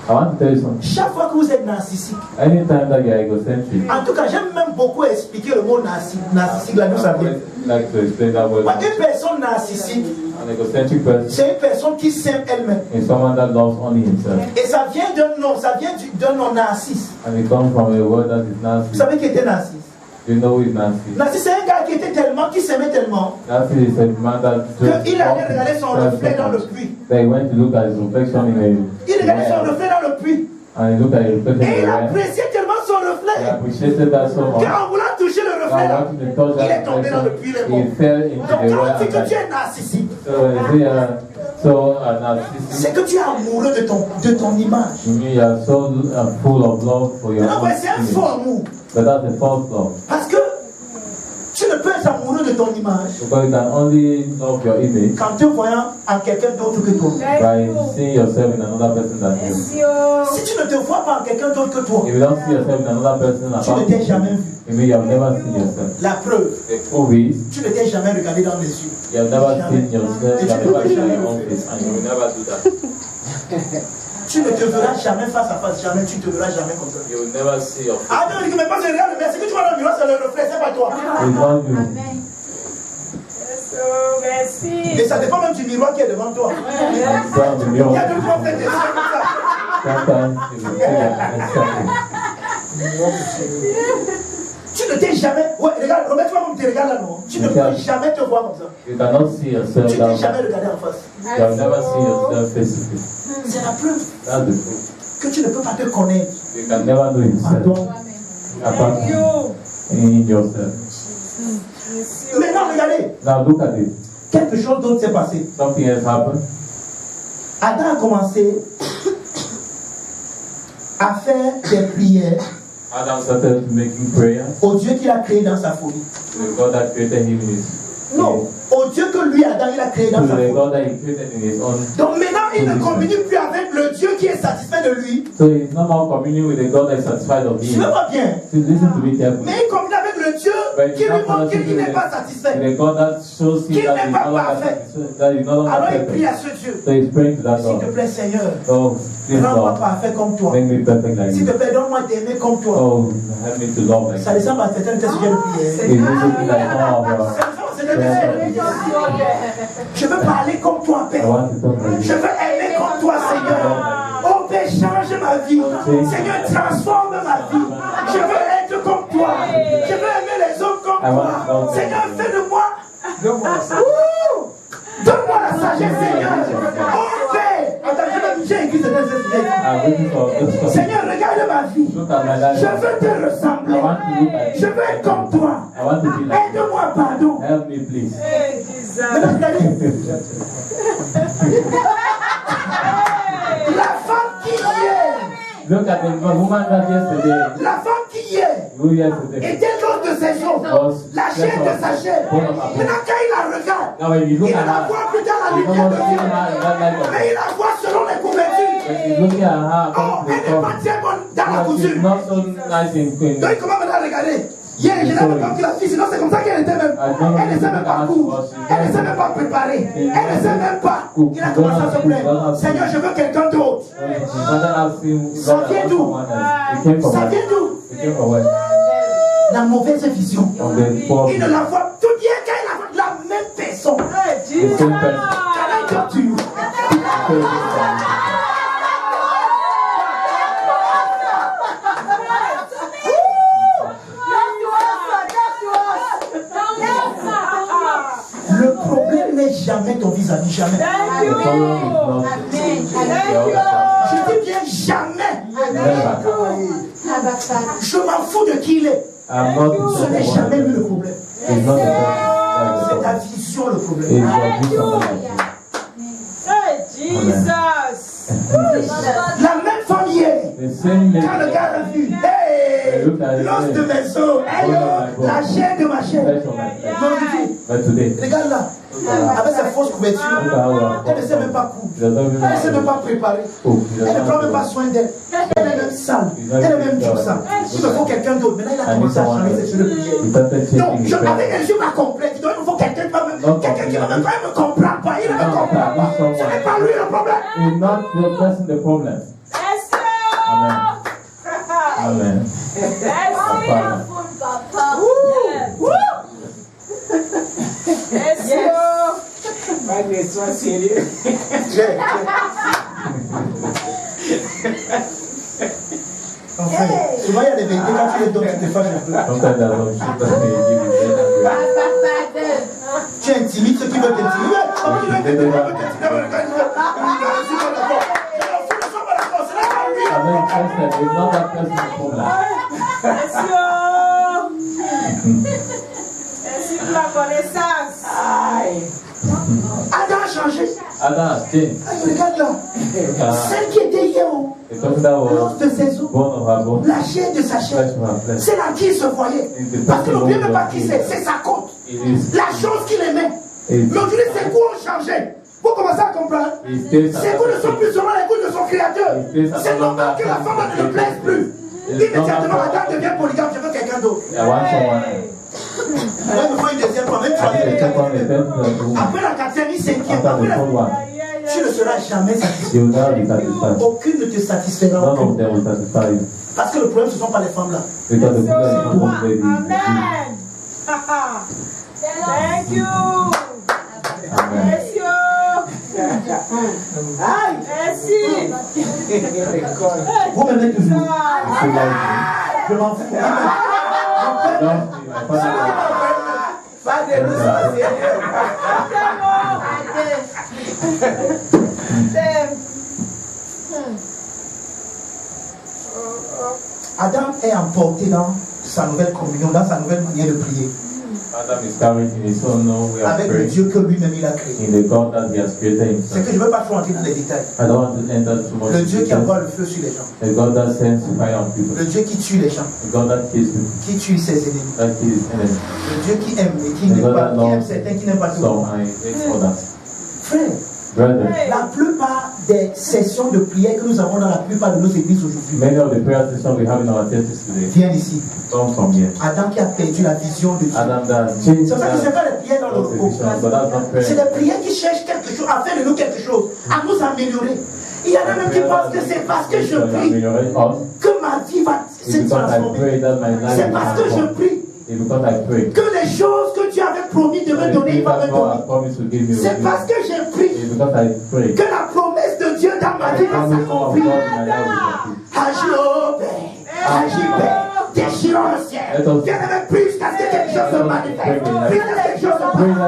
Speaker 3: I want to tell you something.
Speaker 1: Chaque fois que vous êtes narcissique,
Speaker 3: Anytime that you are egocentric,
Speaker 1: en tout cas, j'aime même beaucoup expliquer le mot narcissique, là d'où ça
Speaker 3: I
Speaker 1: vient.
Speaker 3: would like to explain that word.
Speaker 1: Ouais, une personne narcissique,
Speaker 3: An egocentric person
Speaker 1: c'est une personne qui s'aime elle-même.
Speaker 3: is someone that loves only himself.
Speaker 1: Et ça vient d'un nom, ça vient d'un nom narcisse.
Speaker 3: And it comes from a word that is
Speaker 1: Vous
Speaker 3: nasty.
Speaker 1: savez qui était narcisse?
Speaker 3: You know who is nasty?
Speaker 1: Narcisse, c'est un gars qui était tellement, qui s'aimait tellement,
Speaker 3: Nasty is a man that just
Speaker 1: qu'il allait regarder son reflet dans le puits.
Speaker 3: They went to look at his reflection in
Speaker 1: Il regardait son
Speaker 3: a
Speaker 1: reflet dans le puits.
Speaker 3: and he looked at his reflection
Speaker 1: Et
Speaker 3: in
Speaker 1: il
Speaker 3: the well.
Speaker 1: appréciait tellement son
Speaker 3: He
Speaker 1: reflet
Speaker 3: appreciated that so much.
Speaker 1: qu'en voulant toucher le reflet
Speaker 3: Now
Speaker 1: là,
Speaker 3: wanting to touch
Speaker 1: il est
Speaker 3: that
Speaker 1: tombé dans le
Speaker 3: reflection,
Speaker 1: puits, il est mort.
Speaker 3: he fell into
Speaker 1: Donc
Speaker 3: the
Speaker 1: quand on
Speaker 3: well
Speaker 1: dit
Speaker 3: and
Speaker 1: que tu
Speaker 3: died.
Speaker 1: es narcissique,
Speaker 3: So narcissistic.
Speaker 1: c'est que tu es amoureux de ton image.
Speaker 3: You mean you are so full of love for your
Speaker 1: Non,
Speaker 3: own
Speaker 1: mais c'est un faux
Speaker 3: image.
Speaker 1: amour.
Speaker 3: But that's a false love.
Speaker 1: Parce que tu ne peux être amoureux de ton image
Speaker 3: Because you can only love your image
Speaker 1: qu'en te voyant en quelqu'un d'autre que toi.
Speaker 3: by seeing yourself in another person than you.
Speaker 1: Si tu ne te vois pas en quelqu'un d'autre que toi,
Speaker 3: If you don't see yourself in another person
Speaker 1: tu ne
Speaker 3: apart
Speaker 1: t'es
Speaker 3: from
Speaker 1: jamais
Speaker 3: you,
Speaker 1: vu.
Speaker 3: it means you have never seen yourself.
Speaker 1: La preuve,
Speaker 3: The proof is
Speaker 1: tu ne t'es jamais regardé dans les yeux.
Speaker 3: you have never seen yourself, you have never seen your own
Speaker 1: Jamais.
Speaker 3: face, and you will never do that.
Speaker 1: Tu ne te verras jamais face à face, jamais, tu ne te verras jamais comme ça.
Speaker 3: You will never see your face.
Speaker 1: Ah non, il dit, mais pas je regarde, mais ce que tu vois dans le miroir, c'est le reflet, c'est pas toi.
Speaker 3: It's not you.
Speaker 1: Et ça dépend même du miroir qui est devant toi.
Speaker 3: From the
Speaker 1: Il y
Speaker 3: mirror.
Speaker 1: a deux, trois frères des yeux comme ça.
Speaker 3: Sometimes you will see that exactly.
Speaker 1: Tu ne t'es jamais. Ouais, regarde, remets-toi comme tu regardes là, non. Tu ne peux jamais te voir comme ça.
Speaker 3: You cannot see yourself
Speaker 1: Tu ne
Speaker 3: that
Speaker 1: t'es jamais
Speaker 3: way.
Speaker 1: regardé en face.
Speaker 3: You have never seen yourself face to face.
Speaker 1: C'est la preuve
Speaker 3: That's the proof.
Speaker 1: que tu ne peux pas te connaître
Speaker 3: You can never know
Speaker 1: en
Speaker 3: yourself
Speaker 1: toi.
Speaker 3: apart from in yourself.
Speaker 1: Maintenant, regardez,
Speaker 3: Now look at it.
Speaker 1: quelque chose d'autre s'est passé.
Speaker 3: Something else happened.
Speaker 1: Adam a commencé à faire des prières
Speaker 3: Adam started making prayer
Speaker 1: au Dieu qu'il a créé dans sa folie.
Speaker 3: to the God that created him in his
Speaker 1: Non, au Dieu que lui, Adam, il a créé
Speaker 3: to
Speaker 1: dans sa
Speaker 3: the
Speaker 1: folie.
Speaker 3: God that he created in his own.
Speaker 1: Donc maintenant, il ne communique plus avec le Dieu Dieu qui est satisfait de lui.
Speaker 3: So he's not more communing with the God that is satisfied of
Speaker 1: Je
Speaker 3: him.
Speaker 1: ne pas bien.
Speaker 3: So listen to me carefully.
Speaker 1: Mais il commune avec le Dieu
Speaker 3: But
Speaker 1: qui
Speaker 3: he's
Speaker 1: lui
Speaker 3: not
Speaker 1: montre qu'il
Speaker 3: fellowship
Speaker 1: n'est
Speaker 3: with
Speaker 1: pas satisfait.
Speaker 3: the God that shows him
Speaker 1: Qu'il
Speaker 3: that
Speaker 1: n'est
Speaker 3: he's
Speaker 1: pas
Speaker 3: no longer
Speaker 1: parfait.
Speaker 3: satisfied, that he's no longer
Speaker 1: Alors il prie
Speaker 3: perfect.
Speaker 1: à ce Dieu.
Speaker 3: So he's praying to that
Speaker 1: S'il te
Speaker 3: God.
Speaker 1: plaît, Seigneur,
Speaker 3: Oh, please
Speaker 1: rends-moi
Speaker 3: Lord,
Speaker 1: parfait comme toi.
Speaker 3: make me perfect like
Speaker 1: S'il te
Speaker 3: you.
Speaker 1: plaît, donne-moi d'aimer comme toi.
Speaker 3: Oh, help me to love like
Speaker 1: Ça
Speaker 3: you.
Speaker 1: descend par certains de tes sujets de prière.
Speaker 3: It's basically like all of us.
Speaker 1: Je veux parler comme toi, Père.
Speaker 3: I want to talk like
Speaker 1: Je
Speaker 3: you.
Speaker 1: veux aimer comme toi, Seigneur. Oh Père, change ma vie. Seigneur, transforme ma vie. Je veux être comme toi. Je veux aimer les autres comme toi. Seigneur, fais de moi. Donne-moi la sagesse, Seigneur. Oh Père. Attends, j'ai écrit ce texte. Seigneur, regarde ma vie. Je veux te ressembler. Je veux être comme toi. Aide-moi, pardon.
Speaker 3: Help me, please.
Speaker 1: Maintenant, regardez. La femme qui y est.
Speaker 3: Look at the woman that yesterday,
Speaker 1: La femme qui y est.
Speaker 3: who yesterday
Speaker 1: Était l'autre de ses os.
Speaker 3: was
Speaker 1: La chair de sa chair. Maintenant, quand il la regarde,
Speaker 3: Now when you
Speaker 1: il
Speaker 3: look
Speaker 1: ne
Speaker 3: at
Speaker 1: la
Speaker 3: her,
Speaker 1: voit plus dans la
Speaker 3: you don't
Speaker 1: lumière
Speaker 3: want
Speaker 1: de
Speaker 3: to see
Speaker 1: Dieu.
Speaker 3: her in that light of
Speaker 1: Mais il la voit selon les couvertures.
Speaker 3: When you're looking at her,
Speaker 1: Oh, elle n'est pas très bonne dans la
Speaker 3: she's
Speaker 1: couture.
Speaker 3: not so nice in queen.
Speaker 1: Donc, comment maintenant regarder? Hier, je n'avais pas pris la fille, sinon c'est comme ça qu'elle était même. Elle ne sait même pas coudre. Elle ne sait même pas préparer. Elle ne sait même pas. Il a commencé à se plaindre. Seigneur, je veux quelqu'un d'autre. Ça vient d'où? Ça vient d'où? La mauvaise vision. Il ne la voit tout bien quand il la même personne. Can I talk to you? Le problème n'est jamais ton vis-à-vis, jamais. Je dis bien jamais. Je m'en fous de qui il est. Ce n'est jamais lui le problème. C'est ta vision le problème. La même femme hier, quand le gars a vu, hey, l'os de mes os, hey, la chair de ma chair. Regarde là, avec sa fausse couverture, elle ne sait même pas coudre, elle ne sait même pas préparer, elle ne prend même pas soin d'elle, elle est même sale, elle est même dure ça. Il me faut quelqu'un d'autre. Maintenant, il a commencé à changer ses cheveux de prière. Donc, je m'avais les yeux complètes. Il me faut quelqu'un qui ne me comprend pas. Il ne me comprend pas. Ce n'est pas lui le problème.
Speaker 3: It's not the person the problem. Amen. Amen.
Speaker 5: Sois sérieux.
Speaker 1: Enfin, souvent il y a des vérités quand tu les donnes, tu te fâches un peu. Tu intimides ceux qui veulent t'intimider.
Speaker 2: Merci pour la connaissance.
Speaker 1: Adam a changé.
Speaker 3: Adam has changed.
Speaker 1: Regarde là. Celle qui était hier, l'os de ses os, la chair de sa chair, c'est là qu'il se voyait. Parce que n'oubliez même pas qui c'est sa côte. La chose qu'il aimait. Mais aujourd'hui, ses goûts ont changé. Vous commencez à comprendre. Ses goûts ne sont plus selon les goûts de son créateur. C'est normal que la femme ne le plaise plus. Immédiatement, la dame devient polygame. Je veux quelqu'un d'autre. Là, il me faut une deuxième fois, même troisième, quatrième. Après la quatrième, cinquième. Après la tu ne seras jamais satisfait. Aucune ne te satisfera. Parce que le problème, ce ne sont pas les femmes là.
Speaker 2: Amen. Thank you. Merci. Merci.
Speaker 1: Vous m'aimez toujours. Je m'en fous.
Speaker 5: Pas de nous sorciers.
Speaker 1: Adam est emporté dans sa nouvelle communion, dans sa nouvelle manière de prier.
Speaker 3: Adam is carried in his own way of
Speaker 1: Avec le
Speaker 3: praying,
Speaker 1: Dieu que lui-même il a créé.
Speaker 3: in the God that he has created
Speaker 1: C'est que
Speaker 3: himself.
Speaker 1: je ne veux pas trop entrer dans les détails.
Speaker 3: I don't want to enter too much
Speaker 1: Le
Speaker 3: into
Speaker 1: Dieu qui
Speaker 3: details.
Speaker 1: envoie le feu sur les gens.
Speaker 3: The God that sends fire on people.
Speaker 1: Le Dieu qui tue les gens.
Speaker 3: The God that kills people.
Speaker 1: Qui tue ses ennemis.
Speaker 3: That kills enemies.
Speaker 1: Le Dieu qui aime et qui
Speaker 3: The
Speaker 1: n'aime
Speaker 3: God
Speaker 1: pas,
Speaker 3: that
Speaker 1: qui aime
Speaker 3: loves
Speaker 1: certains, qui n'aime pas tout le
Speaker 3: some
Speaker 1: monde.
Speaker 3: and hates others.
Speaker 1: Frère,
Speaker 3: Brethren,
Speaker 1: La plupart des sessions de prière que nous avons dans la plupart de nos églises aujourd'hui
Speaker 3: many of the prayer sessions we have in our churches today
Speaker 1: viennent d'ici.
Speaker 3: come from here.
Speaker 1: Adam qui a perdu la vision de Dieu.
Speaker 3: Adam that changed
Speaker 1: C'est pour ça que ce n'est pas les prières dans le repos.
Speaker 3: vision, but that's not prayer.
Speaker 1: C'est des prières qui cherchent quelque chose, à faire de nous quelque chose, à nous améliorer. Il y en a même qui pensent que c'est parce que je prie que ma vie va se transformer. C'est parce que je prie que les choses que Dieu avait promis de me donner, il va me donner. C'est parce que j'ai pris que la promesse de Dieu dans ma vie va s'accomplir. Agis au Père, agis Père, déchirons le ciel. Viens même plus jusqu'à ce que quelque chose se manifeste. Plus que quelque chose se manifeste.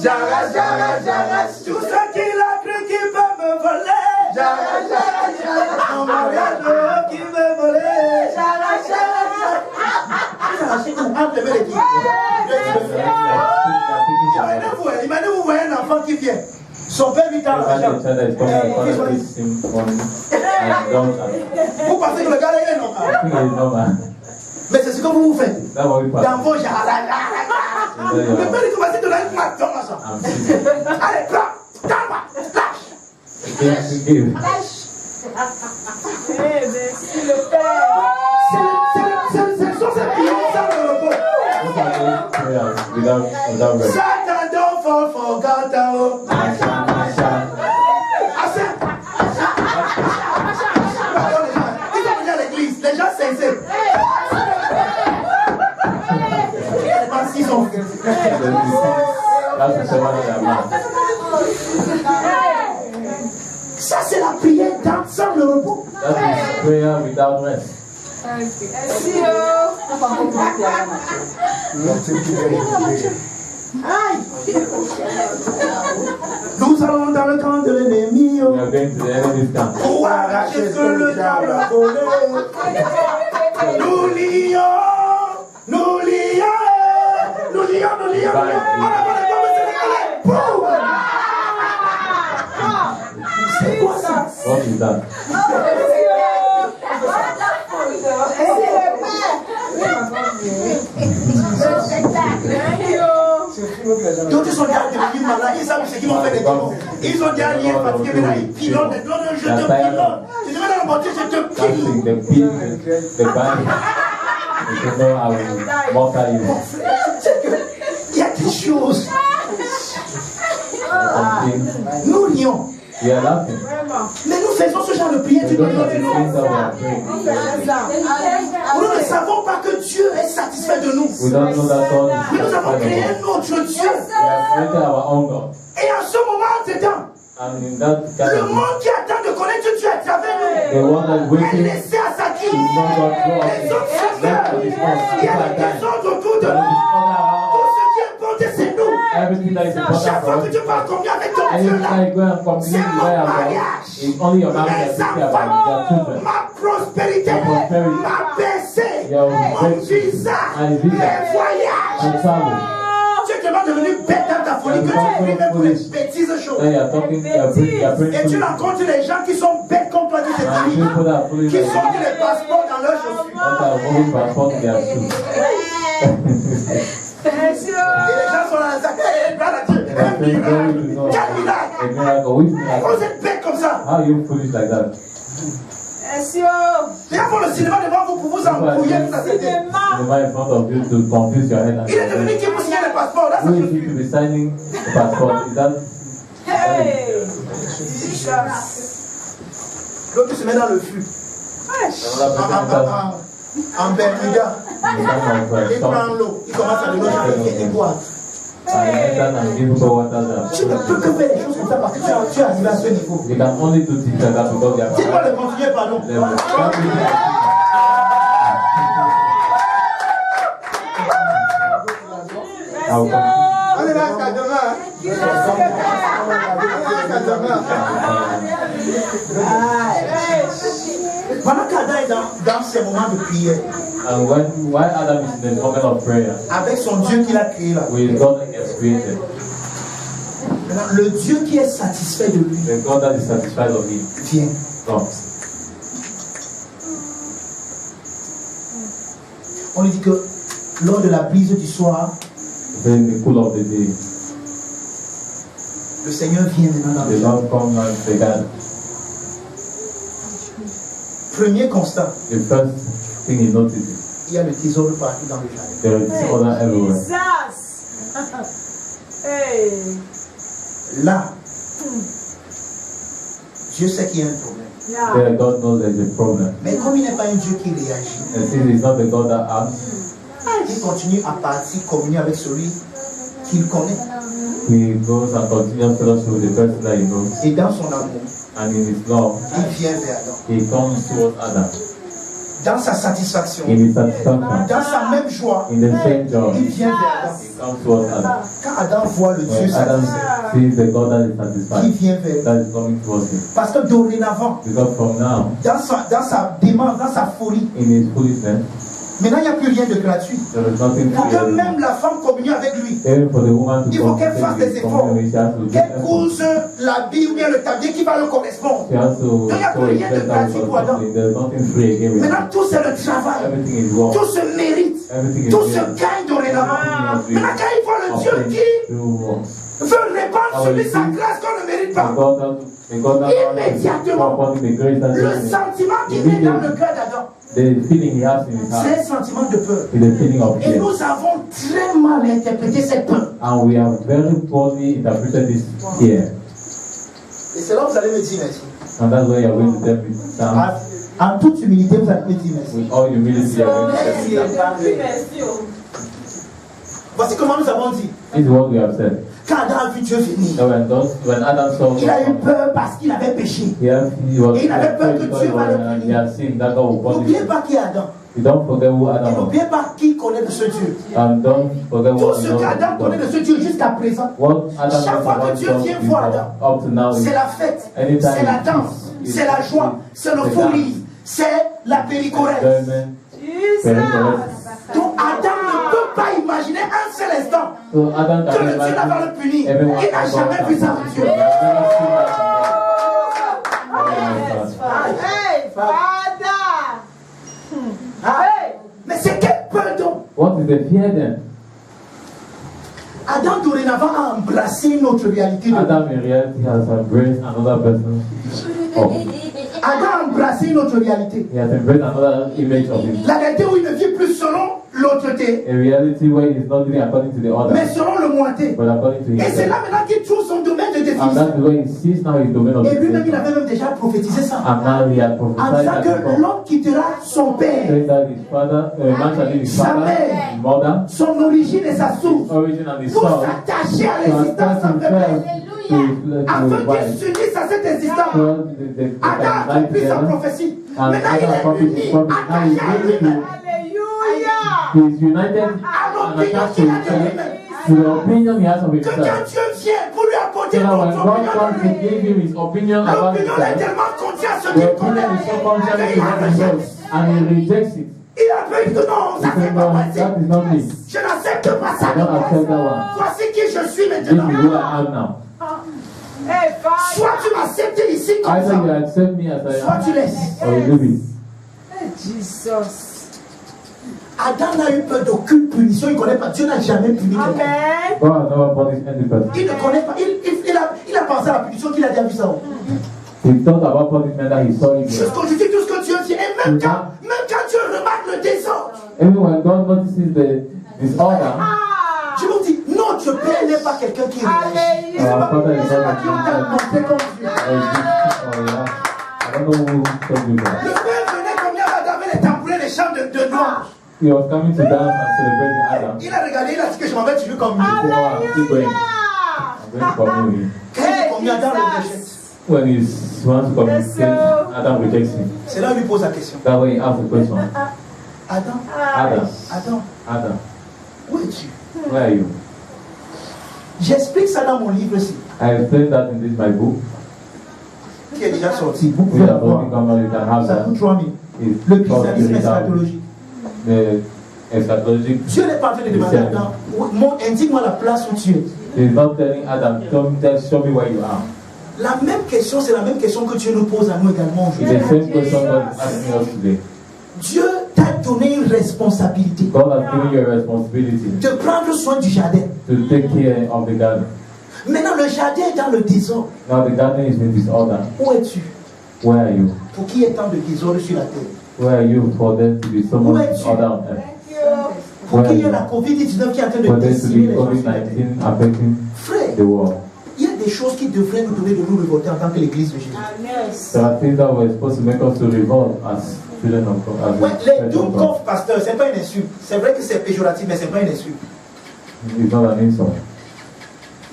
Speaker 1: J'arrête, tout ce qu'il a cru qu'il veut me voler. J'arrête, mon mariage qui veut voler. J'arrête. Imaginez, vous voyez un enfant qui vient. Son père lui tend l'argent. Vous pensez que le gars est normal. Mais c'est ce que vous faites. Dans vos jardins. Le père il commence à donner une main dans ma chambre. Allez, prends, donne-moi, lâche. Ce sont ces prières sans le repos. Satan don't fall for God. Ils sont venus à l'église, les gens sincères. Ils sont ça c'est la prière sans le repos.
Speaker 3: That is prayer without rest.
Speaker 1: Nous allons dans le camp de l'ennemi.
Speaker 3: We are going to the enemy's camp.
Speaker 1: Pour arracher ce que le diable a volé. Nous lions. C'est quoi ça?
Speaker 3: What is that?
Speaker 1: D'autres sont déjà devenus malades, ils savent ce qu'ils vont faire des démons. Ils ont déjà lié fatigué, maintenant ils pilonnent, je te pilonne. Tu te mets dans le mortier, je te pile. Il y a des choses. Nous lions. Mais nous faisons ce genre de prière du milieu de nous. Nous ne savons pas que Dieu est satisfait de nous. Mais nous avons créé un autre Dieu. Et en ce moment-dedans, le monde qui attend de connaître Dieu à travers nous est laissé à sa qui. Les autres serveurs, il y a des personnes autour de nous. Tout ce qui est bon, c'est nous. Chaque fois que tu parles combien avec ton Dieu là, c'est mon mariage, mes enfants, ma prospérité, ma baissée, mon visa, mes voyages. Tu es tellement devenu bête dans ta folie que tu es venu même pour les bêtises chaudes. Et tu rencontres les gens qui sont bêtes comme toi, qui sortent les passeports dans leurs chaussures. Et les gens sont là, vous êtes bêtes comme ça.
Speaker 3: How are you foolish like that?
Speaker 1: Viens voir le cinéma devant vous pour vous embrouiller toute la tête.
Speaker 3: In front of you to confuse your head.
Speaker 1: Il est devenu qui pour signer les passeports. Là,
Speaker 3: Who is he to be signing the passport? Is that?
Speaker 1: L'autre se met dans le flux. En Bermuda. Il prend l'eau. Il commence à donner et boire. Tu ne peux que faire des choses comme ça parce que tu es arrivé à ce niveau.
Speaker 3: You can only do things like that because you are.
Speaker 1: Dis-moi de continuer, pardon. On est là jusqu'à demain. Pendant qu'Adam est dans ces moments de prière,
Speaker 3: And when Adam is in the moment of prayer,
Speaker 1: avec son Dieu qu'il a créé là,
Speaker 3: with God that he has created,
Speaker 1: le Dieu qui est satisfait de lui,
Speaker 3: the God that is satisfied of him,
Speaker 1: vient.
Speaker 3: stops.
Speaker 1: On dit que lors de la brise du soir,
Speaker 3: Then the cool of the day,
Speaker 1: le Seigneur vient maintenant dans
Speaker 3: the
Speaker 1: le jardin.
Speaker 3: Lord comes and the garden.
Speaker 1: Premier constat,
Speaker 3: The first thing he notices,
Speaker 1: il y a le désordre partout dans le jardin.
Speaker 3: there is disorder everywhere.
Speaker 2: Jesus. Hey.
Speaker 1: Là, Dieu sait qu'il y a un problème.
Speaker 2: Yeah.
Speaker 3: There God knows there's a problem.
Speaker 1: Mais comme il n'est pas un Dieu qui réagit,
Speaker 3: And since he's not the God that acts,
Speaker 1: il continue à partir communier avec celui qu'il connaît.
Speaker 3: he goes and continues fellowship with the person that he knows.
Speaker 1: Et dans son amour,
Speaker 3: And in his love,
Speaker 1: il vient vers Adam.
Speaker 3: he comes towards Adam.
Speaker 1: Dans sa satisfaction,
Speaker 3: In his satisfaction,
Speaker 1: dans sa même joie,
Speaker 3: in the same joy,
Speaker 1: il vient vers Adam.
Speaker 3: he comes towards Adam.
Speaker 1: Quand Adam voit le Dieu
Speaker 3: When Adam
Speaker 1: satisfait,
Speaker 3: sees the God that is
Speaker 1: il
Speaker 3: satisfied,
Speaker 1: vient vers lui.
Speaker 3: that is coming towards him.
Speaker 1: Parce que dorénavant,
Speaker 3: Because from now,
Speaker 1: dans sa démence, dans sa folie,
Speaker 3: in his foolishness,
Speaker 1: maintenant il n'y a plus rien de gratuit.
Speaker 3: there is nothing
Speaker 1: Pour que
Speaker 3: free.
Speaker 1: même la femme communie avec lui,
Speaker 3: Even for the woman to
Speaker 1: il faut qu'elle fasse des
Speaker 3: communicate with
Speaker 1: efforts,
Speaker 3: someone, she has to do
Speaker 1: qu'elle
Speaker 3: effort.
Speaker 1: couse l'habit ou bien le tablier qui va le correspondre.
Speaker 3: She has to
Speaker 1: Donc, il n'y a
Speaker 3: show
Speaker 1: plus rien de
Speaker 3: respect
Speaker 1: gratuit
Speaker 3: for
Speaker 1: pour Adam.
Speaker 3: something. There is nothing free again with
Speaker 1: Maintenant tout c'est le travail,
Speaker 3: everything is wrong.
Speaker 1: tout se mérite,
Speaker 3: Everything is
Speaker 1: tout se
Speaker 3: given.
Speaker 1: gagne dorénavant.
Speaker 3: Everything
Speaker 1: Maintenant quand il voit le Dieu
Speaker 3: is
Speaker 1: qui
Speaker 3: through works.
Speaker 1: veut répandre sur lui sa grâce qu'on ne mérite
Speaker 3: The
Speaker 1: pas,
Speaker 3: God that
Speaker 1: Immédiatement,
Speaker 3: upon the grace that
Speaker 1: le sentiment qui vient dans le cœur d'Adam,
Speaker 3: the feeling he has in his
Speaker 1: c'est
Speaker 3: heart
Speaker 1: un sentiment de peur.
Speaker 3: is a feeling of
Speaker 1: Et
Speaker 3: fear.
Speaker 1: nous avons très mal interprété cette peur.
Speaker 3: And we have very poorly interpreted this fear.
Speaker 1: Et c'est là où vous allez me dire merci.
Speaker 3: And that's why you're going to tell me, Sam,
Speaker 1: En toute humilité, vous allez me dire merci.
Speaker 3: with all humility, you're going to tell me, Sam.
Speaker 2: Merci.
Speaker 1: Voici comment nous avons dit.
Speaker 3: This is what we have said.
Speaker 1: Quand Adam a vu Dieu venir,
Speaker 3: So when Adam saw
Speaker 1: il a eu
Speaker 3: God,
Speaker 1: peur parce qu'il avait péché.
Speaker 3: he was
Speaker 1: Et il avait peur que
Speaker 3: because
Speaker 1: Dieu va le
Speaker 3: he
Speaker 1: punir.
Speaker 3: had seen that God will punish
Speaker 1: N'oubliez
Speaker 3: him.
Speaker 1: pas qui est Adam.
Speaker 3: You don't forget who
Speaker 1: Et
Speaker 3: Adam was.
Speaker 1: n'oubliez pas qui connaît de ce Dieu.
Speaker 3: And don't forget
Speaker 1: Tout
Speaker 3: what
Speaker 1: ce
Speaker 3: he knows
Speaker 1: qu'Adam
Speaker 3: of
Speaker 1: connaît
Speaker 3: God.
Speaker 1: de ce Dieu jusqu'à présent,
Speaker 3: What Adam
Speaker 1: chaque
Speaker 3: knows
Speaker 1: fois que
Speaker 3: about
Speaker 1: Dieu
Speaker 3: God
Speaker 1: vient voir Adam,
Speaker 3: before, up to now is
Speaker 1: c'est la fête,
Speaker 3: anytime
Speaker 1: c'est la danse,
Speaker 3: is-
Speaker 1: c'est la joie, c'est le
Speaker 3: is-
Speaker 1: folie, c'est la péricorèse.
Speaker 3: enjoyment,
Speaker 2: Jesus.
Speaker 1: Donc Adam ne peut pas imaginer un seul instant
Speaker 3: So Adam
Speaker 1: que
Speaker 3: can
Speaker 1: le Dieu va
Speaker 3: imagine
Speaker 1: le punir.
Speaker 3: everyone
Speaker 1: Il n'a jamais vu ça de Dieu.
Speaker 2: Hey, Father. Hey.
Speaker 1: Mais c'est quelle peur donc?
Speaker 3: What is the fear then?
Speaker 1: Adam dorénavant a embrassé une autre réalité.
Speaker 3: Adam in reality has embraced another person. Oh,
Speaker 1: Adam a embrassé une autre réalité.
Speaker 3: he has embraced another image of him.
Speaker 1: La réalité où il ne vit plus selon l'autre-té,
Speaker 3: A reality where he's not living according to the other,
Speaker 1: mais selon le moitié.
Speaker 3: but according to
Speaker 1: Et c'est
Speaker 3: himself.
Speaker 1: là maintenant qu'il trouve son domaine de
Speaker 3: And
Speaker 1: déficit.
Speaker 3: that's the way he sees now his domain of
Speaker 1: Et lui-même, il
Speaker 3: the
Speaker 1: avait même déjà prophétisé ça.
Speaker 3: And now he has
Speaker 1: En
Speaker 3: prophesied
Speaker 1: disant
Speaker 3: that
Speaker 1: que
Speaker 3: before,
Speaker 1: l'homme quittera son père,
Speaker 3: saying that his father, a man shall leave his father, his mother,
Speaker 1: son origine et sa source,
Speaker 3: origin and his
Speaker 1: pour
Speaker 3: son,
Speaker 1: s'attacher à
Speaker 3: to
Speaker 1: l'existence
Speaker 3: attach
Speaker 1: en père,
Speaker 3: himself to his
Speaker 1: afin qu'il
Speaker 3: wife.
Speaker 1: s'unisse à cette existence.
Speaker 3: So
Speaker 1: Adam a
Speaker 3: they
Speaker 1: accompli sa
Speaker 3: together.
Speaker 1: prophétie.
Speaker 3: And
Speaker 1: Maintenant, il
Speaker 3: Adam
Speaker 1: est
Speaker 3: accomplished his
Speaker 1: uni,
Speaker 3: promise. Now
Speaker 1: attaché
Speaker 3: he's
Speaker 1: à
Speaker 3: able
Speaker 1: lui-même,
Speaker 2: Hallelujah.
Speaker 3: to, he's united and attached to himself, to the opinion he has of
Speaker 1: que quand
Speaker 3: himself.
Speaker 1: Dieu vient pour lui
Speaker 3: So
Speaker 1: apporter
Speaker 3: that when
Speaker 1: notre
Speaker 3: God
Speaker 1: opinion
Speaker 3: comes
Speaker 1: de
Speaker 3: to
Speaker 1: lui,
Speaker 3: give him his opinion about
Speaker 1: l'opinion est
Speaker 3: himself,
Speaker 1: tellement contraire à ce
Speaker 3: the
Speaker 1: qu'il
Speaker 3: opinion
Speaker 1: connaît,
Speaker 3: is so contrary to
Speaker 1: qu'il la
Speaker 3: what he
Speaker 1: rejette.
Speaker 3: knows, and he rejects it.
Speaker 1: Il a pris que non,
Speaker 3: He
Speaker 1: ça fait
Speaker 3: said,
Speaker 1: pas
Speaker 3: no,
Speaker 1: partie.
Speaker 3: that is not me.
Speaker 1: Je n'accepte pas ça.
Speaker 3: I don't accept that one.
Speaker 1: Voici qui je suis
Speaker 3: This
Speaker 1: maintenant.
Speaker 3: is who I am now.
Speaker 2: Hey, Father.
Speaker 1: Soit tu m'acceptes ici comme
Speaker 3: Either you
Speaker 1: ça,
Speaker 3: accept me as I
Speaker 1: soit
Speaker 3: am,
Speaker 1: tu laisses.
Speaker 3: or you leave it.
Speaker 2: Hey, Jesus.
Speaker 1: Adam n'a eu peur d'aucune punition, il ne connaît pas. Dieu n'a jamais puni quelqu'un.
Speaker 2: Amen.
Speaker 3: God has never punished any person.
Speaker 1: Il ne connaît pas. Il a pensé à la punition qu'il a déjà vu ça.
Speaker 3: He thought about punishment that he saw it.
Speaker 1: Jusqu'au je dis tout ce que Dieu dit. Et même quand Dieu remarque le désordre,
Speaker 3: Even when God notices the disorder,
Speaker 2: Ah.
Speaker 1: je vous dis, notre Père n'est pas quelqu'un qui réagit.
Speaker 2: Hallelujah.
Speaker 3: our Father is
Speaker 1: C'est
Speaker 3: not
Speaker 1: pas qui on t'a
Speaker 3: a
Speaker 1: montré comme Dieu.
Speaker 3: I don't know who told you that.
Speaker 1: Le Père venait comme il y avait les tambourins, les chants de noix.
Speaker 3: He was coming to dance and celebrate Adam.
Speaker 1: Il a regardé, il a dit que je m'en vais toujours comme lui.
Speaker 3: He said, oh, I'm still going.
Speaker 2: Hallelujah.
Speaker 3: I'm going to commune with him.
Speaker 1: Quand il commune, Adam le rejette.
Speaker 3: When he wants to communicate, Adam rejects him.
Speaker 1: C'est là où il pose la question.
Speaker 3: That way he asks the question,
Speaker 1: Adam,
Speaker 3: Adam,
Speaker 1: Adam, où es-tu?
Speaker 3: where are you?
Speaker 1: J'explique ça dans mon livre aussi,
Speaker 3: I explained that in this my book.
Speaker 1: qui est déjà sorti. Vous
Speaker 3: We
Speaker 1: pouvez
Speaker 3: have
Speaker 1: l'avoir.
Speaker 3: already come out, you can have
Speaker 1: Ça
Speaker 3: that.
Speaker 1: coûte 3000.
Speaker 3: It's
Speaker 1: Le
Speaker 3: called
Speaker 1: christianisme
Speaker 3: Spiritual.
Speaker 1: eschatologique.
Speaker 3: The eschatologic.
Speaker 1: Dieu n'est pas en train de demander à Adam, indique-moi la place où tu es.
Speaker 3: He's not telling Adam, show me where you are.
Speaker 1: La même question, c'est la même question que Dieu nous pose à nous également aujourd'hui.
Speaker 3: It's the same question God is asking us today.
Speaker 1: Dieu t'a donné une responsabilité
Speaker 3: God has given you a responsibility
Speaker 1: de prendre soin du jardin.
Speaker 3: to take care of the garden.
Speaker 1: Maintenant, le jardin est dans le désordre.
Speaker 3: Now the garden is in disorder.
Speaker 1: Où es-tu?
Speaker 3: Where are you?
Speaker 1: Pour qu'il y ait tant de désordre sur la terre.
Speaker 3: Where are you for there to be so much disorder on earth?
Speaker 1: Pour qu'il y ait la COVID-19 qui est en train
Speaker 3: For
Speaker 1: de
Speaker 3: there to
Speaker 1: décimer
Speaker 3: be
Speaker 1: les gens.
Speaker 3: COVID-19 affecting
Speaker 1: Frère,
Speaker 3: the world.
Speaker 1: il y a des choses qui devraient nous donner de nous révolter en tant que l'église de Jésus.
Speaker 3: There are things that were supposed to make us to revolt as children of God.
Speaker 1: Ouais, les Doomkopf pasteurs, c'est pas une insulte. C'est vrai que c'est péjoratif, mais c'est pas une insulte.
Speaker 3: It's not an insult.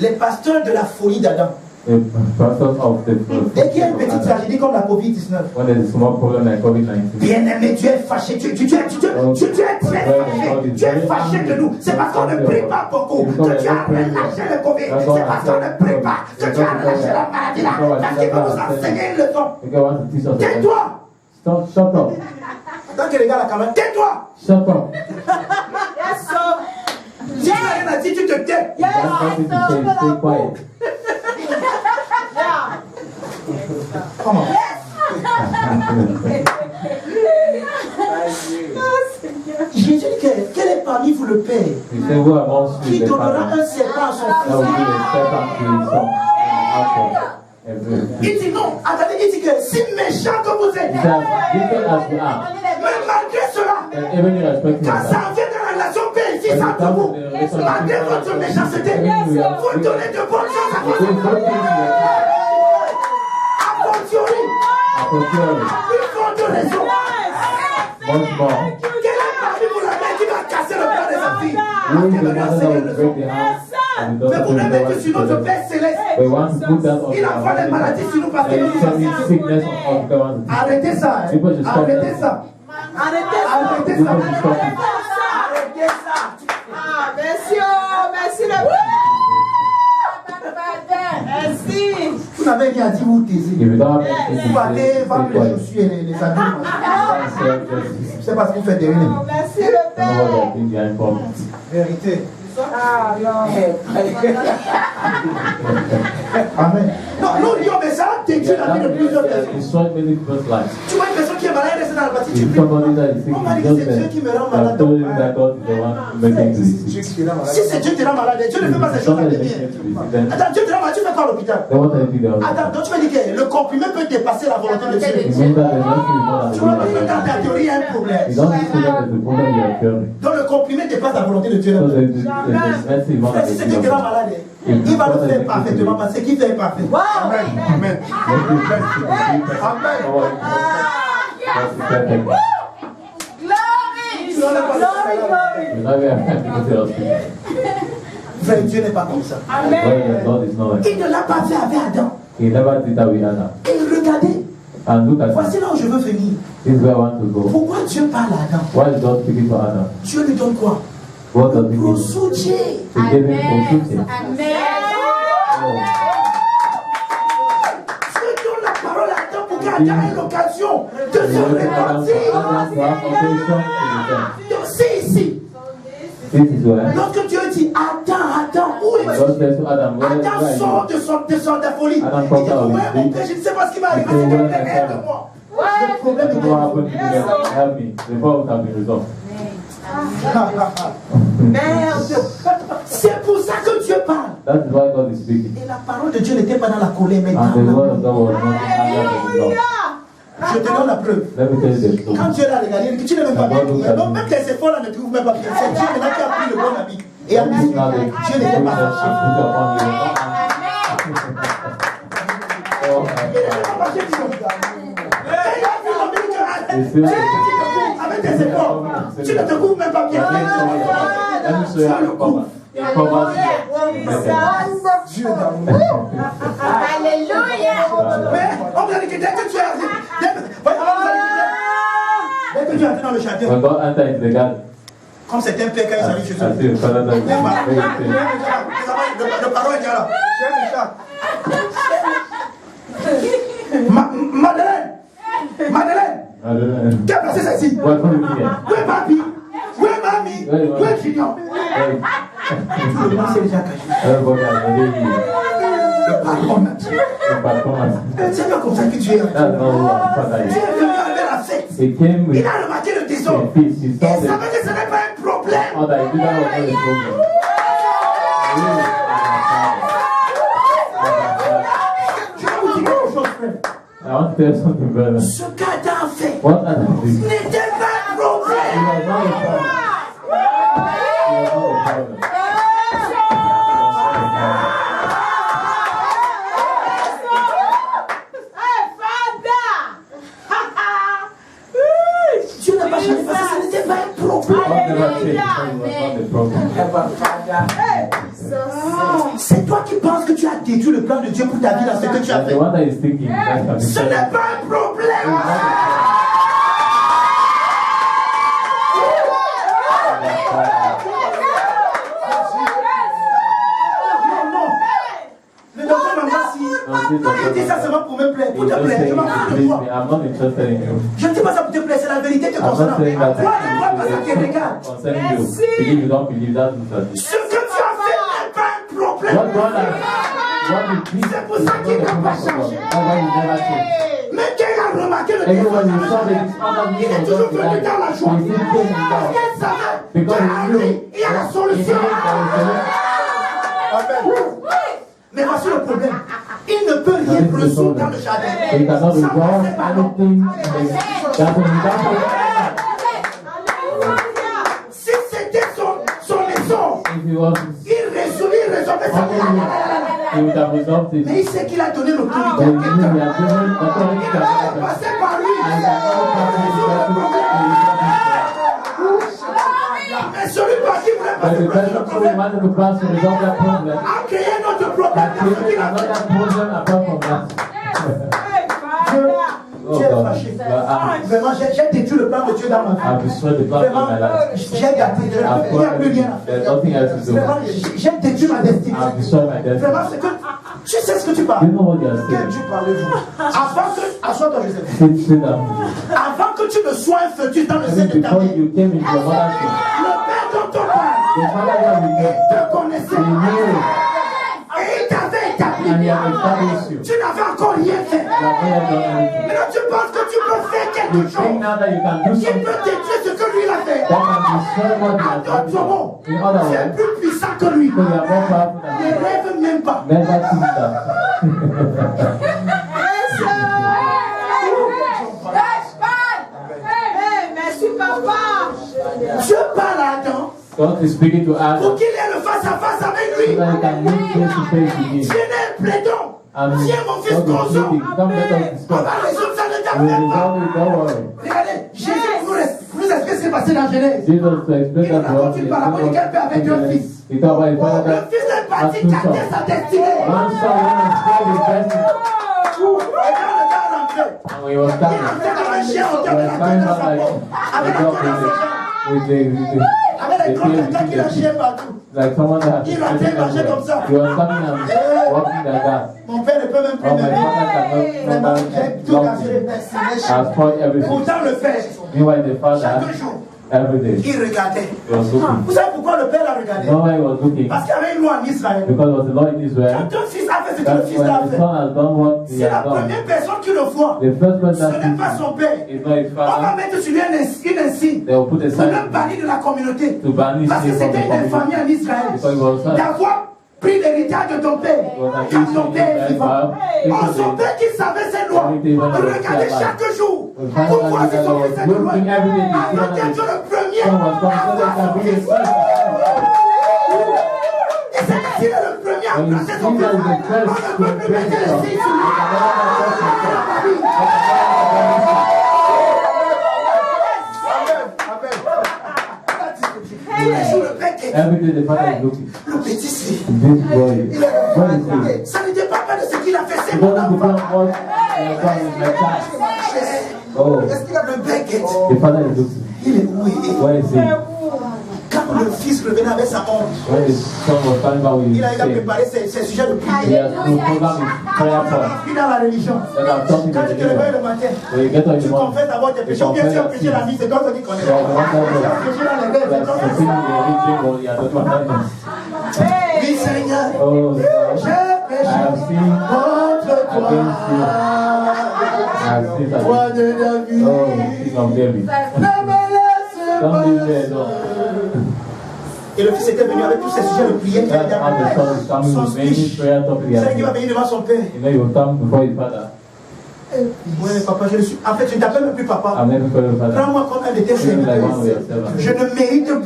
Speaker 1: Les pasteurs de la folie d'Adam.
Speaker 3: The pastors of the
Speaker 1: Dès qu'il y a une petite tragédie comme la COVID-19,
Speaker 3: when there's a small problem like COVID-19,
Speaker 1: bien-aimé, Dieu est fâché, Dieu est très fâché, Dieu est fâché de nous. C'est parce qu'on ne prie pas beaucoup que Dieu a relâché le Covid. C'est parce qu'on ne prie pas que Dieu a relâché la maladie là. Parce qu'il veut nous enseigner une leçon.
Speaker 3: God wants to teach us.
Speaker 1: Tais-toi!
Speaker 3: Stop, shut up.
Speaker 1: Tant que les gars là quand même, tais-toi!
Speaker 3: Shut up.
Speaker 1: Si tu n'as rien à dire, tu te tais.
Speaker 3: That's nothing to say. Stay quiet.
Speaker 1: Comment? Jésus dit quel est parmi vous le Père
Speaker 3: He said, who amongst you
Speaker 1: qui
Speaker 3: is the
Speaker 1: donnera
Speaker 3: father
Speaker 1: un serpent à son
Speaker 3: that will
Speaker 1: fils?
Speaker 3: give a serpent to his son?
Speaker 1: Il dit non, attendez, il dit que si méchant que vous êtes,
Speaker 3: He said, wicked as we are,
Speaker 1: mais malgré cela,
Speaker 3: and even irrespective
Speaker 1: quand
Speaker 3: of
Speaker 1: ça
Speaker 3: that,
Speaker 1: vient dans la relation père et fils entre vous, malgré votre méchanceté, vous donnez de bonnes choses à
Speaker 3: he
Speaker 1: vos
Speaker 3: said,
Speaker 1: enfants.
Speaker 3: good things to your child.
Speaker 1: A fortiori,
Speaker 3: A fortiori,
Speaker 1: une forte raison.
Speaker 3: much more.
Speaker 1: Quel est parmi vous la mère qui va casser le cœur de sa fille?
Speaker 3: Who is
Speaker 1: Elle
Speaker 3: the
Speaker 1: va lui
Speaker 3: mother that
Speaker 1: enseigner
Speaker 3: will
Speaker 1: une
Speaker 3: break
Speaker 1: leçon.
Speaker 3: the house and the
Speaker 1: Mais vous
Speaker 3: daughter
Speaker 1: n'avez
Speaker 3: will
Speaker 1: que sur notre
Speaker 3: never
Speaker 1: Père céleste.
Speaker 3: They want to put that on
Speaker 1: Il envoie des maladies sur nous parce que nous
Speaker 3: sending
Speaker 1: sommes
Speaker 3: sickness on us. They want to
Speaker 1: Arrêtez ça, hein.
Speaker 3: People should stop
Speaker 1: Arrêtez
Speaker 3: that.
Speaker 1: ça.
Speaker 2: Arrêtez ça.
Speaker 1: Arrêtez ça.
Speaker 3: People should stop it.
Speaker 2: Arrêtez ça. Ah, merci, oh, merci le Merci.
Speaker 1: Vous n'avez rien à dire, vous taisez.
Speaker 3: If you don't have anything
Speaker 1: Vous
Speaker 3: to
Speaker 1: partez,
Speaker 3: say,
Speaker 1: vendez
Speaker 3: stay
Speaker 1: les
Speaker 3: quiet.
Speaker 1: chaussures et les habits. C'est parce que vous faites des
Speaker 2: Oh,
Speaker 1: rien.
Speaker 2: merci le
Speaker 3: I don't know what
Speaker 2: Père.
Speaker 3: they're thinking behind for.
Speaker 1: Vérité.
Speaker 2: Ah, non.
Speaker 1: Amen. Non, nous disons, mais ça a détruit la vie de plusieurs personnes.
Speaker 3: Destroyed many people's lives.
Speaker 1: Tu vois une personne qui est malade, elle reste dans la partie, tu
Speaker 3: If
Speaker 1: pries.
Speaker 3: somebody that is sick
Speaker 1: On m'a dit
Speaker 3: is
Speaker 1: que
Speaker 3: just
Speaker 1: c'est Dieu
Speaker 3: there,
Speaker 1: qui me rend
Speaker 3: I've
Speaker 1: malade.
Speaker 3: told you that God is the one making to be sick.
Speaker 1: Si c'est Dieu qui te rend malade, Dieu ne fait pas ces choses
Speaker 3: Somebody
Speaker 1: avec
Speaker 3: making
Speaker 1: bien.
Speaker 3: you to be sick, then
Speaker 1: Attends, Dieu te rend malade, tu fais quoi à l'hôpital?
Speaker 3: then what are you doing?
Speaker 1: Attends, donc tu vas dire que le comprimé peut dépasser la volonté de Dieu.
Speaker 3: It means that there's nothing more than
Speaker 1: Tu
Speaker 3: the
Speaker 1: vois,
Speaker 3: will of
Speaker 1: dans ta
Speaker 3: God.
Speaker 1: théorie, il y a un problème.
Speaker 3: You don't need to know that the problem you are curing.
Speaker 1: Donc le comprimé dépasse la volonté de Dieu.
Speaker 3: So there's nothing more
Speaker 1: Frère,
Speaker 3: than
Speaker 1: si
Speaker 3: the
Speaker 1: c'est Dieu
Speaker 3: will
Speaker 1: qui
Speaker 3: of
Speaker 1: rend
Speaker 3: God.
Speaker 1: malade, il va le faire parfaitement parce que qui fait parfait.
Speaker 2: Amen.
Speaker 1: Amen.
Speaker 3: That's perfect.
Speaker 1: Tu n'en as pas
Speaker 2: Glory.
Speaker 3: You know we are happy to hospital.
Speaker 1: Frère, Dieu n'est pas comme ça.
Speaker 2: Amen.
Speaker 3: God is not like
Speaker 1: Il ne l'a pas fait avec Adam.
Speaker 3: He never did that with Adam.
Speaker 1: Et regardez,
Speaker 3: And look at
Speaker 1: voici
Speaker 3: it.
Speaker 1: là où je veux venir.
Speaker 3: This is where I want to go.
Speaker 1: Pourquoi Dieu parle à Adam?
Speaker 3: Why is God speaking to Adam?
Speaker 1: Dieu lui donne quoi?
Speaker 3: What does he give him?
Speaker 1: Prosoudier.
Speaker 3: To give him consulting.
Speaker 1: Dieu donne la parole à Adam pour qu'Adam ait l'occasion de se
Speaker 3: Adam to
Speaker 1: repentir.
Speaker 3: have occasion to repent.
Speaker 1: Donc c'est ici.
Speaker 3: This is where
Speaker 1: Lorsque Dieu dit Adam, où es-tu?
Speaker 3: God says to Adam, where
Speaker 1: Adam
Speaker 3: are
Speaker 1: sort
Speaker 3: you?
Speaker 1: de son folie.
Speaker 3: Adam
Speaker 1: Il
Speaker 3: comes
Speaker 1: dit,
Speaker 3: out
Speaker 1: ouais,
Speaker 3: of
Speaker 1: mon
Speaker 3: his
Speaker 1: père, je ne sais pas ce qui va arriver. S'il te plaît, aide-moi. Le problème
Speaker 3: What happened to you? Help me. The problem has been resolved.
Speaker 1: Merde. C'est pour ça que Dieu parle.
Speaker 3: That is why God is speaking.
Speaker 1: Et la parole de Dieu n'était pas dans la colère, mais
Speaker 3: And the
Speaker 1: dans
Speaker 3: word of
Speaker 1: l'amour.
Speaker 3: God was not in anger but in love.
Speaker 1: Je te donne la preuve.
Speaker 3: Let me tell you the truth.
Speaker 1: Quand Dieu l'a regardé, il dit, tu n'es même pas bien trouvé. Donc même les efforts là ne trouvent même pas bien. C'est Dieu maintenant qui a pris le bon habit. Et a
Speaker 3: This
Speaker 1: dit,
Speaker 3: is not the
Speaker 1: Dieu n'était pas fâché.
Speaker 3: put upon you. Oh,
Speaker 1: Il n'était pas fâché du tout. Et il a vu l'homme, il dit,
Speaker 3: It's still
Speaker 1: avec tes efforts, tu ne te couvres même pas bien.
Speaker 3: Let me show you how to cover. Cover
Speaker 1: Dieu d'amour.
Speaker 4: Alléluia.
Speaker 1: Mais on vous a dit que dès que tu es arrivé, dès que tu es entré dans le jardin,
Speaker 3: When God entered into the garden,
Speaker 1: comme c'est un père quand ils arrivent chez
Speaker 3: I
Speaker 1: eux.
Speaker 3: see the father that is very sick.
Speaker 1: Le parole est déjà là. Madeleine,
Speaker 3: I don't know.
Speaker 1: qui a placé celle-ci?
Speaker 3: What put it here?
Speaker 1: Où est papi? Où est mamie? Où est Junior?
Speaker 3: Hey,
Speaker 1: Tout le monde s'est déjà caché.
Speaker 3: everybody has already here.
Speaker 1: par mon Dieu. C'est pas comme ça que tu es. Tu es venu enlever la fête. Il a remarqué le désordre. Il savait que ce n'est pas un problème. Je vais vous dire quelque chose, frère. Ce qu'Adam a fait n'était pas un problème. Dieu n'a pas changé parce que ce n'était pas un problème. C'est toi qui penses que tu as détruit le plan de Dieu pour ta vie dans ce que tu as fait. Ce n'est pas un problème. Je dis ça seulement pour me plaire, pour te plaire. Je m'en fous de toi. Je ne dis pas ça pour te plaire, c'est la vérité te concernant. Toi, ne vois pas ça qui regarde. Ce que tu as fait n'est pas un problème. C'est pour ça qu'il n'a pas changé. Mais quand il a remarqué le désordre, il est toujours venu dans la joie. Parce qu'il savait qu'à lui, il y a la solution. Mais voici le problème. Il ne peut rien résoudre dans le jardin. Sans passer par l'eau. Si c'était son essor, il résolvait ça. Mais il sait qu'il a donné l'autorité à quelqu'un. Il va passer par lui. Mais celui par qui voulait passer par le problème a créé notre problème. Tu es fâché. Vraiment, j'ai détruit le plan de Dieu dans ma vie. Vraiment, j'ai gâté. Il n'y a plus rien à faire. Vraiment, j'ai détruit ma destinée. Vraiment, c'est que tu sais ce que tu parles. Quel Dieu parlez-vous? Assois-toi, Joseph. Avant que tu ne sois un fœtus dans le sein de ta vie, le Père dont on parle, il te connaissait. Et il t'avait établi. Tu n'avais encore rien fait. Maintenant tu penses que tu peux faire quelque chose qui peut détruire ce que lui il a fait. En d'autres mots, c'est plus puissant que lui. Ne rêve même pas.
Speaker 2: Merci papa.
Speaker 1: Je parle à Adam.
Speaker 3: God is speaking to Adam.
Speaker 1: Pour qu'il ait le face à face avec lui. Tiens un plaidon. Tiens mon fils Gonzo. On va résoudre ça, ne t'appelle pas. Regardez, Jésus nous explique ce qui s'est passé dans Genèse. Il raconte une parabole de quelqu'un avec un fils. Le fils est parti chercher sa destinée. Et quand le gars rentrait, il rentrait comme un chien au cœur de la tête de sa peau. Avec la tête dans ses jambes. Avec les grands quelqu'un qui l'a chien partout. Il rentrait marcher comme ça. Mon père ne peut même plus m'aimer. Vraiment, j'ai tout cassé. Pourtant le père, chaque jour, il regardait. Vous savez pourquoi le père a regardé? Parce qu'il y avait une loi en Israël. Quand un fils a fait ce que le fils a fait, c'est la première personne qui le voit. Ce n'est pas son père. On va mettre sur lui une insigne pour le bannir de la communauté. Parce que c'était une infamie en Israël d'avoir pris l'héritage de ton père quand ton père est vivant. Or son père qui savait ses lois, regardez chaque jour pour voir si son fils est de loin. Avant d'être le premier à avoir son fils. Et c'est s'il est le premier à placer son fils, on ne peut plus mettre les signes sur lui.
Speaker 3: Every day the father is looking.
Speaker 1: Le petit si.
Speaker 3: This boy.
Speaker 1: Ça ne dépend pas de ce qu'il a fait, c'est
Speaker 3: He
Speaker 1: mon
Speaker 3: doesn't
Speaker 1: enfant.
Speaker 3: depend on what my child. Oh.
Speaker 1: Est-ce qu'il a le Beckett?
Speaker 3: The father is looking.
Speaker 1: Il est où?
Speaker 3: Where is he?
Speaker 1: Quand le fils revenait avec sa honte,
Speaker 3: When the son was coming back with
Speaker 1: il a
Speaker 3: his shame,
Speaker 1: préparé ses sujets de
Speaker 3: he
Speaker 1: prière.
Speaker 3: has to program his prayer point.
Speaker 1: Il dans la religion.
Speaker 3: That I'm talking
Speaker 1: Quand
Speaker 3: to
Speaker 1: tu
Speaker 3: the
Speaker 1: te réveilles le
Speaker 3: devil.
Speaker 1: matin,
Speaker 3: When you get up in
Speaker 1: tu
Speaker 3: the morning,
Speaker 1: confesses d'abord tes péchés. Ou bien tu as péché la nuit, c'est toi qui connais. Tu as péché dans les rêves, c'est toi qui
Speaker 3: the
Speaker 1: connais.
Speaker 3: religion, or you are not one.
Speaker 1: Oui, Seigneur.
Speaker 3: Oh,
Speaker 1: J'ai péché contre toi. Roi de David, ne me laisse pas. Et le fils était venu avec tous ses sujets de prière qu'il avait derrière son speech. C'est qu'il va venir devant son père. Oui, papa, en fait, je ne t'appelle même plus papa. Prends-moi comme un de tes serviteurs. Je ne mérite plus.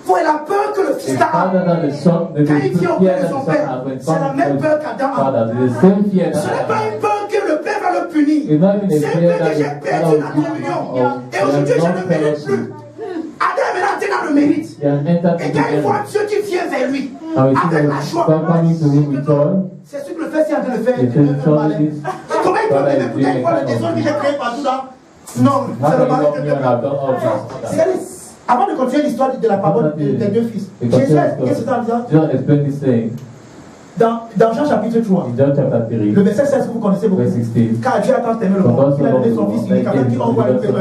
Speaker 1: Pour la peur que le fils d'Adam, quand il vient auprès de son père, c'est la même peur qu'Adam. Ce n'est pas une peur que le père va le punir. C'est une peur que j'ai perdu la communion. Et aujourd'hui, je ne mérite plus. Adam est maintenant le mérite. Et quand il voit Dieu qui vient vers lui, avec la joie, c'est ce que le fait est en train de faire. Comment il peut m'aimer pour qu'il voit le désordre que j'ai créé partout là? Non, c'est le mari que tu as. Avant de continuer l'histoire de la parole des deux fils, Jésus, qu'est-ce que c'est dans Jean chapitre 3, le verset 16 que vous connaissez beaucoup. Car Dieu a tant aimé le monde, il a donné son fils unique afin qu'il envoie le Père.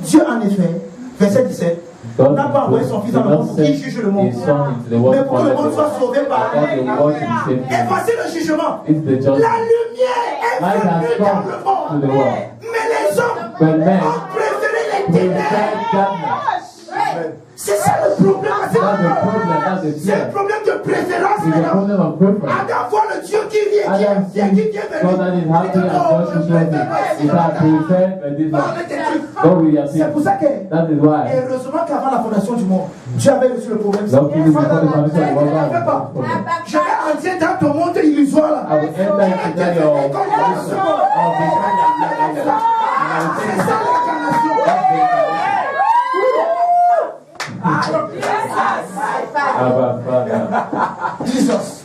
Speaker 1: Dieu en effet, verset 17, n'a pas envoyé son fils dans le monde pour qu'il juge le monde, mais pour que le monde soit sauvé par lui. Et voici le jugement. La lumière est venue dans le monde, mais les hommes ont préféré les ténèbres. C'est ça le problème. C'est le problème de préférence. Adam voit le Dieu qui vient vers lui. C'est pour ça que, heureusement qu'avant la fondation du monde, Dieu avait reçu le problème. Je vais entrer dans ton monde illusoire là. C'est ça l'incarnation.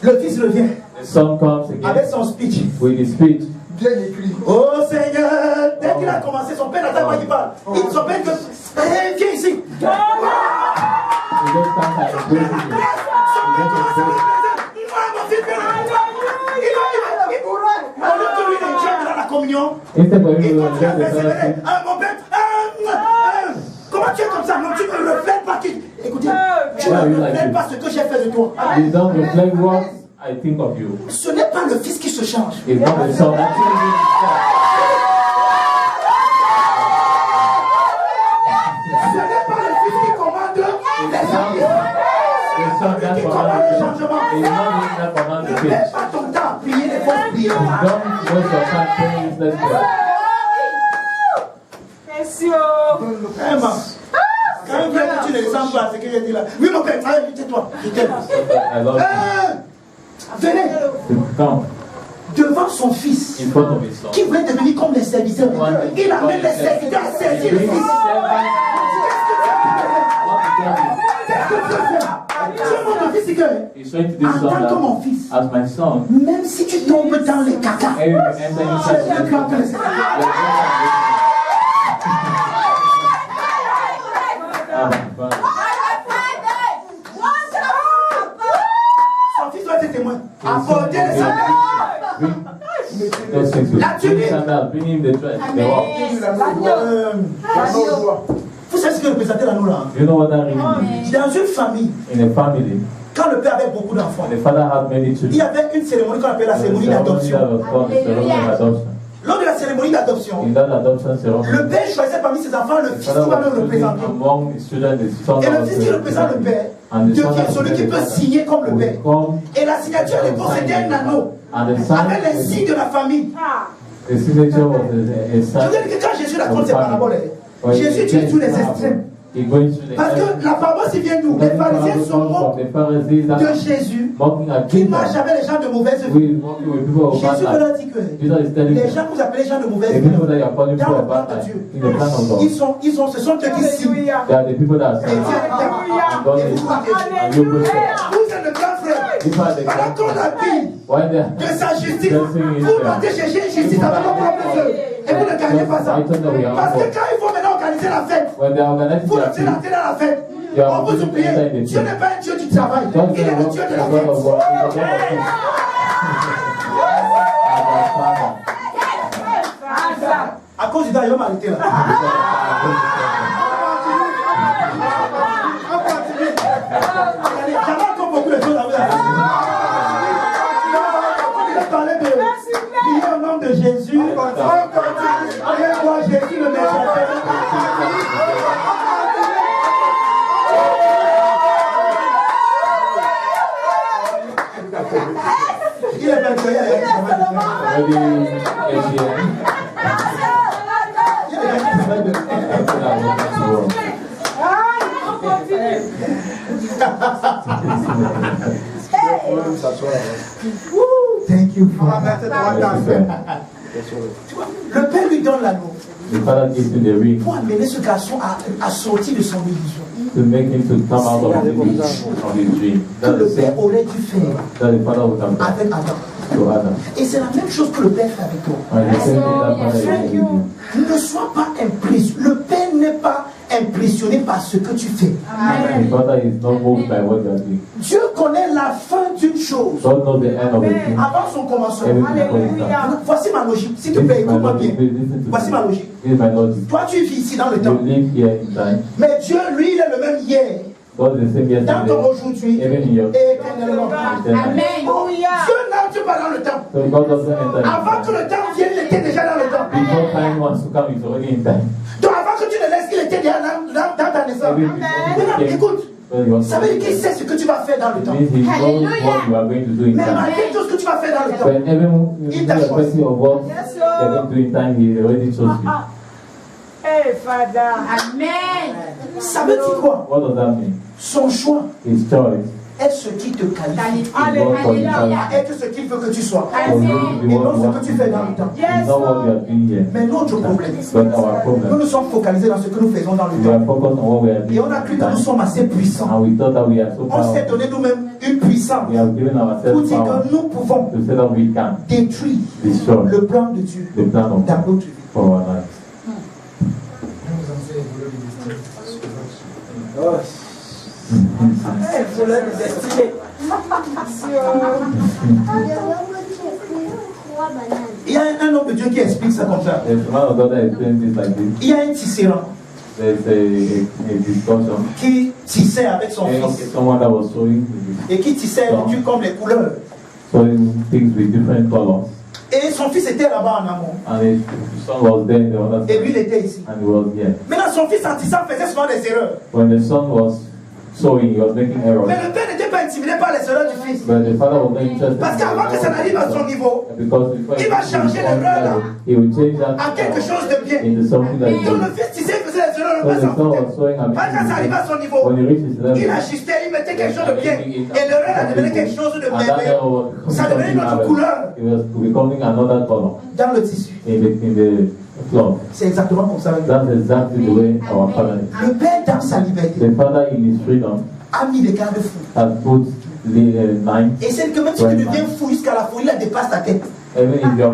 Speaker 1: Le fils revient avec son speech. Bien écrit. Oh Seigneur, dès qu'il a commencé, son père n'attend pas qu'il parle. Son père dit, viens ici. Communion. Il comment tu es comme ça? Non, tu ne reflètes pas qui. Écoutez, tu ne reflètes pas ce que j'ai fait de toi. Ce n'est pas le fils qui se change. Ce n'est pas le fils qui commande les actes. C'est lui qui commande le changement. Ne perds pas ton temps à prier les fausses prières. Quand il vient que tu ne ressembles pas à ce que j'ai dit là. Oui, mon père, tais-toi. Venez. Devant son fils, qui voulait devenir comme les serviteurs. Il amène les serviteurs à servir le fils. Qu'est-ce que tu veux faire? Tu veux fils que, en tant que mon fils, même si tu tombes dans les caca, tu es plus grand que les serviteurs. Son fils doit être témoin. Apporter les sandales. La tunique. Vous savez ce que représentait l'anneau là? Dans une famille, quand le père avait beaucoup d'enfants, il y avait une cérémonie qu'on appelle la cérémonie d'adoption. Lors de la cérémonie d'adoption, le père choisissait parmi ses enfants le fils qui va le représenter. Et le fils qui représente le père devient celui qui peut signer comme le père. Et la signature à l'époque c'était un anneau avec les signes de la famille. Je veux dire que quand Jésus raconte ces paraboles, Jésus utilise tous les extrêmes. Parce que la parole vient d'où? Les pharisiens sont moqués de Jésus qui marche avec les gens de mauvaise vie. Jésus leur dit que les gens que vous appelez les gens de mauvaise vie, dans le plan de Dieu, ce sont ceux qui signent. Et vous êtes le grand frère. Pendant qu'on habille de sa justice, vous partez chercher une justice avec vos propres œuvres. Et vous ne gagnez pas ça. Parce que quand il faut maintenant organiser la fête, vous êtes rentré dans la fête. On vous oublie. Dieu n'est pas un Dieu du travail. Il est le Dieu de la fête. À cause du temps, il va m'arrêter là. J'avais encore beaucoup de choses à vous dire. Il est pas joyeux. Thank you, Father. Le Père lui donne l'anneau pour amener ce garçon à sortir de son illusion.
Speaker 3: To make him to come out of his dream.
Speaker 1: Que le Père aurait dû faire
Speaker 3: That the father would have done
Speaker 1: avec Adam.
Speaker 3: to Adam.
Speaker 1: Et c'est la même chose que le Père fait avec toi.
Speaker 3: And the same thing that father is doing with you.
Speaker 1: Ne sois pas impressionné. Le Père n'est pas impressionné par ce que tu fais.
Speaker 3: The father is not moved by what you are doing.
Speaker 1: Dieu connaît la fin d'une chose
Speaker 3: God knows the end of the thing.
Speaker 1: avant son commencement.
Speaker 3: Everything before it starts.
Speaker 1: Voici ma logique. S'il te
Speaker 3: This
Speaker 1: plaît,
Speaker 3: is my
Speaker 1: écoute-moi
Speaker 3: logic.
Speaker 1: bien.
Speaker 3: Please listen to
Speaker 1: Voici
Speaker 3: me.
Speaker 1: ma logique.
Speaker 3: This is my logic.
Speaker 1: Toi, tu vis ici dans le
Speaker 3: You
Speaker 1: temps.
Speaker 3: live here in time.
Speaker 1: Mais Dieu, lui, il est le même hier,
Speaker 3: God is the same
Speaker 1: dans ton
Speaker 3: yesterday,
Speaker 1: aujourd'hui,
Speaker 3: even in your
Speaker 1: et éternellement.
Speaker 3: Amen.
Speaker 1: Dieu n'entre pas dans le temps.
Speaker 3: So God doesn't enter in
Speaker 1: Avant que
Speaker 3: time.
Speaker 1: le temps vienne, il était déjà dans le temps.
Speaker 3: Before time wants to come, it's already in time.
Speaker 1: Donc avant que tu ne laisses, il était déjà dans ta naissance.
Speaker 3: Even before
Speaker 1: Maintenant,
Speaker 3: he came,
Speaker 1: écoute,
Speaker 3: when he was
Speaker 1: ça veut dire qu'il sait ce que tu vas faire dans le
Speaker 3: it
Speaker 1: temps.
Speaker 3: means he knows what you are going to do in
Speaker 1: Mais
Speaker 3: time.
Speaker 1: malgré tout ce que tu vas faire dans le temps,
Speaker 3: When everyone
Speaker 1: Il
Speaker 3: is
Speaker 1: t'a
Speaker 3: a
Speaker 1: choisi.
Speaker 3: question of what they're going to do in time, he already chose you.
Speaker 5: Hey, Father.
Speaker 4: Amen.
Speaker 1: ça veut dire quoi?
Speaker 3: What does that mean?
Speaker 1: Son choix
Speaker 3: His choice
Speaker 1: est ce qui te qualifie
Speaker 3: is what qualifies
Speaker 1: à être ce qu'il veut que tu sois.
Speaker 3: for you to be
Speaker 1: Et
Speaker 3: what
Speaker 1: non
Speaker 3: you
Speaker 1: ce
Speaker 3: want
Speaker 1: que
Speaker 3: to
Speaker 1: tu
Speaker 3: do.
Speaker 1: fais dans le temps.
Speaker 3: It's not what we are doing here.
Speaker 1: Mais notre problème,
Speaker 3: But our
Speaker 1: nous
Speaker 3: problem,
Speaker 1: nous sommes focalisés dans ce que nous faisons dans le
Speaker 3: we are
Speaker 1: temps.
Speaker 3: focused on what we are
Speaker 1: Et on a
Speaker 3: doing
Speaker 1: cru
Speaker 3: in
Speaker 1: que nous
Speaker 3: time.
Speaker 1: sommes assez puissants.
Speaker 3: And we thought that we are so
Speaker 1: On s'est
Speaker 3: powerful.
Speaker 1: donné nous-mêmes une puissance
Speaker 3: We have given
Speaker 1: pour
Speaker 3: ourselves
Speaker 1: dire
Speaker 3: power
Speaker 1: que nous pouvons
Speaker 3: to say that we can
Speaker 1: détruire
Speaker 3: destroy
Speaker 1: le plan de Dieu
Speaker 3: the plan of
Speaker 1: dans
Speaker 3: God
Speaker 1: notre vie.
Speaker 3: for our lives.
Speaker 5: Hey, voleur de destinée.
Speaker 1: Il y a un homme de Dieu qui explique ça comme ça.
Speaker 3: There's a man of God that explains this like this.
Speaker 1: Il y a un tisserand
Speaker 3: There's a discussion.
Speaker 1: qui tissait avec son fils
Speaker 3: Someone that was sewing
Speaker 1: et qui tissait Dieu comme les couleurs.
Speaker 3: things with different colors.
Speaker 1: Et son fils était là-bas en amont.
Speaker 3: And his son was there in the other
Speaker 1: Et lui, il
Speaker 3: side.
Speaker 1: était ici.
Speaker 3: And he was here.
Speaker 1: Maintenant, son fils en tissant faisait souvent des erreurs.
Speaker 3: When the son was sewing, he was making errors.
Speaker 1: Mais le père n'était pas intimidé par les erreurs du fils.
Speaker 3: But the father was not interested.
Speaker 1: Parce qu'avant que ça n'arrive à son niveau,
Speaker 3: Because before
Speaker 1: il va changer l'erreur là
Speaker 3: he will change that
Speaker 1: à quelque chose de bien.
Speaker 3: into something that is
Speaker 1: Donc le
Speaker 3: good.
Speaker 1: fils tissait, il faisait les erreurs, le
Speaker 3: So
Speaker 1: père
Speaker 3: the
Speaker 1: s'en
Speaker 3: son was
Speaker 1: foutait.
Speaker 3: sewing and
Speaker 1: Quand ça arrivait à son niveau,
Speaker 3: when he reached his
Speaker 1: il
Speaker 3: level,
Speaker 1: ajustait, il mettait quelque chose de bien. Et l'erreur a devenu quelque chose de
Speaker 3: and that
Speaker 1: merveilleux.
Speaker 3: level was
Speaker 1: Ça devenait une autre couleur
Speaker 3: It was becoming another color
Speaker 1: dans le tissu.
Speaker 3: in the cloth.
Speaker 1: C'est exactement comme ça.
Speaker 3: That's exactly the way our father is.
Speaker 1: Le père, dans sa liberté,
Speaker 3: The father in his freedom
Speaker 1: a mis des garde-fous.
Speaker 3: has put the line.
Speaker 1: Et c'est que même si tu deviens fou jusqu'à la folie, elle dépasse ta tête.
Speaker 3: Even if your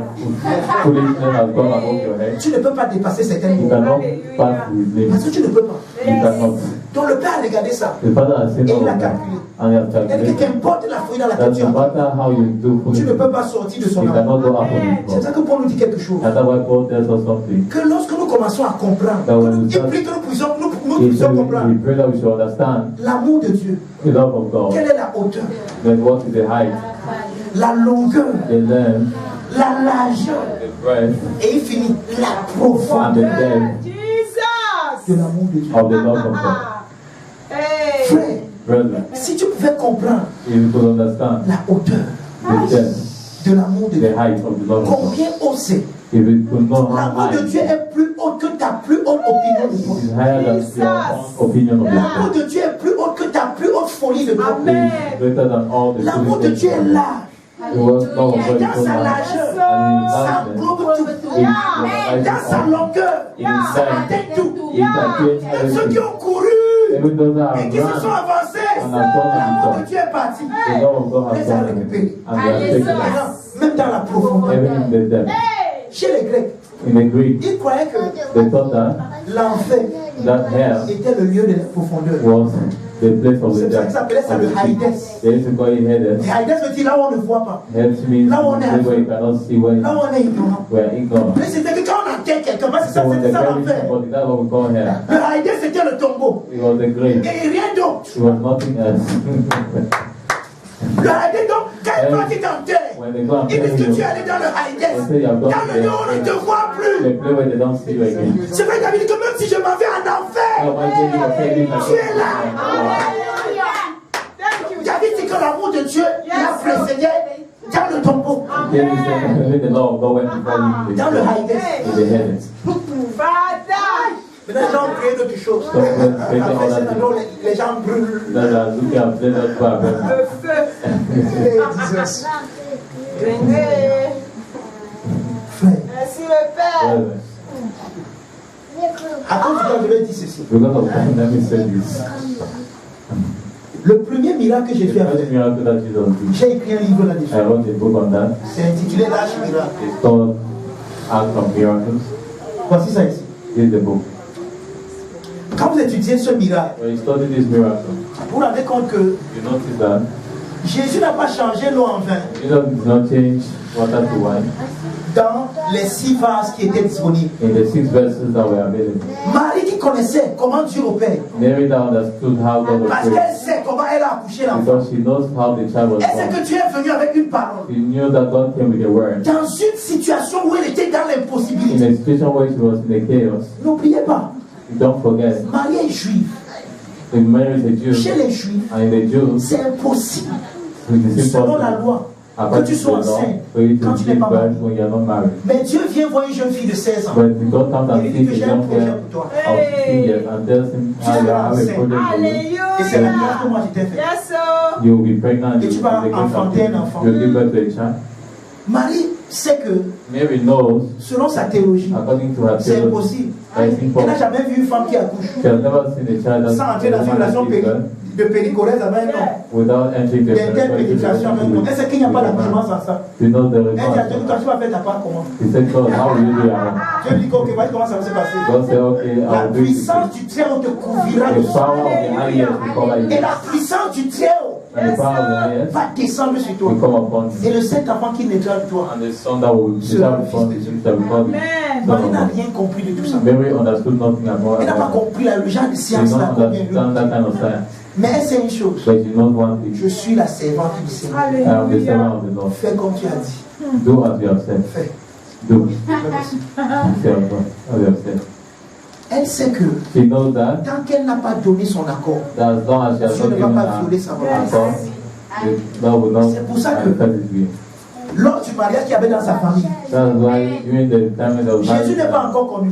Speaker 3: foolishness has gone above your head,
Speaker 1: Tu ne peux pas dépasser certaines
Speaker 3: you
Speaker 1: limites.
Speaker 3: cannot pass with
Speaker 1: Parce
Speaker 3: limits.
Speaker 1: que tu ne peux pas.
Speaker 3: You cannot.
Speaker 1: Donc le père a regardé ça.
Speaker 3: The father has seen
Speaker 1: Et
Speaker 3: all
Speaker 1: il a
Speaker 3: of that,
Speaker 1: calculé.
Speaker 3: and he has
Speaker 1: C'est-à-dire que
Speaker 3: calculated
Speaker 1: qu'importe la folie dans
Speaker 3: that
Speaker 1: laquelle tu
Speaker 3: no
Speaker 1: es,
Speaker 3: matter how you do
Speaker 1: tu ne
Speaker 3: foolishness,
Speaker 1: peux pas sortir de son
Speaker 3: you
Speaker 1: âme.
Speaker 3: cannot go out of
Speaker 1: C'est
Speaker 3: his
Speaker 1: pour ça
Speaker 3: mouth.
Speaker 1: que Paul nous dit quelque chose.
Speaker 3: That's why Paul tells us something.
Speaker 1: Que lorsque nous commençons à comprendre,
Speaker 3: That when we
Speaker 1: il
Speaker 3: start-
Speaker 1: prie que nous puissions
Speaker 3: He
Speaker 1: puissions
Speaker 3: said
Speaker 1: comprendre
Speaker 3: we pray that we should understand
Speaker 1: l'amour de Dieu.
Speaker 3: the love of God.
Speaker 1: Quelle est la hauteur,
Speaker 3: Then what is the height,
Speaker 1: la longueur,
Speaker 3: the length,
Speaker 1: la largeur,
Speaker 3: the breadth,
Speaker 1: et il finit la
Speaker 3: and the
Speaker 1: profondeur
Speaker 3: depth
Speaker 5: Jesus.
Speaker 1: de l'amour de Dieu.
Speaker 3: of the love of God.
Speaker 5: Hey.
Speaker 1: Frère,
Speaker 3: Brethren,
Speaker 1: si tu pouvais comprendre
Speaker 3: if you could understand
Speaker 1: la hauteur
Speaker 3: the depth,
Speaker 1: de l'amour de
Speaker 3: the
Speaker 1: Dieu,
Speaker 3: height of the love of God,
Speaker 1: combien haut c'est.
Speaker 3: if you could know how
Speaker 1: L'amour
Speaker 3: high
Speaker 1: de Dieu
Speaker 3: it
Speaker 1: est plus haut que ta plus haute opinion de toi.
Speaker 3: is higher than your own opinion of
Speaker 1: L'amour
Speaker 3: yourself.
Speaker 1: de Dieu est plus haut que ta plus haute folie de toi.
Speaker 5: Amen.
Speaker 3: It is greater than all the
Speaker 1: L'amour de Dieu est
Speaker 3: foolishness.
Speaker 1: large.
Speaker 3: The word love of
Speaker 1: Et
Speaker 3: God is
Speaker 1: dans
Speaker 3: so
Speaker 1: sa
Speaker 3: large,
Speaker 1: largeur,
Speaker 3: and in
Speaker 1: ça
Speaker 3: largeness,
Speaker 1: englobe tout.
Speaker 3: it
Speaker 1: Dans
Speaker 3: comprises
Speaker 1: sa
Speaker 3: all.
Speaker 1: longueur,
Speaker 3: In
Speaker 1: ça
Speaker 3: length,
Speaker 1: atteint tout.
Speaker 3: it contains
Speaker 1: Même ceux qui
Speaker 3: everything.
Speaker 1: ont couru
Speaker 3: Even those that
Speaker 1: et
Speaker 3: have
Speaker 1: qui se sont
Speaker 3: run
Speaker 1: avancés,
Speaker 3: and have gone
Speaker 1: l'amour de
Speaker 3: before,
Speaker 1: Dieu est parti.
Speaker 3: the love of God has
Speaker 1: Les a
Speaker 3: gone
Speaker 1: récupérés.
Speaker 3: and they have taken it.
Speaker 1: Maintenant, même dans la profondeur,
Speaker 3: Even in the depth.
Speaker 1: chez les Grecs,
Speaker 3: In the Greek,
Speaker 1: ils croyaient que
Speaker 3: they thought that
Speaker 1: l'enfer
Speaker 3: that hell
Speaker 1: était le lieu de la profondeur.
Speaker 3: was the place of the
Speaker 1: C'est pour ça
Speaker 3: depth.
Speaker 1: qu'ils appelaient ça le Hades.
Speaker 3: They used to call it Hades.
Speaker 1: Et Hades veut dire là où on ne voit pas,
Speaker 3: Hades means
Speaker 1: Là où on est
Speaker 3: the place where you cannot see when
Speaker 1: là où on est ignorant.
Speaker 3: we are ignorant.
Speaker 1: Mais c'était que quand on enterre quelqu'un, parce que
Speaker 3: So when
Speaker 1: c'était
Speaker 3: they
Speaker 1: ça
Speaker 3: bury
Speaker 1: l'enfer.
Speaker 3: somebody, that's what we call hell.
Speaker 1: Le Hades c'était le tombeau.
Speaker 3: It was the grave.
Speaker 1: Et rien d'autre.
Speaker 3: It was nothing else.
Speaker 1: Le Hades donc, quand il t'enterre,
Speaker 3: When
Speaker 1: Ils disent que tu es allé dans le high dans le lieu où on ne te voit plus. C'est vrai, David dit que même si je m'en vais en enfer, tu es là. David dit que l'amour de Dieu l'a précédé dans le tombeau. Dans le high. Maintenant, les gens crient d'autres choses. Les gens brûlent.
Speaker 5: Merci le Père.
Speaker 1: À cause du temps, je vais dire ceci. Le premier miracle que Jésus a fait, j'ai écrit un livre là-dessus. C'est intitulé L'Arche miracle. Voici ça ici. Quand vous étudiez ce miracle, vous vous rendez compte que Jésus n'a pas changé l'eau en vin dans les 6 vases qui étaient disponibles. Marie qui connaissait comment Dieu opère, parce qu'elle sait comment elle a accouché l'enfant. Elle sait que Dieu est venu avec une parole. Dans une situation où elle était dans l'impossibilité. N'oubliez pas, Marie est juive. Chez les juifs, c'est impossible, selon la loi, que tu sois enceinte quand tu n'es pas marié. Mais Dieu vient voir une jeune fille de 16 ans. Il dit que j'ai un projet pour toi. Tu seras enceinte. Et c'est la chose que moi je t'ai fait. Et tu vas enfanter un enfant. Marie sait que, selon sa théologie, c'est impossible. Elle n'a jamais vu une femme qui accouche sans entrer dans une relation de pénicorèse avec un homme, d'interpénétration avec un homme. Elle sait qu'il n'y a pas d'accouchement sans ça. Elle dit à Dieu, toi tu vas faire ta part comment? Dieu lui dit, ok, voyez comment ça va se passer. La puissance du Très-Haut te couvrira de sang. Et la puissance du Très-Haut va descendre sur toi. Et le Saint enfant qui naîtra de toi sera le Fils de Dieu. Marie n'a rien compris de tout ça. Elle n'a pas compris le genre de science là. Mais elle sait une chose. Je suis la servante du Seigneur. Fais comme tu as dit. Fais. Elle sait que tant qu'elle n'a pas donné son accord, Dieu ne va pas violer sa volonté. C'est pour ça que lors du mariage qu'il y avait dans sa famille, Jésus n'est pas encore connu.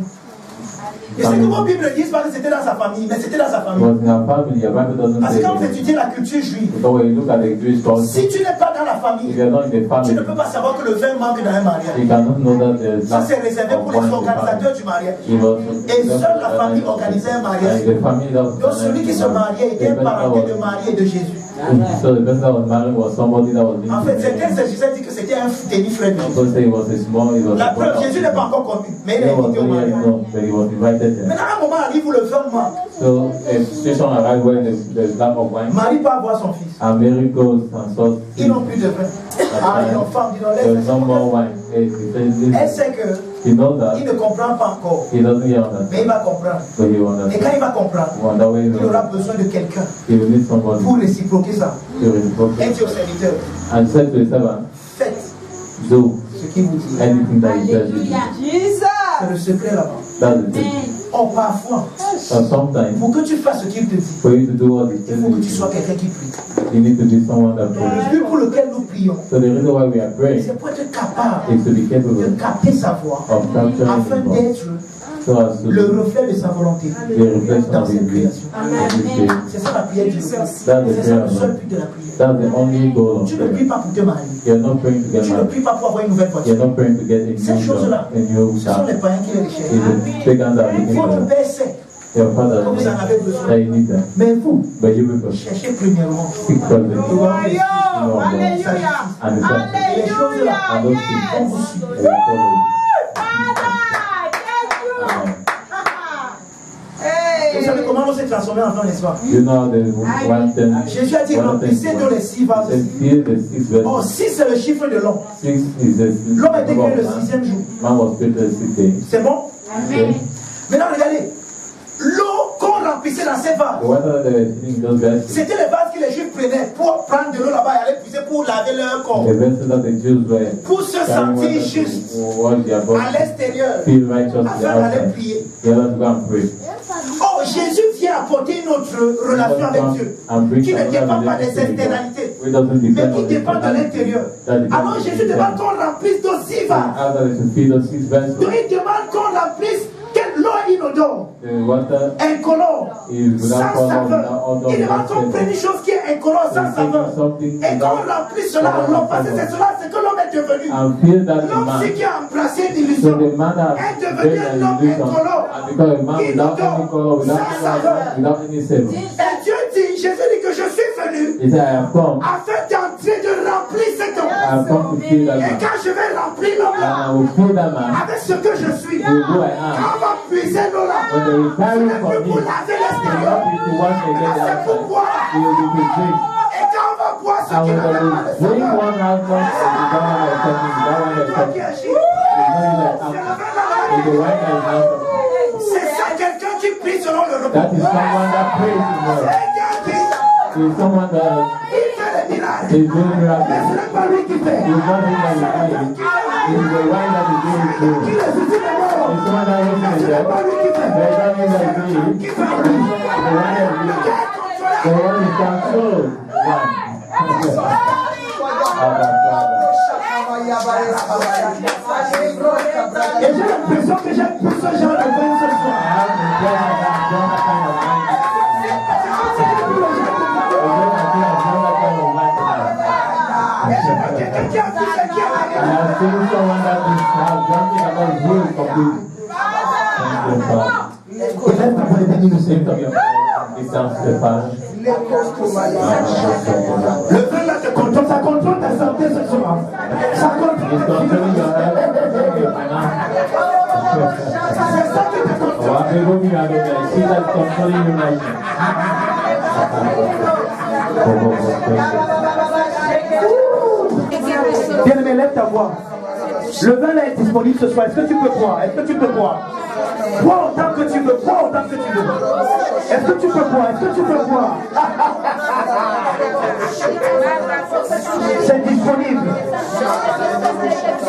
Speaker 1: Et c'est que vos Bibles ne disent pas que c'était dans sa famille, mais c'était dans sa famille. Parce que quand vous étudiez la culture juive, si tu n'es pas dans la famille, tu ne peux pas savoir que le vin manque dans un mariage. Ça c'est réservé pour les organisateurs du mariage. Et seule la famille organisait un mariage. Donc celui qui se mariait était un parenté de Marie et de Jésus. En fait, certains s'agissait dit que c'était un demi-frère de Jésus. La preuve, Jésus n'est pas encore connu, mais il est invité au mariage. Maintenant, à un moment arrive où le vin manque. Marie peut avoir son fils. Ils n'ont plus de vin. Ils ont faim, ils n'ont laisse. Elle sait que il ne comprend pas encore. Mais il va comprendre. Et quand il va comprendre, il aura besoin de quelqu'un pour réciproquer ça. Et Dieu serviteur. Faites ce qu'il vous dit. C'est le secret là-bas. Oh, parfois, pour que tu fasses ce qu'il te dit, il faut que tu sois quelqu'un qui prie. Le but pour lequel nous prions, c'est pour être capable de capter sa voix afin d'être le reflet de sa volonté dans cette création. C'est ça la prière du Christ. C'est ça le seul but de la prière. Tu ne pries pas pour te marier. Tu ne pries pas pour avoir une nouvelle voiture. Ces choses-là, ce sont les païens qui les recherchent. Votre Père sait que vous en avez besoin. Mais vous, cherchez premièrement. Et les choses-là, on vous suit. Vous savez comment on s'est transformé en enfant, n'est-ce pas? Jésus a dit remplissez de les 6 vases. Oh, 6 c'est le chiffre de l'homme. L'homme a été créé le 6e jour. C'est bon? Maintenant regardez. L'eau qu'on remplissait dans ces vases, c'était les vases que les Juifs prenaient pour prendre de l'eau là-bas et aller puiser pour laver leur corps.
Speaker 3: The vessel that the Jews were
Speaker 1: Pour se sentir juste à l'extérieur,
Speaker 3: feel righteous
Speaker 1: afin d'aller prier.
Speaker 3: the other to go and pray.
Speaker 1: Oh, Jésus vient apporter une autre relation avec Dieu qui ne dépend pas des externalités, mais qui dépend de l'intérieur. Alors Jésus demande qu'on remplisse nos ivres. Donc il demande qu'on remplisse l'eau inodore, incolore, sans saveur. Il demande qu'on prenne une chose qui est incolore, sans saveur, et qu'on remplisse cela à l'eau, parce que c'est cela ce que l'homme est devenu. L'homme, c'est qui a embrassé l'illusion, est devenu un homme incolore, inodore, sans saveur. Et Dieu dit, Jésus dit que je suis venu afin d'entrer, de remplir cet homme. Et quand je vais remplir l'homme avec ce que je suis, quand on va puiser l'eau là, ce n'est plus pour laver l'extérieur, c'est pour boire. Et quand on va boire ce qui c'est ça quelqu'un qui prie selon le repos.
Speaker 3: Is someone that is doing miracles. It's not him that is doing it. It's the one that is doing it through. It's someone that is doing it. There's not him that is doing it. The one that is doing it. The one is controlled.
Speaker 1: Et j'ai l'impression que j'ai plus ce genre de vin ce soir. Le vin là te contrôle, ça contrôle ta santé ce soir. Ça contrôle ta santé. C'est ça qui te contrôle. Bien-aimé, lève ta voix. Le vin là est disponible ce soir. Est-ce que tu peux boire? Est-ce que tu peux boire? Bois autant que tu veux, bois autant que tu veux. Est-ce que tu peux boire? Est-ce que tu peux boire? C'est disponible.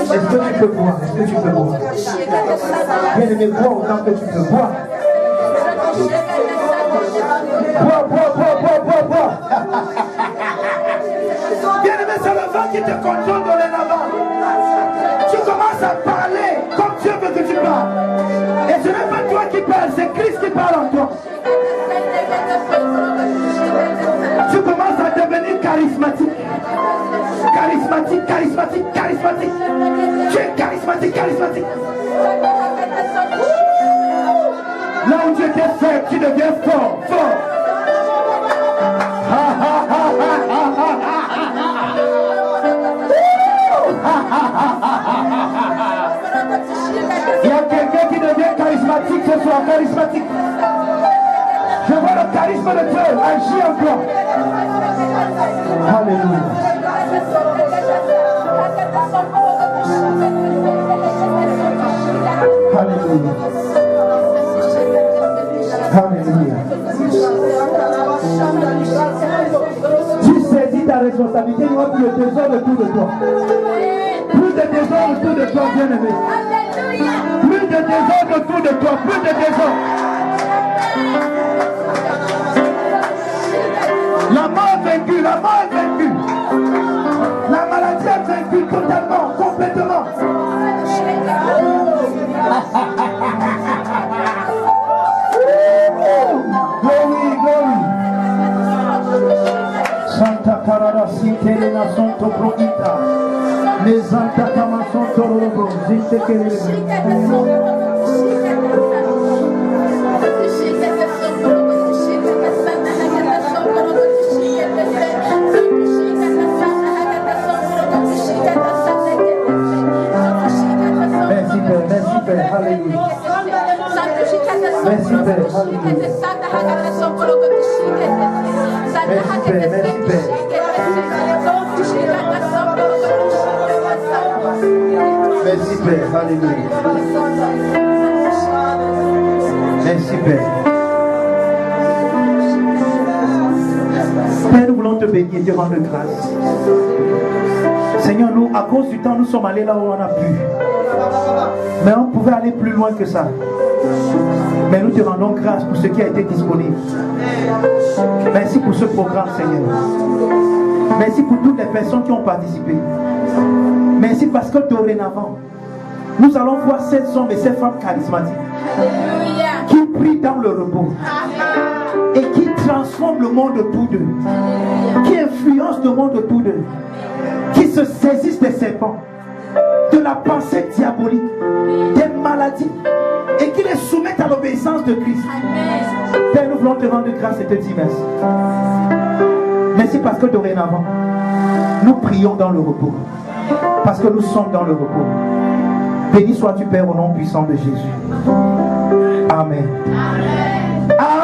Speaker 1: Est-ce que tu peux boire? Est-ce que tu peux boire? Bien-aimé, bois autant que tu peux. Bois. Bois. Bien-aimé, c'est le vin qui te contrôle dorénavant. Tu commences à parler comme Dieu veut que tu parles. Et ce n'est pas toi qui parles, c'est Christ qui parle en toi. Tu commences à devenir charismatique. Charismatique. Tu es charismatique. Là où tu étais faible, tu deviens fort. Il y a quelqu'un qui devient charismatique ce soir, charismatique. Je vois le charisme de Dieu agir en toi. Alléluia. Tu saisis ta responsabilité, il n'y aura plus de désordre autour de toi. Plus de désordre autour de toi, bien-aimé. Plus de désordre autour de toi, plus de désordre. La mort est vaincue. La maladie est vaincue totalement, complètement. Glory. Santa Carada Sinterena Santo Prodita. Les Santa Cama Santo Robo, Merci Père, Alléluia. Merci Père, Alléluia. Merci Père, Alléluia. Merci Père. Père, nous voulons te bénir et te rendre grâce. Seigneur, nous, à cause du temps, nous sommes allés là où on a pu. Mais on pouvait aller plus loin que ça. Mais nous te rendons grâce pour ce qui a été disponible. Merci pour ce programme, Seigneur. Merci pour toutes les personnes qui ont participé. Merci parce que dorénavant, nous allons voir ces hommes et ces femmes charismatiques qui prient dans le repos et qui transforment le monde autour d'eux, qui influencent le monde autour d'eux, qui se saisissent des serpents, de la pensée diabolique, des maladies, et qui les soumettent à l'obéissance de Christ. Père, nous voulons te rendre grâce et te dire merci. Merci parce que dorénavant, nous prions dans le repos. Parce que nous sommes dans le repos. Béni sois-tu, Père, au nom puissant de Jésus. Amen. Amen.